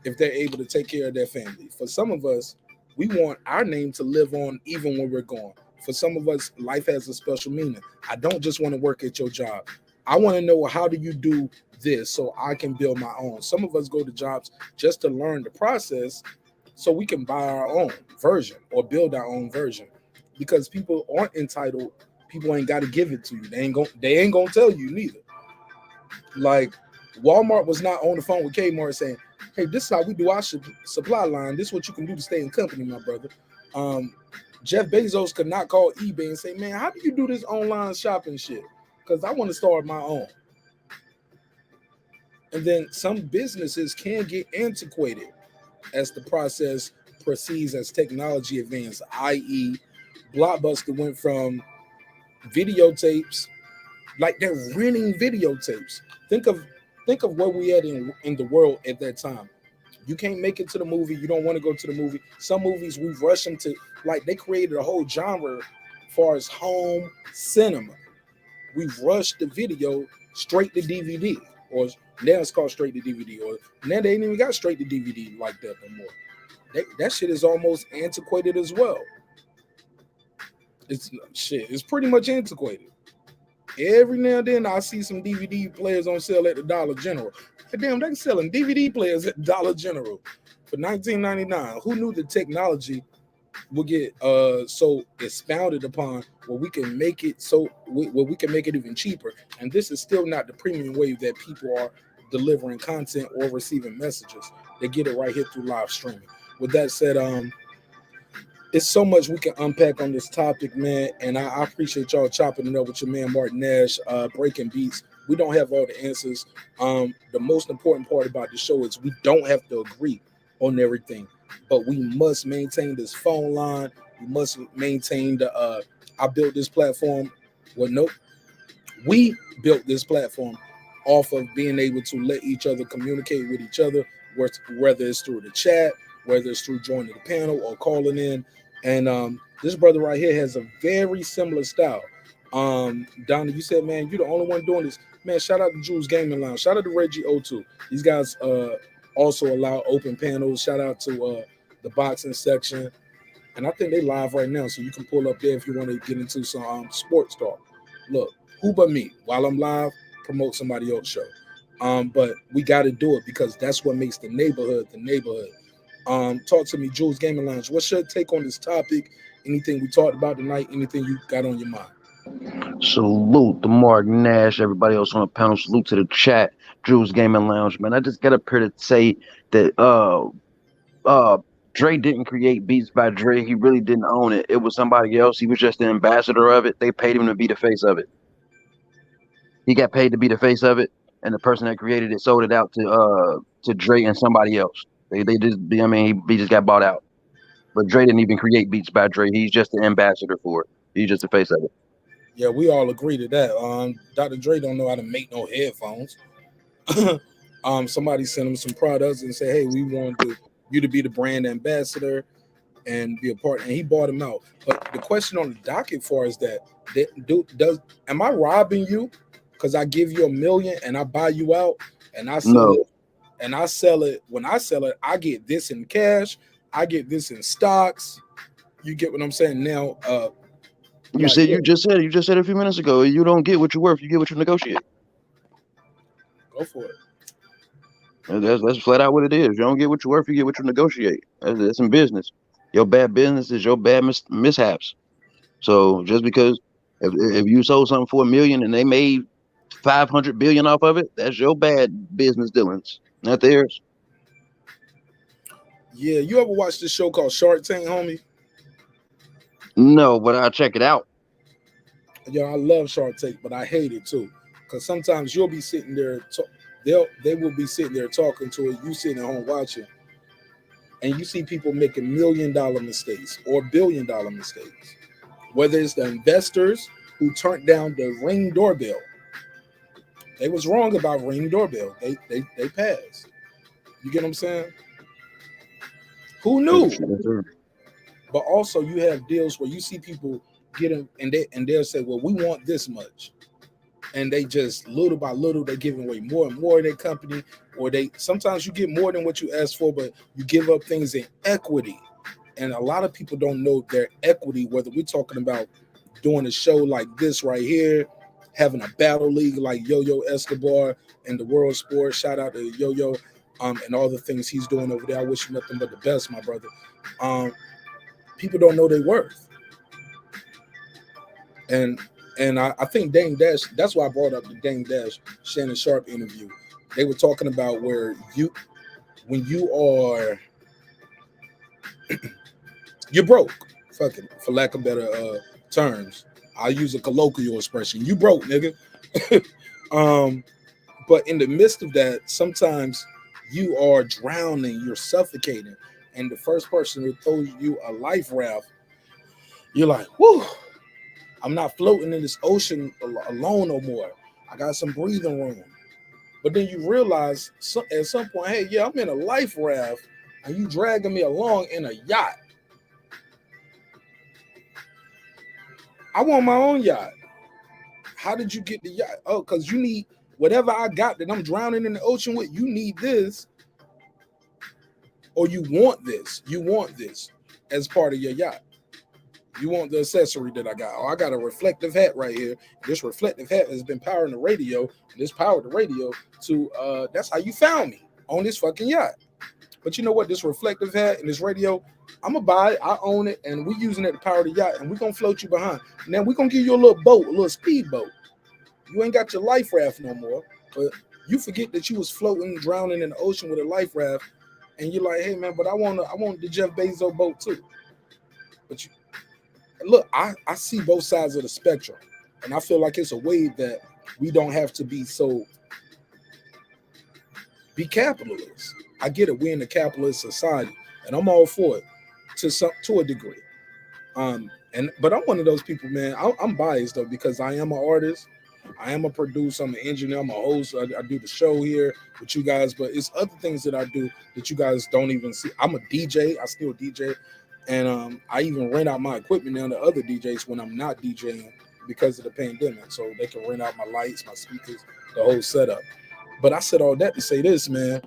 If they're able to take care of their family. For some of us, we want our name to live on even when we're gone. For some of us, life has a special meaning. I don't just want to work at your job. I want to know, how do you do this so I can build my own. Some of us go to jobs just to learn the process so we can buy our own version or build our own version, because people aren't entitled. People ain't got to give it to you. They ain't gonna tell you neither. Like, Walmart was not on the phone with Kmart saying, hey, this is how we do our supply line. This is what you can do to stay in company, my brother. Jeff Bezos could not call eBay and say, man, how do you do this online shopping shit? Because I want to start my own. And then some businesses can get antiquated as the process proceeds, as technology advances, i.e. Blockbuster went from videotapes, like they're renting videotapes. Think of where we at in the world at that time. You can't make it to the movie. You don't want to go to the movie. Some movies we've rushed them to, like, they created a whole genre as far as home cinema. We've rushed the video straight to DVD, or now it's called straight to DVD, or now they ain't even got straight to DVD like that no more. That shit is almost antiquated as well. It's pretty much antiquated. Every now and then I see some DVD players on sale at the Dollar General. Damn, they're selling DVD players at Dollar General for $19.99. Who knew the technology so expounded upon where we can make it so where we can make it even cheaper. And this is still not the premium way that people are delivering content or receiving messages. They get it right here through live streaming. With that said, it's so much we can unpack on this topic, man. And I appreciate y'all chopping it up with your man Marq Nash, breaking beats. We don't have all the answers. The most important part about the show is we don't have to agree on everything, but we must maintain this phone line. We must maintain the I built this platform. Well, nope. We built this platform off of being able to let each other communicate with each other, whether it's through the chat, whether it's through joining the panel or calling in. And this brother right here has a very similar style. Donna, you said, man, you're the only one doing this. Man, shout out to Jules Gaming Lounge. Shout out to Reggie O2. These guys also allow open panels. Shout out to the boxing section. And I think they live right now, so you can pull up there if you want to get into some sports talk. Look, who but me, while I'm live, promote somebody else's show. But we got to do it because that's what makes the neighborhood the neighborhood. Talk to me, Jules Gaming Lounge. What's your take on this topic? Anything we talked about tonight? Anything you got on your mind? Salute the Marq Nash, everybody else on the panel. Salute to the chat, Drew's Gaming Lounge, man. I just got up here to say that Dre didn't create Beats by Dre. He really didn't own it. It was somebody else. He was just the ambassador of it. They paid him to be the face of it. He got paid to be the face of it, and the person that created it sold it out to Dre and somebody else. They just, I mean, he just got bought out. But Dre didn't even create Beats by Dre. He's just the ambassador for it. He's just the face of it. Yeah, we all agree to that. Dr. Dre don't know how to make no headphones. Somebody sent him some products and said, hey, we want you to be the brand ambassador and be a part. And he bought him out. But the question on the docket for is that am I robbing you? Because I give you $1 million and I buy you out and I sell it. And I sell it. When I sell it, I get this in cash. I get this in stocks. You get what I'm saying? Now, you just said it a few minutes ago. You don't get what you're worth. You get what you negotiate. Go for it. That's flat out what it is. You don't get what you're worth. You get what you negotiate. That's in business. Your bad business is your bad mishaps. So just because if you sold something for $1 million and they made 500 billion off of it, that's your bad business dealings, not theirs. Yeah, you ever watch this show called Shark Tank, homie? No, but I'll check it out. Yeah, I love Shark Tank, but I hate it too. Because sometimes you'll be sitting there, they will be sitting there talking to it, you sitting at home watching, and you see people making $1 million mistakes or $1 billion mistakes. Whether it's the investors who turned down the Ring doorbell. They was wrong about Ring doorbell. They passed. You get what I'm saying? Who knew? But also you have deals where you see people get them and they'll say, well, we want this much. And they just little by little, they're giving away more and more in their company, or sometimes you get more than what you asked for, but you give up things in equity. And a lot of people don't know their equity, whether we're talking about doing a show like this right here, having a battle league like Yo-Yo Escobar and the World Sports. Shout out to Yo-Yo and all the things he's doing over there. I wish you nothing but the best, my brother. People don't know their worth. And I think Dame Dash, that's why I brought up the Dame Dash Shannon Sharp interview. They were talking about when you are you're broke, fucking, for lack of better terms. I'll use a colloquial expression. You broke, nigga. But in the midst of that, sometimes you are drowning, you're suffocating, and the first person who throws you a life raft, you're like, whoo, I'm not floating in this ocean alone no more. I got some breathing room. But then you realize at some point, hey, yeah, I'm in a life raft, and you dragging me along in a yacht. I want my own yacht. How did you get the yacht? Oh, because you need whatever I got that I'm drowning in the ocean with. You need this, or you want this. You want this as part of your yacht. You want the accessory that I got. Oh, I got a reflective hat right here. This reflective hat has been powering the radio. This powered the radio to, that's how you found me on this fucking yacht. But you know what? This reflective hat and this radio, I'm gonna buy it. I own it, and we using it to power the yacht, and we're gonna float you behind. And then we're gonna give you a little boat, a little speedboat. You ain't got your life raft no more, but you forget that you was floating, drowning in the ocean with a life raft, and you're like, hey man, but I want the Jeff Bezos boat too. But you look, I see both sides of the spectrum, and I feel like it's a way that we don't have to be capitalists. I get it. We're in a capitalist society, and I'm all for it to a degree. But I'm one of those people, man. I'm biased though because I am an artist, I am a producer, I'm an engineer, I'm a host. I do the show here with you guys, but it's other things that I do that you guys don't even see. I'm a DJ. I still DJ, and I even rent out my equipment now to other DJs when I'm not DJing because of the pandemic, so they can rent out my lights, my speakers, the whole setup. But I said all that to say this, man.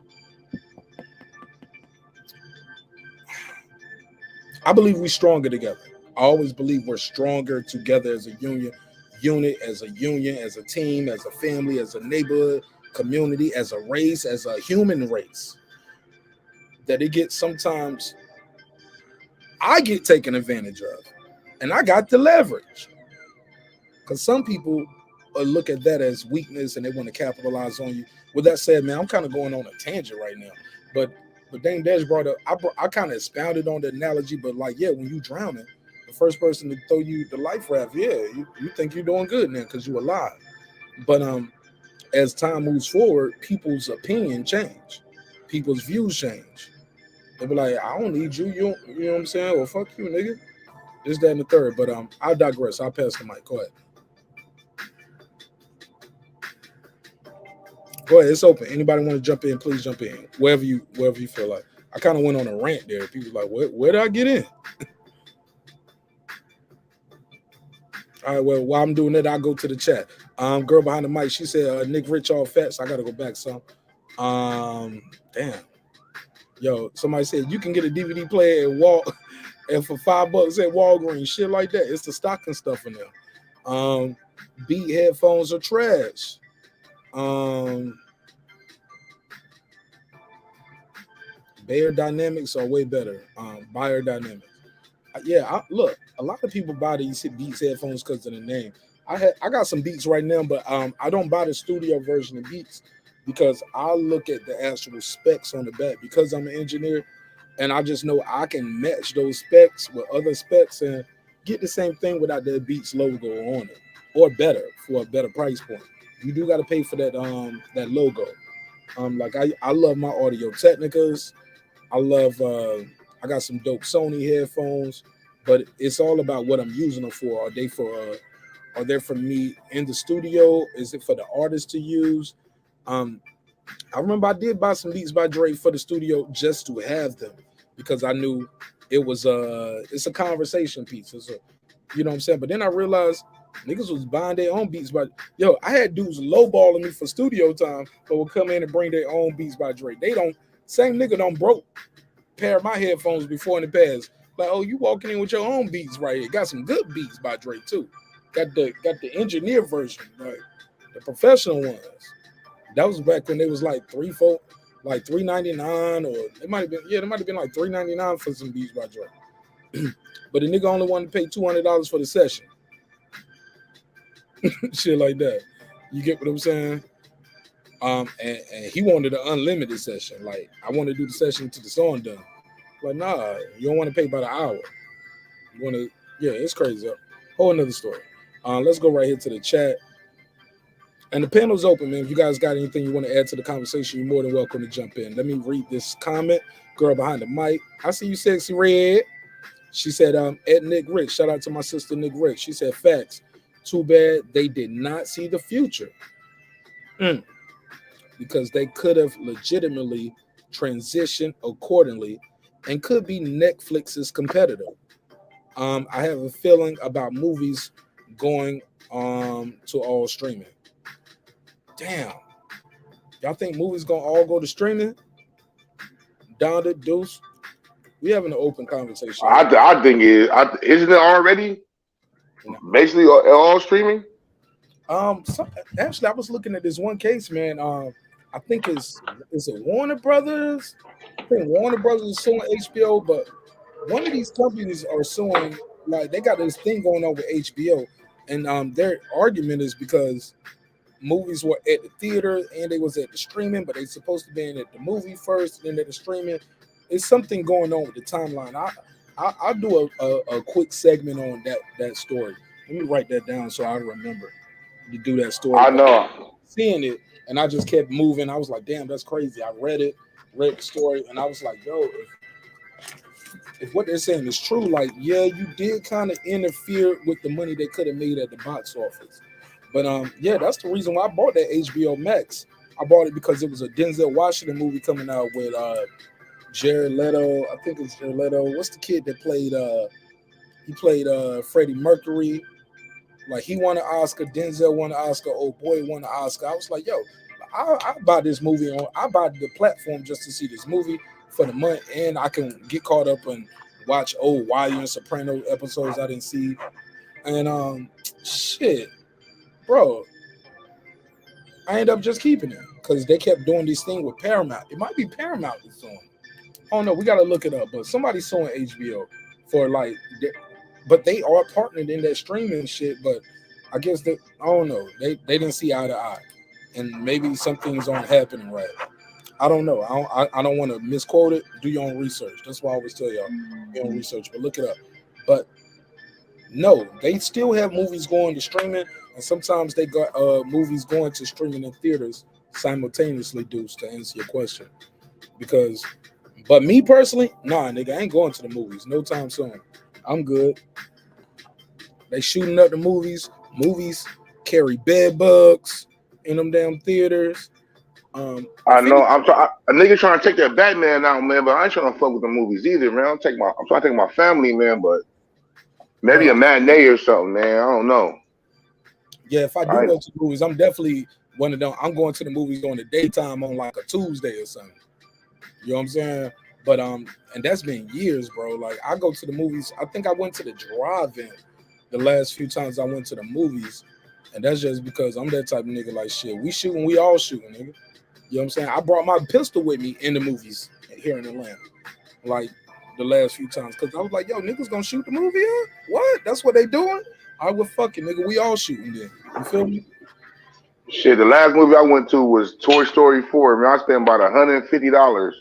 I believe we're stronger together. I always believe we're stronger together as a unit, as a union, as a team, as a family, as a neighborhood, community, as a race, as a human race. That it gets sometimes I get taken advantage of, and I got the leverage. Because some people look at that as weakness and they want to capitalize on you. With that said, man, I'm kind of going on a tangent right now. But Dame Dash brought up, I kind of expounded on the analogy, but like, yeah, when you drowning, the first person to throw you the life raft, yeah, you think you're doing good now because you're alive. But as time moves forward, people's opinion change. People's views change. They be like, I don't need you. You know what I'm saying? Well, fuck you, nigga. This, that, and the third. But I'll digress. I'll pass the mic. Go ahead. Go ahead. It's open. Anybody want to jump in? Please jump in. Wherever you feel like. I kind of went on a rant there. People like, where did I get in? All right. Well, while I'm doing that, I'll go to the chat. Girl behind the mic, she said, Nick Rich all fat, so I gotta go back some. Damn. Yo, somebody said you can get a DVD player and for $5 at Walgreens, shit like that. It's the stocking stuff in there. Beat headphones are trash. Bayer Dynamics are way better. Bayer Dynamics. Look, a lot of people buy these Beats headphones because of the name. I got some Beats right now, but I don't buy the studio version of Beats because I look at the actual specs on the back because I'm an engineer, and I just know I can match those specs with other specs and get the same thing without the Beats logo on it, or better for a better price point. You do got to pay for that that logo. Like I love my Audio Technicas. I love I got some dope Sony headphones, but it's all about what I'm using them for. Are they for me in the studio? Is it for the artist to use? I remember I did buy some Beats by Dre for the studio just to have them because I knew it was it's a conversation piece. You know what I'm saying? But then I realized niggas was buying their own Beats by I had dudes lowballing me for studio time, but would come in and bring their own Beats by Dre. Same nigga don't broke pair of my headphones before in the past. Like, oh, you walking in with your own beats right here. Got some good beats by Dre too. Got the engineer version, right? The professional ones. That was back when they was like $3.99, or it might have been like $3.99 for some beats by Dre. But the nigga only wanted to pay $200 for the session. Shit like that. You get what I'm saying? And he wanted an unlimited session. Like, I want to do the session to the song done. Like, nah, you don't want to pay by the hour. You want to, it's crazy. Whole another story. Let's go right here to the chat. And the panel's open, man. If you guys got anything you want to add to the conversation, you're more than welcome to jump in. Let me read this comment. Girl behind the mic. I see you, Sexy Red. She said, at Nick Rick. Shout out to my sister, Nick Rick. She said, facts. Too bad they did not see the future. Because they could have legitimately transitioned accordingly and could be Netflix's competitor. I have a feeling about movies going to all streaming. Damn. Y'all think movies gonna all go to streaming? Donda, Deuce? We having an open conversation. I think isn't it already basically all streaming? Actually, I was looking at this one case, man. I think is it Warner Brothers? I think Warner Brothers is suing HBO, but one of these companies are suing. Like they got this thing going on with HBO, and their argument is because movies were at the theater and they was at the streaming, but they supposed to be in at the movie first, then at the streaming. It's something going on with the timeline. I'll do a quick segment on that story. Let me write that down so I remember to do that story. I But know. seeing it, and I just kept moving. I was like, damn, that's crazy. I read the story, and I was like, yo, if what they're saying is true, like, yeah, you did kind of interfere with the money they could have made at the box office. But yeah, that's the reason why I bought that HBO Max. I bought it because it was a Denzel Washington movie coming out with Jared Leto. I think it's Jared Leto. What's the kid that played? He played Freddie Mercury. Like he won an Oscar. Denzel won an Oscar. Old boy won an Oscar. I was like, yo, I buy this movie on. I buy the platform just to see this movie for the month, and I can get caught up and watch old Whyte and Soprano episodes I didn't see. And shit, bro, I ended up just keeping it because they kept doing this thing with Paramount. It might be Paramount that's suing. I don't know. We gotta look it up, but somebody's suing HBO for like, but they are partnered in that streaming shit. But I guess that I don't know. They didn't see eye to eye, and maybe some things aren't happening right. I don't know. I don't want to misquote it. Do your own research. That's why I always tell y'all, do your own research, but look it up. But no, they still have movies going to streaming, and sometimes they got movies going to streaming in theaters simultaneously. Deuce, to answer your question, because, but me personally, nah, nigga, I ain't going to the movies no time soon. I'm good. They shooting up the movies. Movies carry bed bugs in them damn theaters. I know. A nigga trying to take that Batman out, man, but I ain't trying to fuck with the movies either, man. I'm trying to take my family, man, but maybe a matinee or something, man. I don't know. Yeah, if I do go to the movies, I'm definitely one of them. I'm going to the movies during the daytime on like a Tuesday or something. You know what I'm saying? But and that's been years, bro. Like I go to the movies. I think I went to the drive-in the last few times I went to the movies, and that's just because I'm that type of nigga. Like shit, we shooting, we all shooting, nigga. You know what I'm saying? I brought my pistol with me in the movies here in Atlanta, like the last few times, because I was like, yo, niggas gonna shoot the movie here? What? That's what they doing? I would fuck it, nigga. We all shooting then. You feel me? Shit, the last movie I went to was Toy Story 4. Man, I spent about $150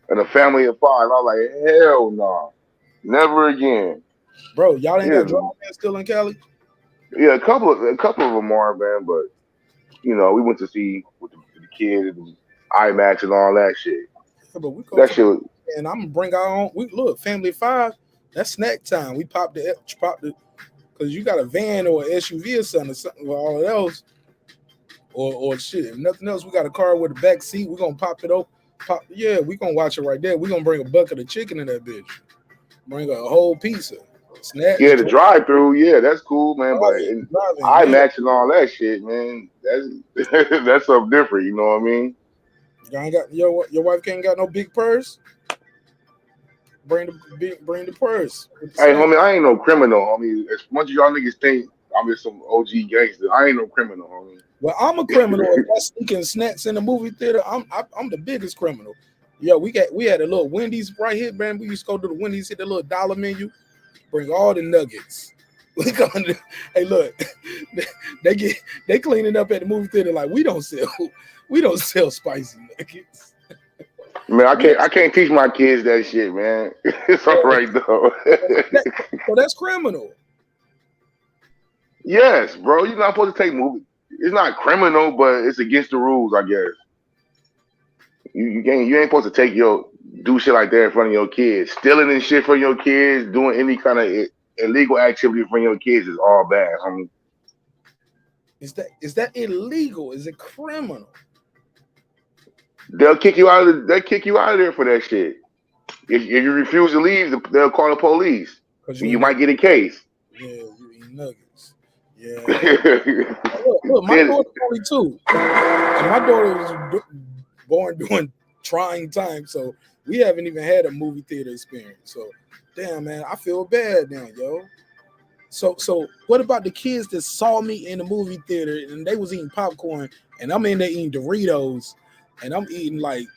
and a family of 5. I was like, hell no, never again. Bro, y'all ain't got drive-in still in Cali? Yeah, a couple of them are, man, but you know, we went to see with the kids and IMAX and all that shit. Yeah, but we go that shit was, and I'm gonna bring our own. We look, family 5. That's snack time. We pop the because you got a van or an SUV or something with all else, or shit. If nothing else, we got a car with a back seat. We're gonna pop it up. Yeah, we gonna watch it right there. We're gonna bring a bucket of chicken in that bitch. Bring a whole pizza. Snack. Yeah, the drive-through. Yeah, that's cool, man. But IMAX and all that shit, man. That's something different. You know what I mean? You ain't got your wife can't got no big purse. Bring the purse. Hey, homie, I ain't no criminal, homie. As much as y'all niggas think I'm just some OG gangster, I ain't no criminal, homie. Well, I'm a criminal. If I sneaking snacks in the movie theater, I'm the biggest criminal. Yo, we had a little Wendy's right here, man. We used to go to the Wendy's, hit the little dollar menu, bring all the nuggets. Hey, look, they cleaning up at the movie theater like we don't sell spicy nuggets. Man, I can't teach my kids that shit, man. It's all right though. So that's criminal. Yes, bro. You're not supposed to take movies. It's not criminal, but it's against the rules, I guess. You ain't supposed to do shit like that in front of your kids. Stealing and shit from your kids, doing any kind of illegal activity from your kids is all bad, homie. Is that illegal? Is it criminal? They'll kick you out of there for that shit. If you refuse to leave, they'll call the police. You might get a case. Yeah, you eat nuggets. Yeah. look, my daughter's 42, and my daughter was born during trying times, so we haven't even had a movie theater experience. So, damn, man, I feel bad now, yo. So what about the kids that saw me in the movie theater and they was eating popcorn and I'm in there eating Doritos and I'm eating like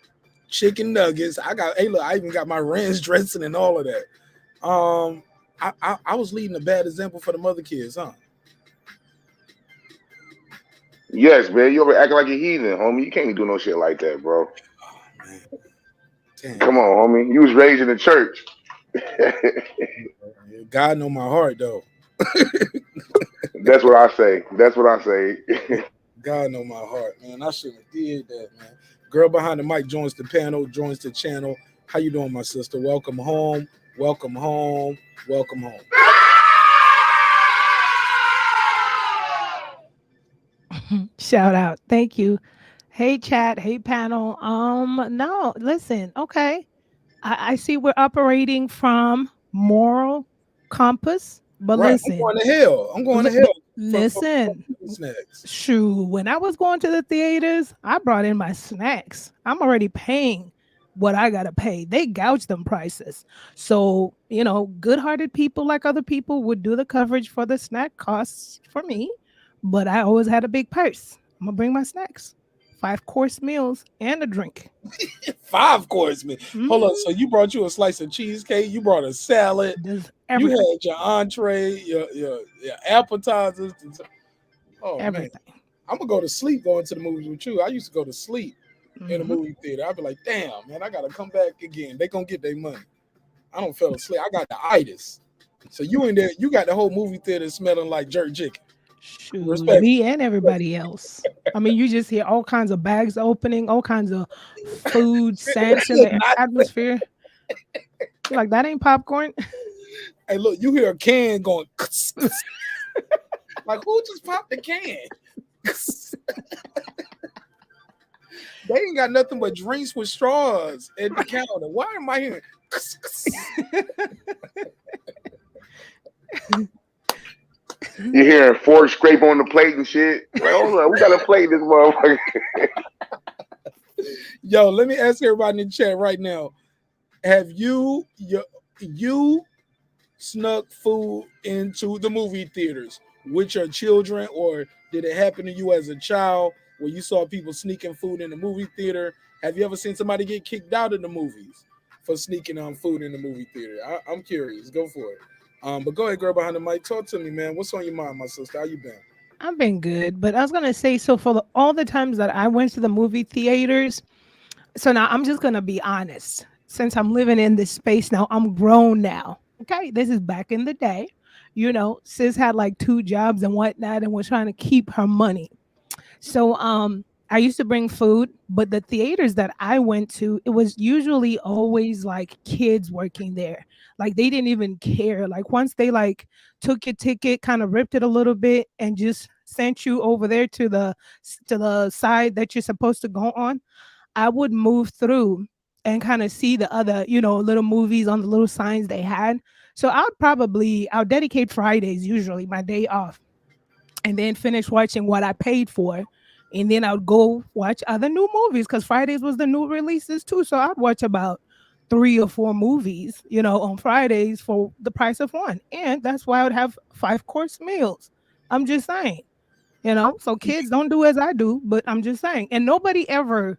chicken nuggets. Hey look, I even got my ranch dressing and all of that. I was leading a bad example for the other kids, huh? Yes, man. You over acting like a heathen, homie. You can't do no shit like that, bro. Oh man, damn. Come on, homie. You was raised in the church. God know my heart though. That's what I say. That's what I say. God know my heart, man. I shouldn't have did that, man. Girl behind the mic joins the panel, joins the channel. How you doing, my sister? Welcome home. Welcome home. Welcome home. Shout out. Thank you. Hey chat, hey panel. No, listen, okay. I see we're operating from moral compass, but Right. I'm listen. going to hell. I'm going to hell. Listen. Snacks. Shoot, when I was going to the theaters, I brought in my snacks. I'm already paying what I gotta pay. They gouge them prices. So, good-hearted people like other people would do the coverage for the snack costs for me, but I always had a big purse. I'm gonna bring my snacks. 5-course meals and a drink. 5-course meal. Hold on. So you brought you a slice of cheesecake. You brought a salad. You had your entree, your appetizers. Oh everything. Man, I'm gonna go to sleep going to the movies with you. I used to go to sleep in the movie theater. I'd be like, damn, man, I gotta come back again. They gonna get their money. I don't fell asleep. I got the itis. So you in there, you got the whole movie theater smelling like jerk chicken. Shoot, me and everybody else. I mean, you just hear all kinds of bags opening, all kinds of food scents in the atmosphere. You're like, that ain't popcorn. Hey, look, you hear a can going. Like, who just popped the can? They ain't got nothing but drinks with straws at the counter. Why am I hearing? You hearing fork scrape on the plate and shit? Like, hold on, we gotta play this motherfucker. Yo, let me ask everybody in the chat right now. Have you snuck food into the movie theaters with your children, or did it happen to you as a child where you saw people sneaking food in the movie theater? Have you ever seen somebody get kicked out of the movies for sneaking on food in the movie theater? I'm curious. Go for it. But go ahead, girl behind the mic. Talk to me, man. What's on your mind, my sister? How you been? I've been good, but I was gonna say, so for all the times that I went to the movie theaters, so now I'm just gonna be honest. Since I'm living in this space now, I'm grown now. Okay, this is back in the day. Sis had like 2 jobs and whatnot, and was trying to keep her money. So I used to bring food, but the theaters that I went to, it was usually always like kids working there. Like they didn't even care. Like once they like took your ticket, kind of ripped it a little bit, and just sent you over there to the side that you're supposed to go on, I would move through and kind of see the other, little movies on the little signs they had. So I'll dedicate Fridays, usually my day off, and then finish watching what I paid for. And then I would go watch other new movies because Fridays was the new releases too. So I'd watch about 3 or 4 movies, on Fridays for the price of one. And that's why I would have 5-course meals. I'm just saying, so kids don't do as I do, but I'm just saying. And nobody ever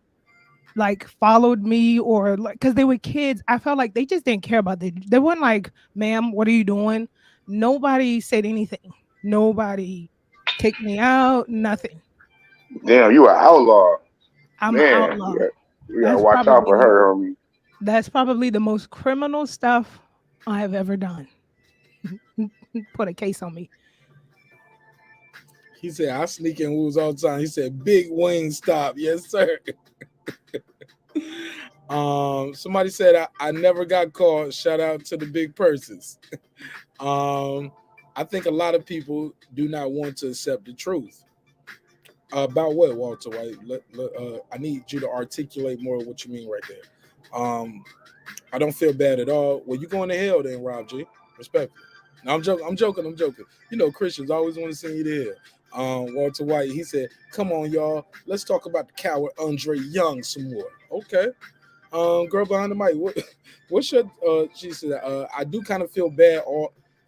like followed me or like, because they were kids. I felt like they just didn't care about it. They weren't like, ma'am, what are you doing? Nobody said anything. Nobody kicked me out, nothing. Damn, you an outlaw. I'm an outlaw. You gotta watch out for her, homie. That's probably the most criminal stuff I have ever done. Put a case on me. He said, I sneak in movies all the time. He said, big wing stop. Yes, sir. Somebody said, I never got caught. Shout out to the big purses. I think a lot of people do not want to accept the truth. About what, Walter Whyte? I need you to articulate more of what you mean right there. I don't feel bad at all. Well, you going to hell then, Rob G. Respectfully. No, I'm joking. Christians always want to send you to hell. Walter Whyte, he said, come on, y'all. Let's talk about the coward Andre Young some more. Okay. Girl behind the mic, what's your, she said, I do kind of feel bad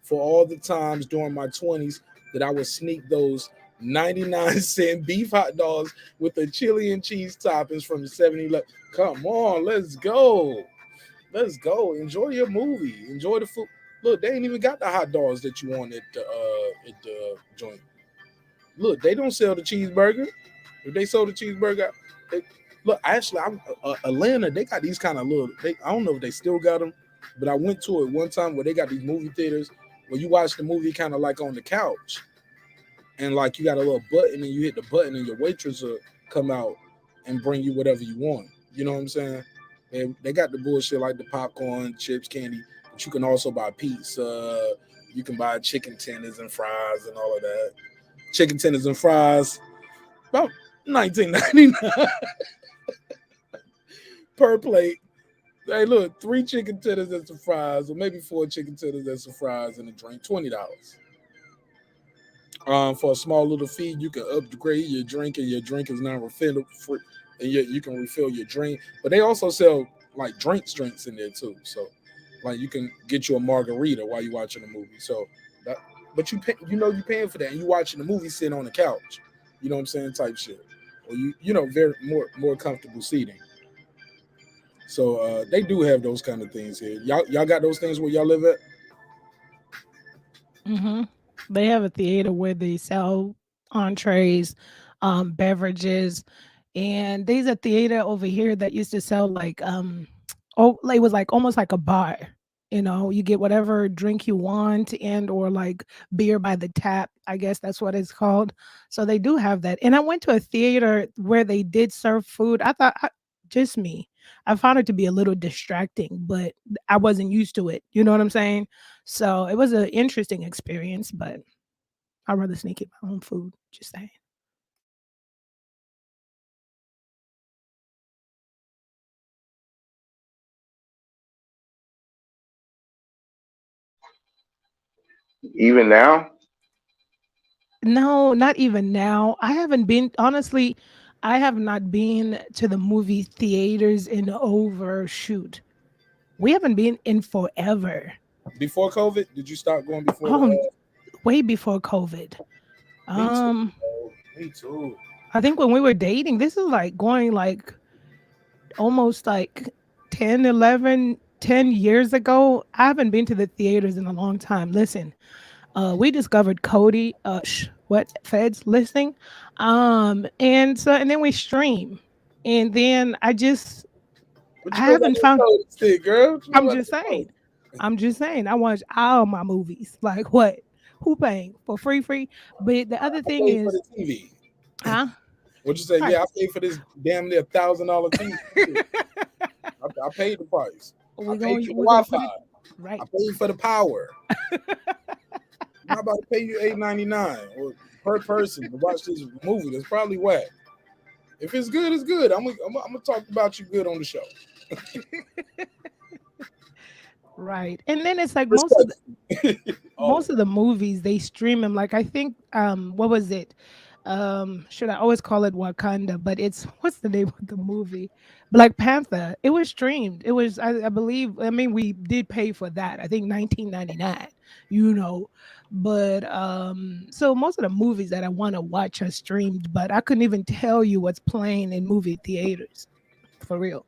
for all the times during my 20s that I would sneak those 99-cent beef hot dogs with the chili and cheese toppings from the 7-Eleven. Come on, let's go. Let's go. Enjoy your movie. Enjoy the food. Look, they ain't even got the hot dogs that you want at the joint. Look, they don't sell the cheeseburger. If they sold the cheeseburger, they, look, actually, Atlanta, they got these kind of little. I don't know if they still got them, but I went to it one time where they got these movie theaters where you watch the movie kind of like on the couch, and like you got a little button and you hit the button and your waitress will come out and bring you whatever you want. You know what I'm saying? They got the bullshit like the popcorn, chips, candy, but you can also buy pizza. You can buy chicken tenders and fries and all of that. Chicken tenders and fries, about $19.99 per plate. Hey, look, 3 chicken tenders and some fries, or maybe 4 chicken tenders and some fries and a drink, $20. For a small little fee, you can upgrade your drink, and your drink is now refillable, and you can refill your drink. But they also sell like drinks in there too. So, like you can get you a margarita while you're watching the movie. So, but you're paying for that, and you watching the movie sitting on the couch. You know what I'm saying? Type shit, or very more comfortable seating. So they do have those kind of things here. Y'all got those things where y'all live at? Mm-hmm. They have a theater where they sell entrees, beverages, and there's a theater over here that used to sell like it was like almost like a bar. You get whatever drink you want and or like beer by the tap. I guess that's what it's called. So they do have that. And I went to a theater where they did serve food. Just me. I found it to be a little distracting, but I wasn't used to it. You know what I'm saying? So it was an interesting experience, but I'd rather sneak eat my own food. Just saying. Even now, No, not even now. I haven't been, honestly, I have not been to the movie theaters in over, shoot. We haven't been in forever. Before COVID, did you start going before the? Oh, way before COVID. Me too. Um, Me too. I think when we were dating, this is like going like almost like 10, 11, 10 years ago. I haven't been to the theaters in a long time. Listen, we discovered Cody, what Feds listening. And then we stream. And then What I you know about haven't that found code stick, girl? What you know I'm about just that code? saying. I'm just saying. I watch all my movies. Like what? Who paying for free? But the other I thing paid for is, the TV. huh? What'd you say? Right. Yeah, I paid for this damn near $1,000 TV. I paid the price. I paid for the We're gonna Wi-Fi. put it right. I paid for the power. I'm not about to pay you $8.99 or per person to watch this movie. That's probably whack. If it's good, it's good. I'm gonna talk about you good on the show. Right. And then it's like Respect. most of the movies they stream them. Like I think what was it? Should I always call it Wakanda, but it's what's the name of the movie? Black Panther. It was streamed. It was I believe, I mean, we did pay for that. I think 1999, But so most of the movies that I want to watch are streamed, but I couldn't even tell you what's playing in movie theaters. For real.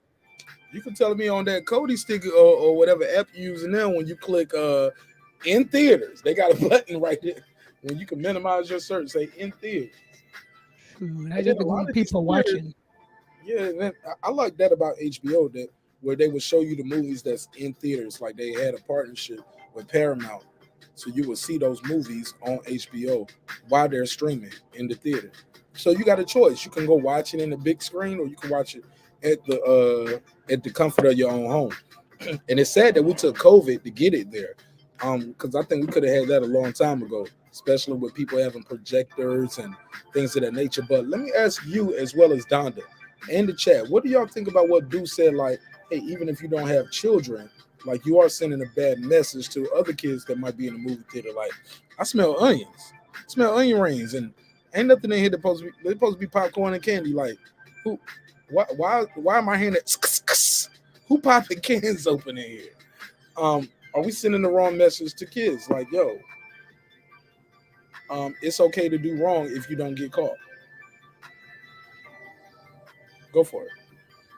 You can tell me on that Cody stick or whatever app you're using now when you click in theaters. They got a button right there when you can minimize your search, say in theaters. Shoot, I And then just a be lot going of these people theaters, watching. yeah, man, I like that about HBO, that where they would show you the movies that's in theaters. Like they had a partnership with Paramount, so you would see those movies on HBO while they're streaming in the theater. So you got a choice. You can go watch it in the big screen, or you can watch it at the comfort of your own home. And it's sad that we took COVID to get it there, because I think we could have had that a long time ago, especially with people having projectors and things of that nature. But let me ask you, as well as Donda in the chat, what do y'all think about what Duke said? Like, hey, even if you don't have children, like you are sending a bad message to other kids that might be in the movie theater. Like, I smell onions, smell onion rings, and ain't nothing in here that supposed to be popcorn and candy. Like, who? Why am I hearing that? Who popping cans open in here? Are we sending the wrong message to kids? Like, yo, It's okay to do wrong if you don't get caught. Go for it.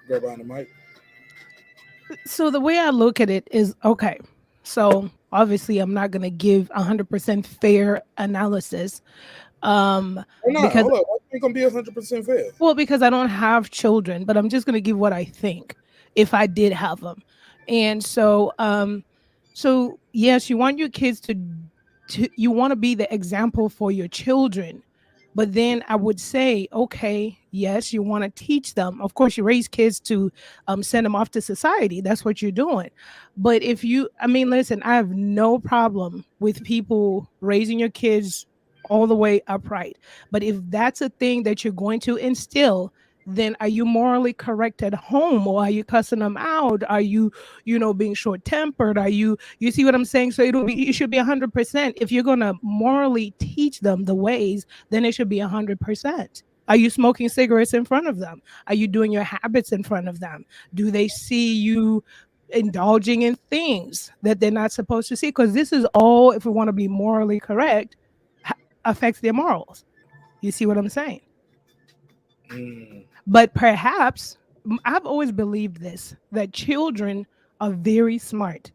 Grab on the mic. So the way I look at it is okay. So obviously, I'm not gonna give 100% fair analysis, Or not. because Hold up. Why you ain't gonna be 100% fair? well, because I don't have children, but I'm just gonna give what I think if I did have them. And so yes, you want your kids to you want to be the example for your children. But then I would say, okay, yes, you want to teach them. Of course, you raise kids to send them off to society. That's what you're doing. But if you, I mean, listen, I have no problem with people raising your kids all the way upright. But if that's a thing that you're going to instill, then are you morally correct at home, or are you cussing them out? Are you, being short tempered? Are you see what I'm saying? So it should be 100%. If you're going to morally teach them the ways, then it should be 100%. Are you smoking cigarettes in front of them? Are you doing your habits in front of them? Do they see you indulging in things that they're not supposed to see? Because this is all, if we want to be morally correct, affects their morals. You see what I'm saying? Mm. But perhaps I've always believed this, that children are very smart.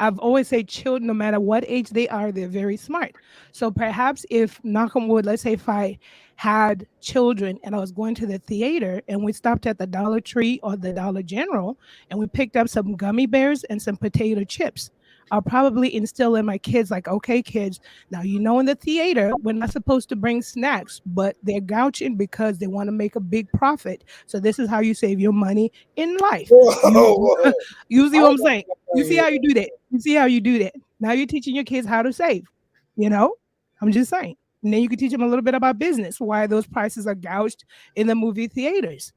I've always said children, no matter what age they are, they're very smart. So perhaps if, knock on wood, let's say if I had children and I was going to the theater and we stopped at the Dollar Tree or the Dollar General and we picked up some gummy bears and some potato chips, I'll probably instill in my kids, like, okay, kids, now in the theater, we're not supposed to bring snacks, but they're gouging because they want to make a big profit. So this is how you save your money in life. You, Whoa. you see I what I'm got saying? You see here. how you do that? You see how you do that? Now you're teaching your kids how to save. You know, I'm just saying. And then you can teach them a little bit about business, why those prices are gouged in the movie theaters.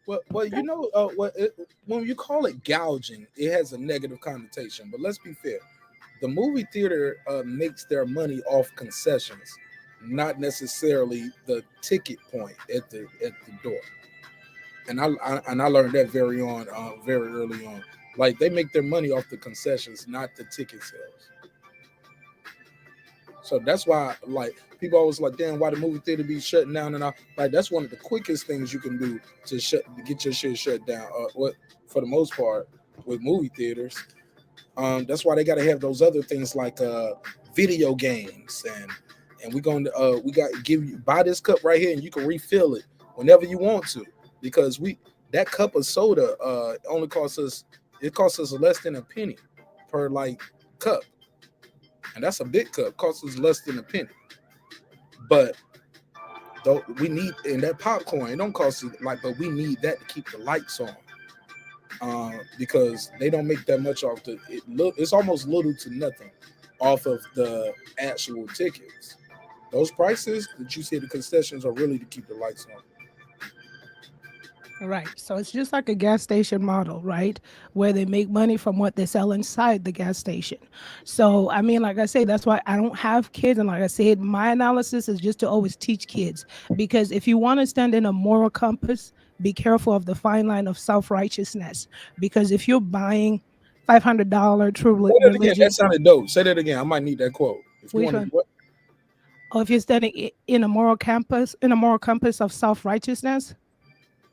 Well, when you call it gouging, it has a negative connotation. But let's be fair. The movie theater makes their money off concessions, not necessarily the ticket point at the door. And I learned that very early on. Like they make their money off the concessions, not the ticket sales. So that's why, like, people always like, damn, why the movie theater be shutting down and all. Like, that's one of the quickest things you can do to get your shit shut down. What for the most part with movie theaters. That's why they got to have those other things like video games and we got give you buy this cup right here and you can refill it whenever you want to, because that cup of soda only costs us less than a penny per like cup. And that's a big cup, costs us less than a penny. But though we need, and that popcorn, it don't cost us but we need that to keep the lights on. Because they don't make that much off it's almost little to nothing off of the actual tickets. Those prices that you see at the concessions are really to keep the lights on. Right. So it's just like a gas station model, right? Where they make money from what they sell inside the gas station. So, I mean, like I say, that's why I don't have kids. And like I said, my analysis is just to always teach kids. Because if you want to stand in a moral compass, be careful of the fine line of self-righteousness. Because if you're buying $500 true Say that again. religion, That sounded dope. Say that again. I might need that quote. If you which want one? to, what? Or if you're standing in a moral compass of self-righteousness,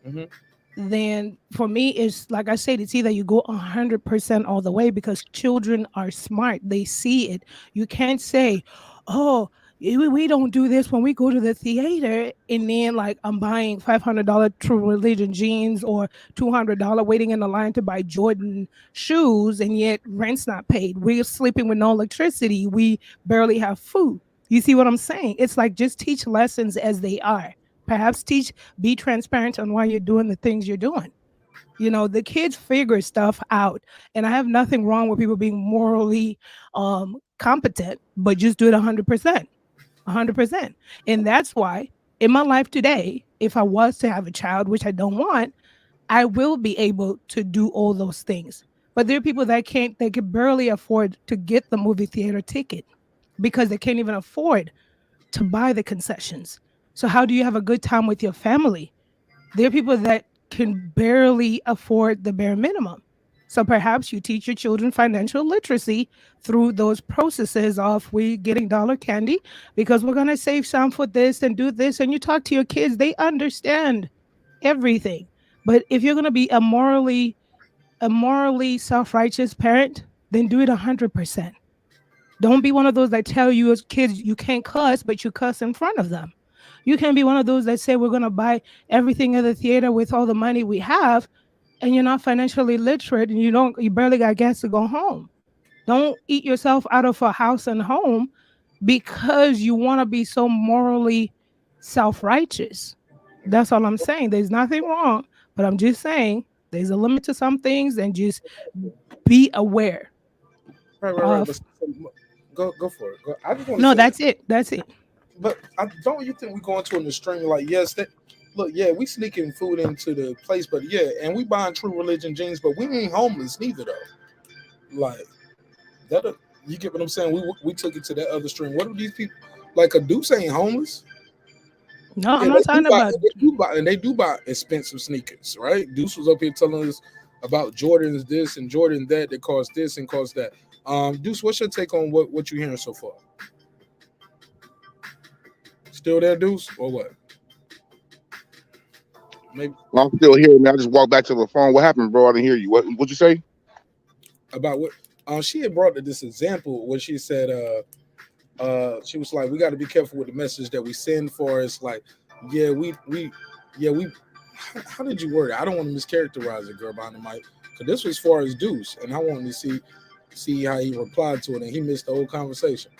Mm-hmm. then for me, it's like I said, it's either you go 100% all the way, because children are smart. They see it. You can't say, oh, we don't do this when we go to the theater, and then like I'm buying $500 True Religion jeans or $200 waiting in the line to buy Jordan shoes, and yet rent's not paid. We're sleeping with no electricity. We barely have food. You see what I'm saying? It's like, just teach lessons as they are. Perhaps be transparent on why you're doing the things you're doing. The kids figure stuff out, and I have nothing wrong with people being morally competent, but just do it 100%. 100%. And that's why in my life today, if I was to have a child, which I don't want, I will be able to do all those things. But there are people that they can barely afford to get the movie theater ticket because they can't even afford to buy the concessions. So how do you have a good time with your family? There are people that can barely afford the bare minimum. So perhaps you teach your children financial literacy through those processes of we getting dollar candy because we're going to save some for this and do this. And you talk to your kids, they understand everything. But if you're going to be a morally self-righteous parent, then do it 100%. Don't be one of those that tell you as kids you can't cuss, but you cuss in front of them. You can't be one of those that say we're going to buy everything in the theater with all the money we have, and you're not financially literate and you barely got gas to go home. Don't eat yourself out of a house and home because you want to be so morally self-righteous. That's all I'm saying. There's nothing wrong, but I'm just saying there's a limit to some things and just be aware Right. of. But go for it. I just want to No, say, that's it. That's it. but don't you think we go into an extreme? Like, yes, look, yeah, we sneaking food into the place, but yeah, and we buying True Religion jeans, but we ain't homeless neither though. Like that, you get what I'm saying? We took it to that other stream. What are these people like? A Deuce ain't homeless. No, Yeah, I'm not talking about. they do buy expensive sneakers, right? Deuce was up here telling us about Jordan's this and Jordan that cost this and cost that. Deuce, what's your take on what you're hearing so far? Still there, Deuce, or what? Maybe I'm still here, man. I just walked back to the phone. What happened, bro? I didn't hear you. What'd you say? about what she had brought to this example where she said she was like, we got to be careful with the message that we send for us. Like, yeah, we how did you word it? I don't want to mischaracterize it, girl, behind the mic, because this was as far as Deuce, and I wanted to see how he replied to it, and he missed the whole conversation.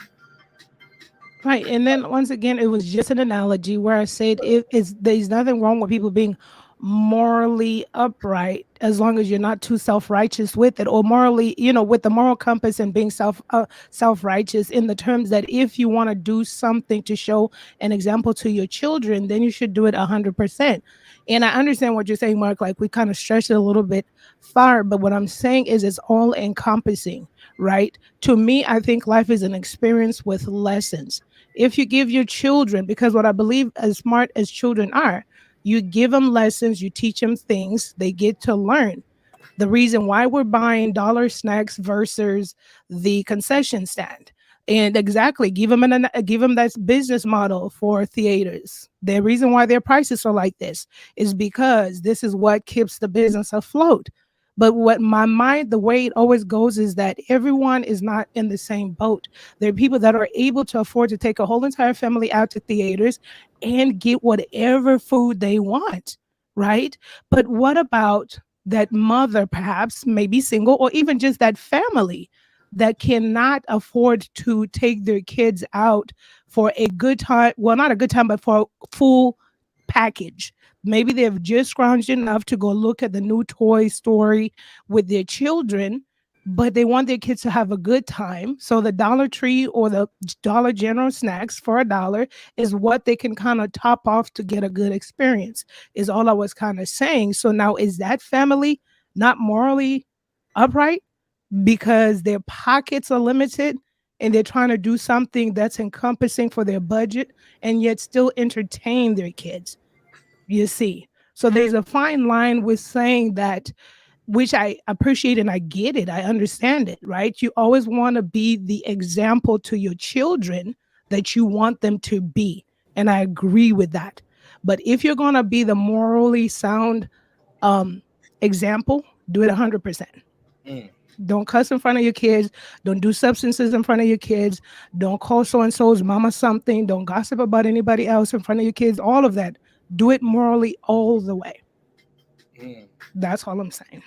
Right. And then once again, it was just an analogy where I said there's nothing wrong with people being morally upright as long as you're not too self-righteous with it, or morally, with the moral compass and being self-righteous in the terms that if you want to do something to show an example to your children, then you should do it 100%. And I understand what you're saying, Marq, like we kind of stretched it a little bit far, but what I'm saying is it's all encompassing, right? To me, I think life is an experience with lessons. If you give your children, because what I believe as smart as children are, you give them lessons, you teach them things, they get to learn. The reason why we're buying dollar snacks versus the concession stand. And exactly, give them that business model for theaters. The reason why their prices are like this is because this is what keeps the business afloat. But what my mind, the way it always goes is that everyone is not in the same boat. There are people that are able to afford to take a whole entire family out to theaters and get whatever food they want, right? But what about that mother, perhaps maybe single, or even just that family that cannot afford to take their kids out for a good time? Well, not a good time, but for a full package. Maybe they've just scrounged enough to go look at the new Toy Story with their children, but they want their kids to have a good time. So the Dollar Tree or the Dollar General snacks for $1 is what they can kind of top off to get a good experience, is all I was kind of saying. So now, is that family not morally upright because their pockets are limited and they're trying to do something that's encompassing for their budget and yet still entertain their kids? You see, so there's a fine line with saying that, which I appreciate and I get it. I understand it, right? You always want to be the example to your children that you want them to be. And I agree with that. But if you're going to be the morally sound example, do it 100%. Don't cuss in front of your kids. Don't do substances in front of your kids. Don't call so-and-so's mama something. Don't gossip about anybody else in front of your kids. All of that. Do it morally all the way. That's all I'm saying.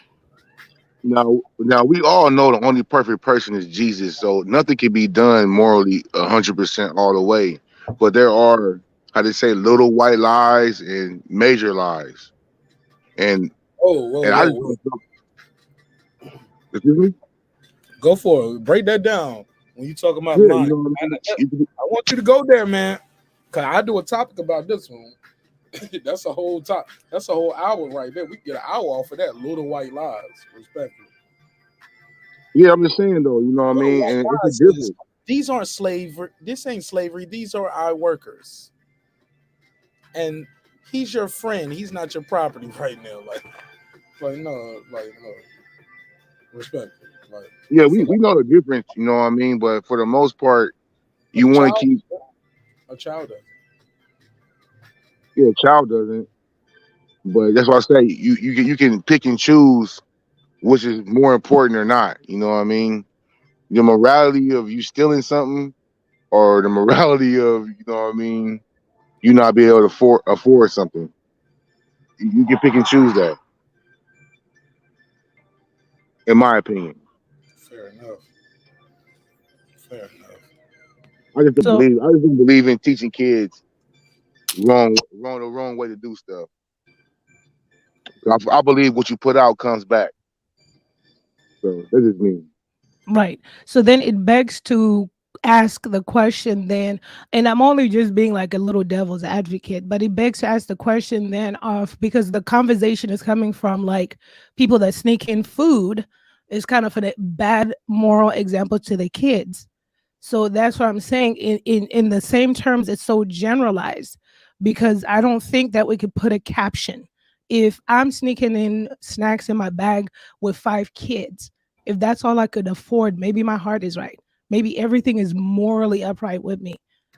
Now we all know the only perfect person is Jesus, so nothing can be done morally 100% all the way. But there are, how they say, little white lies and major lies. And I just whoa. excuse me? Go for it. Break that down. When you talk about Yeah, lying, you know what I mean? I want you to go there, man. Cause I do a topic about this one. That's a whole top. That's a whole hour right there. We can get an hour off of that. Little white lies, respectfully. Yeah, I'm just saying though, you know what I mean? And it's a difference. These aren't slavery. This ain't slavery. These are our workers. And he's your friend. He's not your property right now. Like no. Respectfully, like Yeah, I we, feel we like know the difference, you know what I mean? But for the most part, but you want to keep, a child does. yeah, a child doesn't. But that's why I say you can pick and choose which is more important or not. You know what I mean? The morality of you stealing something or the morality of, you know what I mean, you not be able to afford something. You can pick and choose that, in my opinion. Fair enough. Fair enough. So I just don't believe in teaching kids the wrong way to do stuff. I believe what you put out comes back. So that's just me. right. So then it begs to ask the question then, and I'm only just being like a little devil's advocate, but it begs to ask the question then of, because the conversation is coming from like people that sneak in food is kind of a bad moral example to the kids. So that's what I'm saying. In the same terms, it's so generalized because I don't think that we could put a caption. If I'm sneaking in snacks in my bag with 5 kids, if that's all I could afford, maybe my heart is right. Maybe everything is morally upright with me.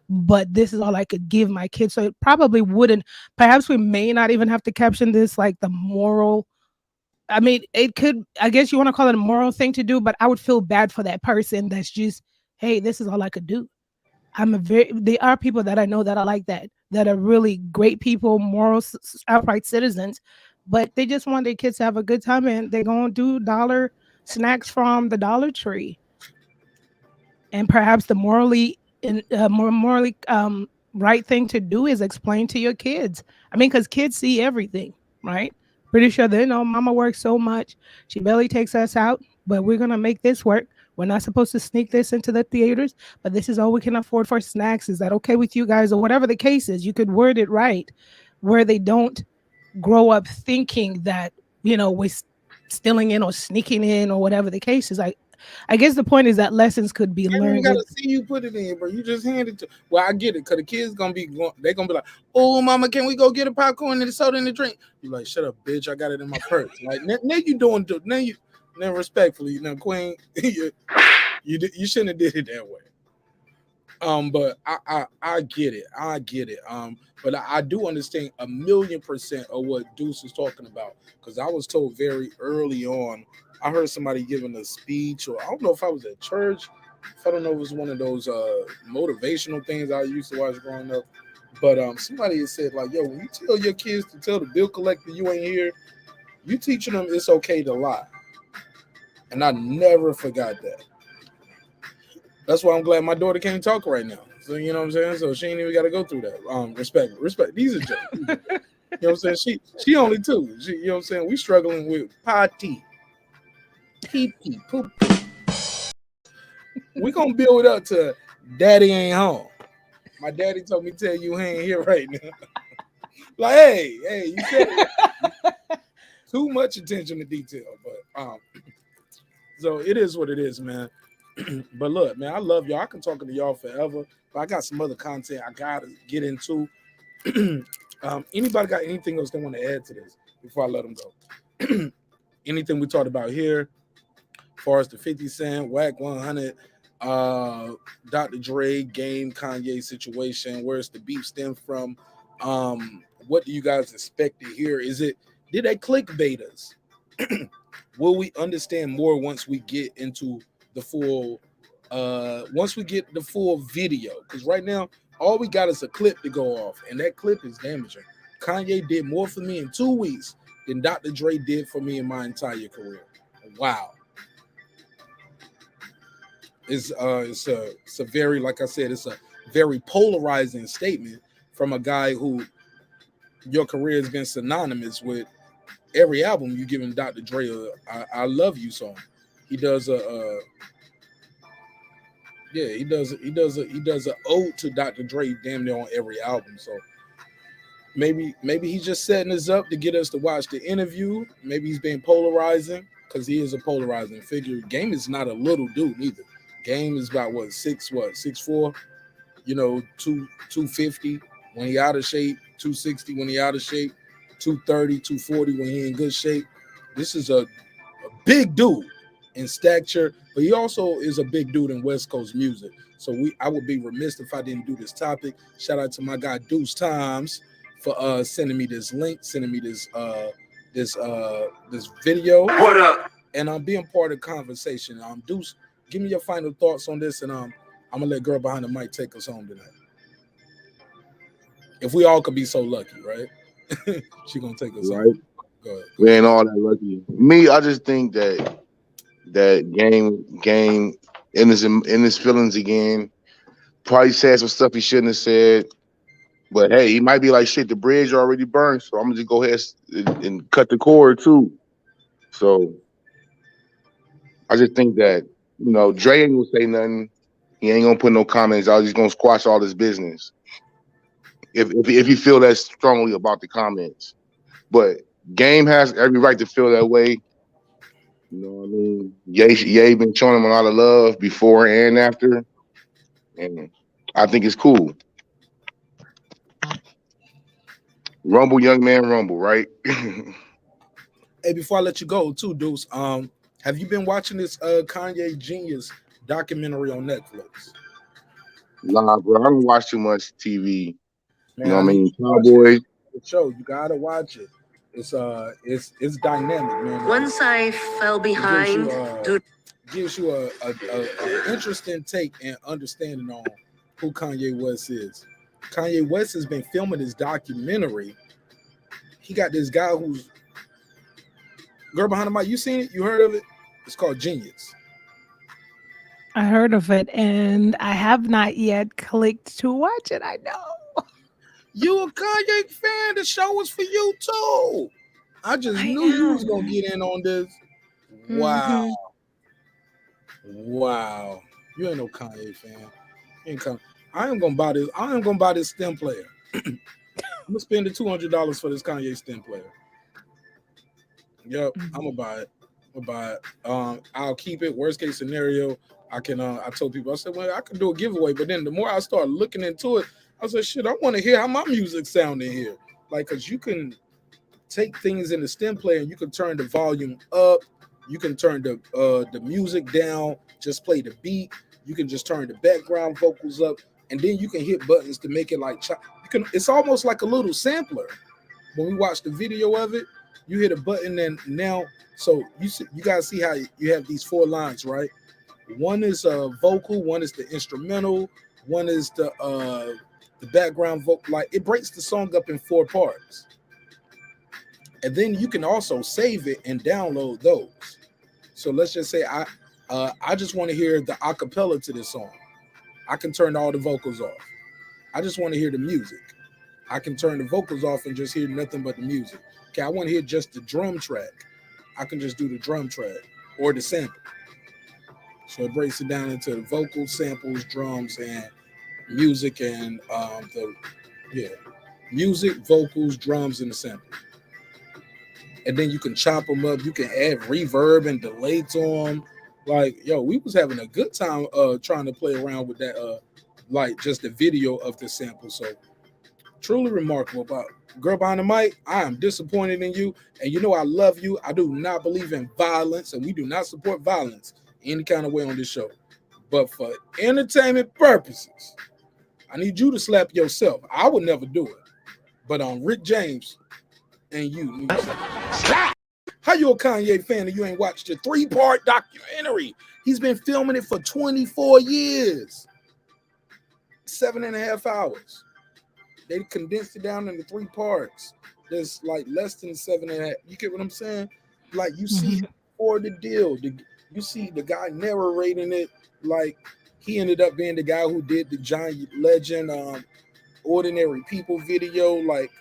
But this is all I could give my kids. So it probably wouldn't, perhaps we may not even have to caption this like the moral. I mean, it could, I guess you want to call it a moral thing to do, but I would feel bad for that person that's just, hey, this is all I could do. There are people that I know that are like that, that are really great people, moral, upright citizens, but they just want their kids to have a good time and they're going to do dollar snacks from the Dollar Tree. And perhaps the more morally right thing to do is explain to your kids. I mean, because kids see everything, right? Pretty sure they know mama works so much, she barely takes us out, but we're gonna make this work. We're not supposed to sneak this into the theaters, but this is all we can afford for snacks. Is that okay with you guys? Or whatever the case is, you could word it right where they don't grow up thinking that, we're stealing in or sneaking in or whatever the case is. I guess the point is that lessons could be I ain't even learned gotta with. see you put it in, bro. You just hand it to. Well, I get it, cause the kids gonna be going. They gonna be like, "Oh, mama, can we go get a popcorn and a soda and a drink?" You like, "Shut up, bitch! I got it in my purse." Like now you doing. Now respectfully, Queen, you shouldn't have did it that way. But I get it. I get it. But I do understand 1,000,000% of what Deuce is talking about, because I was told very early on. I heard somebody giving a speech, or I don't know if I was at church. If I don't know if it was one of those motivational things I used to watch growing up. But somebody had said like, "Yo, when you tell your kids to tell the bill collector you ain't here, you teaching them it's okay to lie." And I never forgot that. That's why I'm glad my daughter can't talk right now. So you know what I'm saying? So she ain't even gotta go through that. Respect. These are jokes. You know what I'm saying? She only 2. You know what I'm saying? We struggling with potty, pee pee, poop. We gonna build up to daddy ain't home. My daddy told me tell you he ain't here right now. Like, hey, you said it. Too much attention to detail, but so it is what it is, man. But look, man, I love y'all. I can talk to y'all forever, but I got some other content I gotta get into. Anybody got anything else they want to add to this before I let them go? Anything we talked about here, as far as the 50 Cent, Whack 100, Dr. Dre, Game, Kanye situation, where's the beef stem from? What do you guys expect to hear? Did they clickbait us? Will we understand more once we get into the full video? Because right now all we got is a clip to go off, and that clip is damaging. Kanye did more for me in 2 weeks than Dr. Dre did for me in my entire career. Wow. It's a very, like I said, it's a very polarizing statement from a guy who your career has been synonymous with every album you giving Dr. Dre I love you song. He does he does a ode to Dr. Dre damn near on every album. So maybe he's just setting us up to get us to watch the interview. Maybe he's being polarizing, because he is a polarizing figure. Game is not a little dude either. Game is about 6'4", 250 when he out of shape, 260 when he out of shape, 230, 240 when he in good shape. This is a big dude. in stature, but he also is a big dude in West Coast music. So I would be remiss if I didn't do this topic. Shout out to my guy Deuce Times for sending me this link, sending me this video. What up? And I'm being part of the conversation. Deuce, give me your final thoughts on this, and I'm gonna let Girl Behind the Mic take us home tonight. If we all could be so lucky, right? She gonna take us home. Go ahead. We ain't all that lucky. Me, I just think that game in his feelings again. Probably said some stuff he shouldn't have said. But hey, he might be like, shit, the bridge already burned, so I'm gonna just go ahead and cut the cord too. So I just think that, Dre ain't gonna say nothing. He ain't gonna put no comments out. He's gonna squash all this business. If you feel that strongly about the comments. But Game has every right to feel that way. You know what I mean? Ye been showing him a lot of love before and after. And I think it's cool. Rumble, young man, rumble, right? Hey, before I let you go, too, Deuce, have you been watching this Kanye Genius documentary on Netflix? Nah, bro, I don't watch too much TV. Man, You know what I mean? Cowboy show, you gotta watch it. It's dynamic, man. Once I fell behind, gives you a interesting take and understanding on who Kanye West is. Kanye West has been filming his documentary. He got this guy who's Girl Behind the Mic. You seen it? You heard of it? It's called Genius. I heard of it, and I have not yet clicked to watch it. I know. You a Kanye fan? The show was for you too. I just knew you was gonna get in on this. Wow. Wow. You ain't no Kanye fan. You ain't come. I am gonna buy this. I am gonna buy this stem player. I'm gonna spend the $200 for this Kanye stem player. Yep, I'm gonna buy it. I'll keep it. Worst case scenario, I can. I told people, I said, well, I could do a giveaway. But then the more I start looking into it, I said, shit, I want to hear how my music sound in here. Like, cause you can take things in the stem player and you can turn the volume up. You can turn the music down. Just play the beat. You can just turn the background vocals up, and then you can hit buttons to make it like you can. It's almost like a little sampler. When we watch the video of it, you hit a button, and now so you guys see how you have these 4 lines, right? One is vocal, one is the instrumental, one is the background vocal. Like, it breaks the song up in 4 parts, and then you can also save it and download those. So let's just say I just want to hear the acapella to this song. I can turn all the vocals off. I just want to hear the music. I can turn the vocals off and just hear nothing but the music. Okay, I want to hear just the drum track. I can just do the drum track or the sample. So it breaks it down into the vocals, samples, drums, and music, and music, vocals, drums, and the sample. And then you can chop them up. You can add reverb and delay to them. Like, yo, we was having a good time trying to play around with that, like just the video of the sample. So truly remarkable. But Girl Behind the Mic, I am disappointed in you. And you know I love you. I do not believe in violence, and we do not support violence any kind of way on this show. But for entertainment purposes, I need you to slap yourself. I would never do it. But on Rick James and you slap. How you a Kanye fan and you ain't watched the 3-part documentary? He's been filming it for 24 years. 7.5 hours. They condensed it down into 3 parts. There's like less than 7.5. You get what I'm saying? Like, you see for the deal. You see the guy narrating it. Like, he ended up being the guy who did the John Legend Ordinary People video. Like,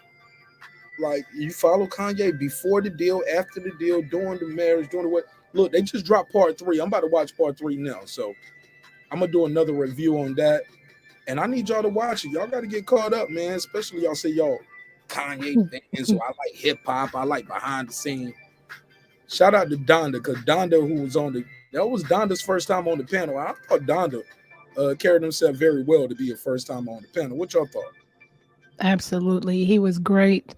you follow Kanye before the deal, after the deal, during the marriage, during the what. Look, they just dropped part 3. I'm about to watch part 3 now. So I'm going to do another review on that. And I need y'all to watch it. Y'all got to get caught up, man. Especially y'all say y'all Kanye fans. So I like hip hop. I like behind the scene. Shout out to Donda, because Donda, who was that was Donda's first time on the panel. I thought Donda carried himself very well to be a first time on the panel. What y'all thought? Absolutely. He was great.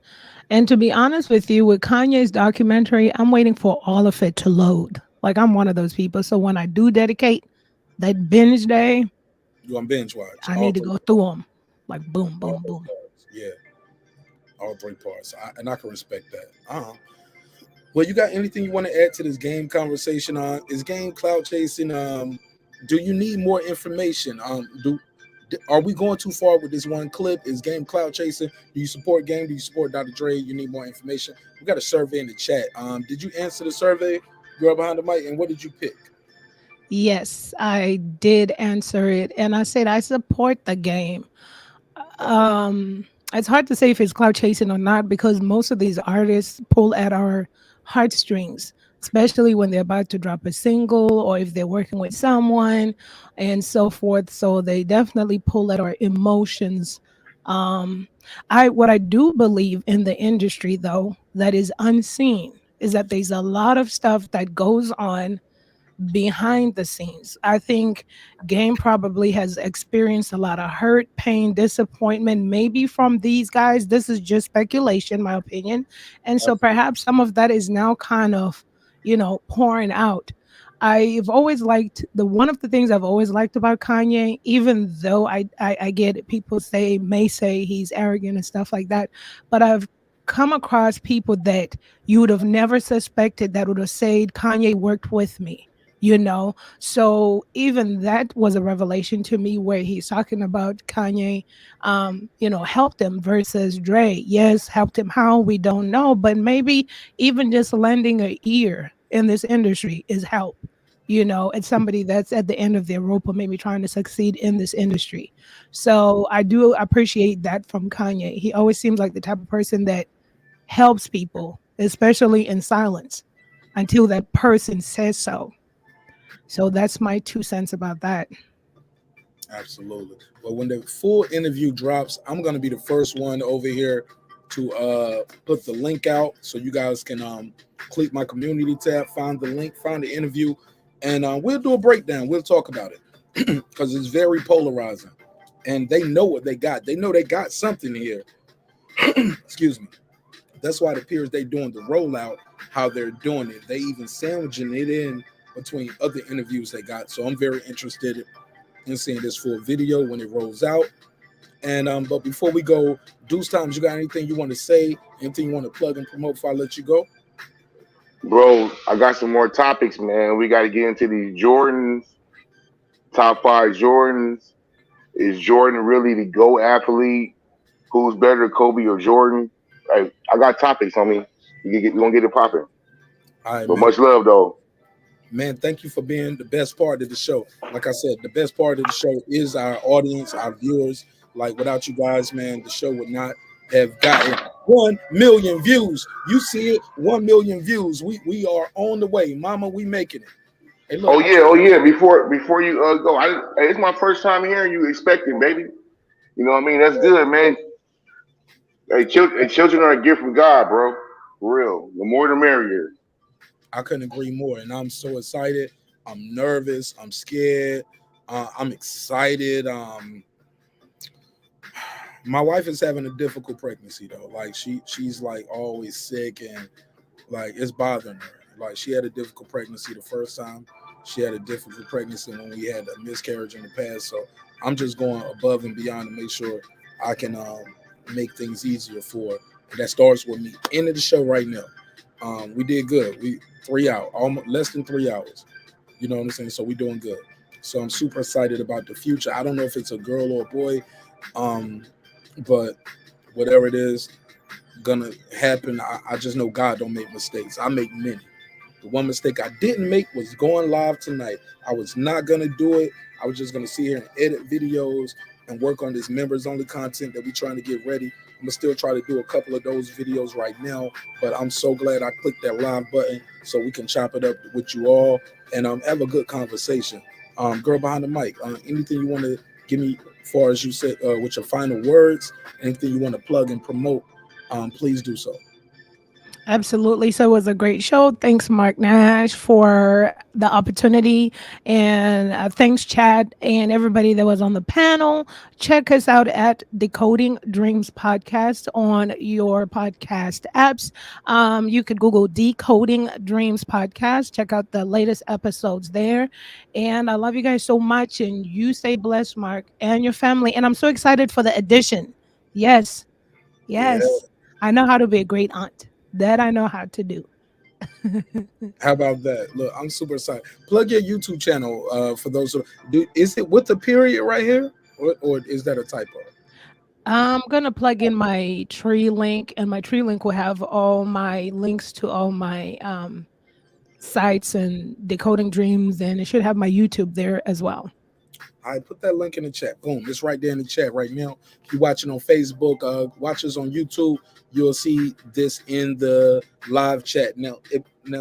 And to be honest with you, with Kanye's documentary, I'm waiting for all of it to load. Like I'm one of those people. So when I do dedicate that binge day, You on binge watch? I All need to three, go through them. Like boom, all boom, three boom. parts. Yeah, all three parts. And I can respect that. Well, you got anything you want to add to this game conversation? Is game cloud chasing? Do you need more information? Are we going too far with this one clip? Is game cloud chasing? Do you support game? Do you support Dr. Dre? You need more information. We got a survey in the chat. Did you answer the survey, girl behind the mic? And what did you pick? Yes, I did answer it, and I said I support the game. It's hard to say if it's cloud chasing or not because most of these artists pull at our heartstrings, especially when they're about to drop a single or if they're working with someone and so forth. So they definitely pull at our emotions. Um, I what I do believe in the industry though that is unseen is that there's a lot of stuff that goes on behind the scenes. I think Game probably has experienced a lot of hurt, pain, disappointment, maybe from these guys. This is just speculation, my opinion. And so perhaps some of that is now kind of, pouring out. I've always liked the one of the things I've always liked about Kanye, even though I get it, people may say he's arrogant and stuff like that, but I've come across people that you would have never suspected that would have said Kanye worked with me. So even that was a revelation to me where he's talking about Kanye helped him versus Dre. Yes, helped him how we don't know, but maybe even just lending an ear in this industry is help. It's somebody that's at the end of their rope or maybe trying to succeed in this industry. So I do appreciate that from Kanye. He always seems like the type of person that helps people, especially in silence, until that person says so. So that's my 2 cents about that. Absolutely. Well, when the full interview drops, I'm gonna be the first one over here to put the link out so you guys can click my community tab, find the link, find the interview, and we'll do a breakdown. We'll talk about it because it's very polarizing, and they know what they got. They know they got something here. Excuse me. That's why it appears they doing the rollout how they're doing it. They even sandwiching it in between other interviews they got. So I'm very interested in seeing this full video when it rolls out. And but before we go, Deuce Times, you got anything you want to say? Anything you want to plug and promote before I let you go? Bro, I got some more topics, man. We got to get into these Jordans, top 5 Jordans. Is Jordan really the GOAT athlete? Who's better, Kobe or Jordan? I got topics on me. We're going to get it popping. All right, But man. much love, though. Man, thank you for being the best part of the show. Like I said, the best part of the show is our audience, our viewers. Like without you guys, man, the show would not have gotten 1 million views. You see it, 1 million views. We are on the way, Mama. We making it. Hey, look. Oh yeah. Before you go, it's my first time hearing you expecting, baby. You know what I mean? That's good, man. Hey, children are a gift from God, bro. For real. The more the merrier. I couldn't agree more, and I'm so excited. I'm nervous. I'm scared. I'm excited. My wife is having a difficult pregnancy though. Like she's like always sick and like it's bothering her. Like she had a difficult pregnancy the first time. She had a difficult pregnancy when we had a miscarriage in the past. So I'm just going above and beyond to make sure I can make things easier for her. And that starts with me. End of the show right now. We did good. We 3 hours, almost less than 3 hours. You know what I'm saying? So we're doing good. So I'm super excited about the future. I don't know if it's a girl or a boy, but whatever it is gonna happen. I just know God don't make mistakes. I make many. The one mistake I didn't make was going live tonight. I was not gonna do it. I was just gonna sit here and edit videos and work on this members only content that we're trying to get ready. I'm gonna still try to do a couple of those videos right now, but I'm so glad I clicked that live button so we can chop it up with you all and have a good conversation. Girl behind the mic, anything you want to give me as far as you said with your final words, anything you want to plug and promote, please do so. Absolutely. So it was a great show. Thanks, Marq Nash, for the opportunity. And thanks, Chad, and everybody that was on the panel. Check us out at Decoding Dreams Podcast on your podcast apps. You could Google Decoding Dreams Podcast. Check out the latest episodes there. And I love you guys so much. And you stay blessed, Mark, and your family. And I'm so excited for the edition. Yes. Yeah. Yes. I know how to be a great aunt. That I know how to do. How about that? Look, I'm super excited. Plug your YouTube channel for those who do. Is it with the period right here, or is that a typo? I'm gonna plug in my tree link, and my tree link will have all my links to all my sites and decoding dreams, and it should have my YouTube there as well. I put that link in the chat. Boom, it's right there in the chat right now. If you're watching on Facebook, watch us on YouTube. You'll see this in the live chat. Now,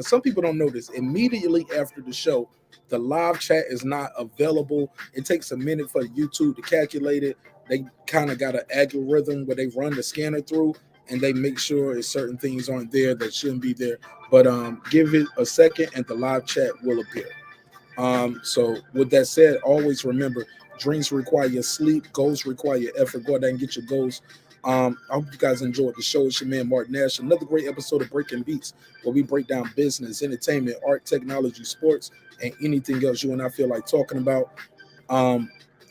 some people don't know this. Immediately after the show, the live chat is not available. It takes a minute for YouTube to calculate it. They kind of got an algorithm where they run the scanner through and they make sure if certain things aren't there that shouldn't be there. But give it a second and the live chat will appear. So with that said, always remember, dreams require your sleep, goals require your effort. Go out there and get your goals. I hope you guys enjoyed the show. It's your man Marq Nash. Another great episode of Breaking Beats, where we break down business, entertainment, art, technology, sports, and anything else you and I feel like talking about.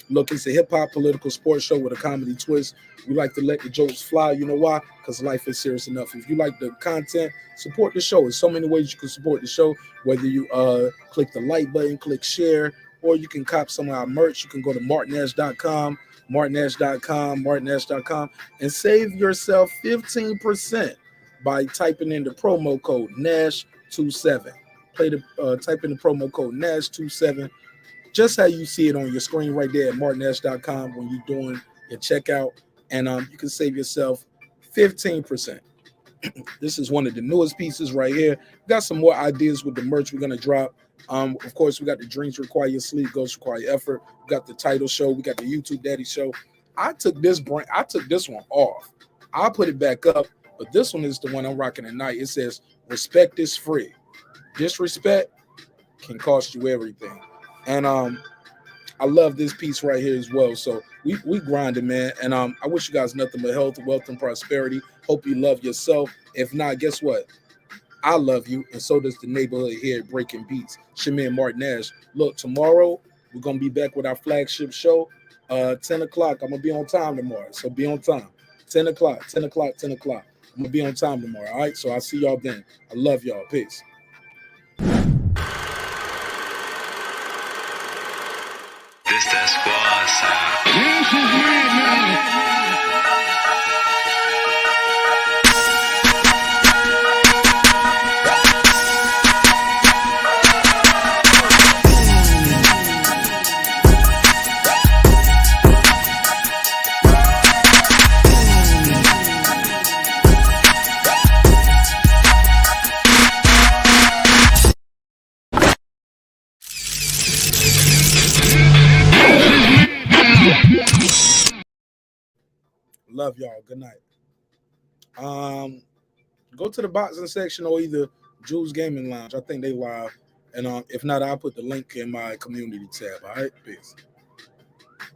Look, it's a hip-hop political sports show with a comedy twist. We like to let the jokes fly. You know why? Because life is serious enough. If you like the content, support the show. There's so many ways you can support the show, whether you click the like button, click share, or you can cop some of our merch. You can go to marqnash.com, marqnash.com, and save yourself 15% by typing in the promo code NASH27. Type in the promo code NASH27. Just how you see it on your screen right there at marqnash.com when you're doing your checkout, and you can save yourself 15%. This is one of the newest pieces right here. We got some more ideas with the merch we're gonna drop. Of course, we got the Dreams Require Your Sleep, Goals Require Effort. We got the title show. We got the YouTube Daddy show. I took this one off. I'll put it back up, but this one is the one I'm rocking tonight. It says, "Respect is free. Disrespect can cost you everything." And I love this piece right here as well. So we grinding, man. And I wish you guys nothing but health, wealth, and prosperity. Hope you love yourself. If not, guess what? I love you, and so does the neighborhood here at Breaking Beats. It's your man Marq Nash. Look, tomorrow we're gonna be back with our flagship show. 10 o'clock. I'm gonna be on time tomorrow. So be on time. 10 o'clock. I'm gonna be on time tomorrow. All right. So I'll see y'all then. I love y'all. Peace. This that squad sound. Love y'all. Good night. Go to the boxing section or either Jules Gaming Lounge. I think they live. And if not, I'll put the link in my community tab. All right. Peace.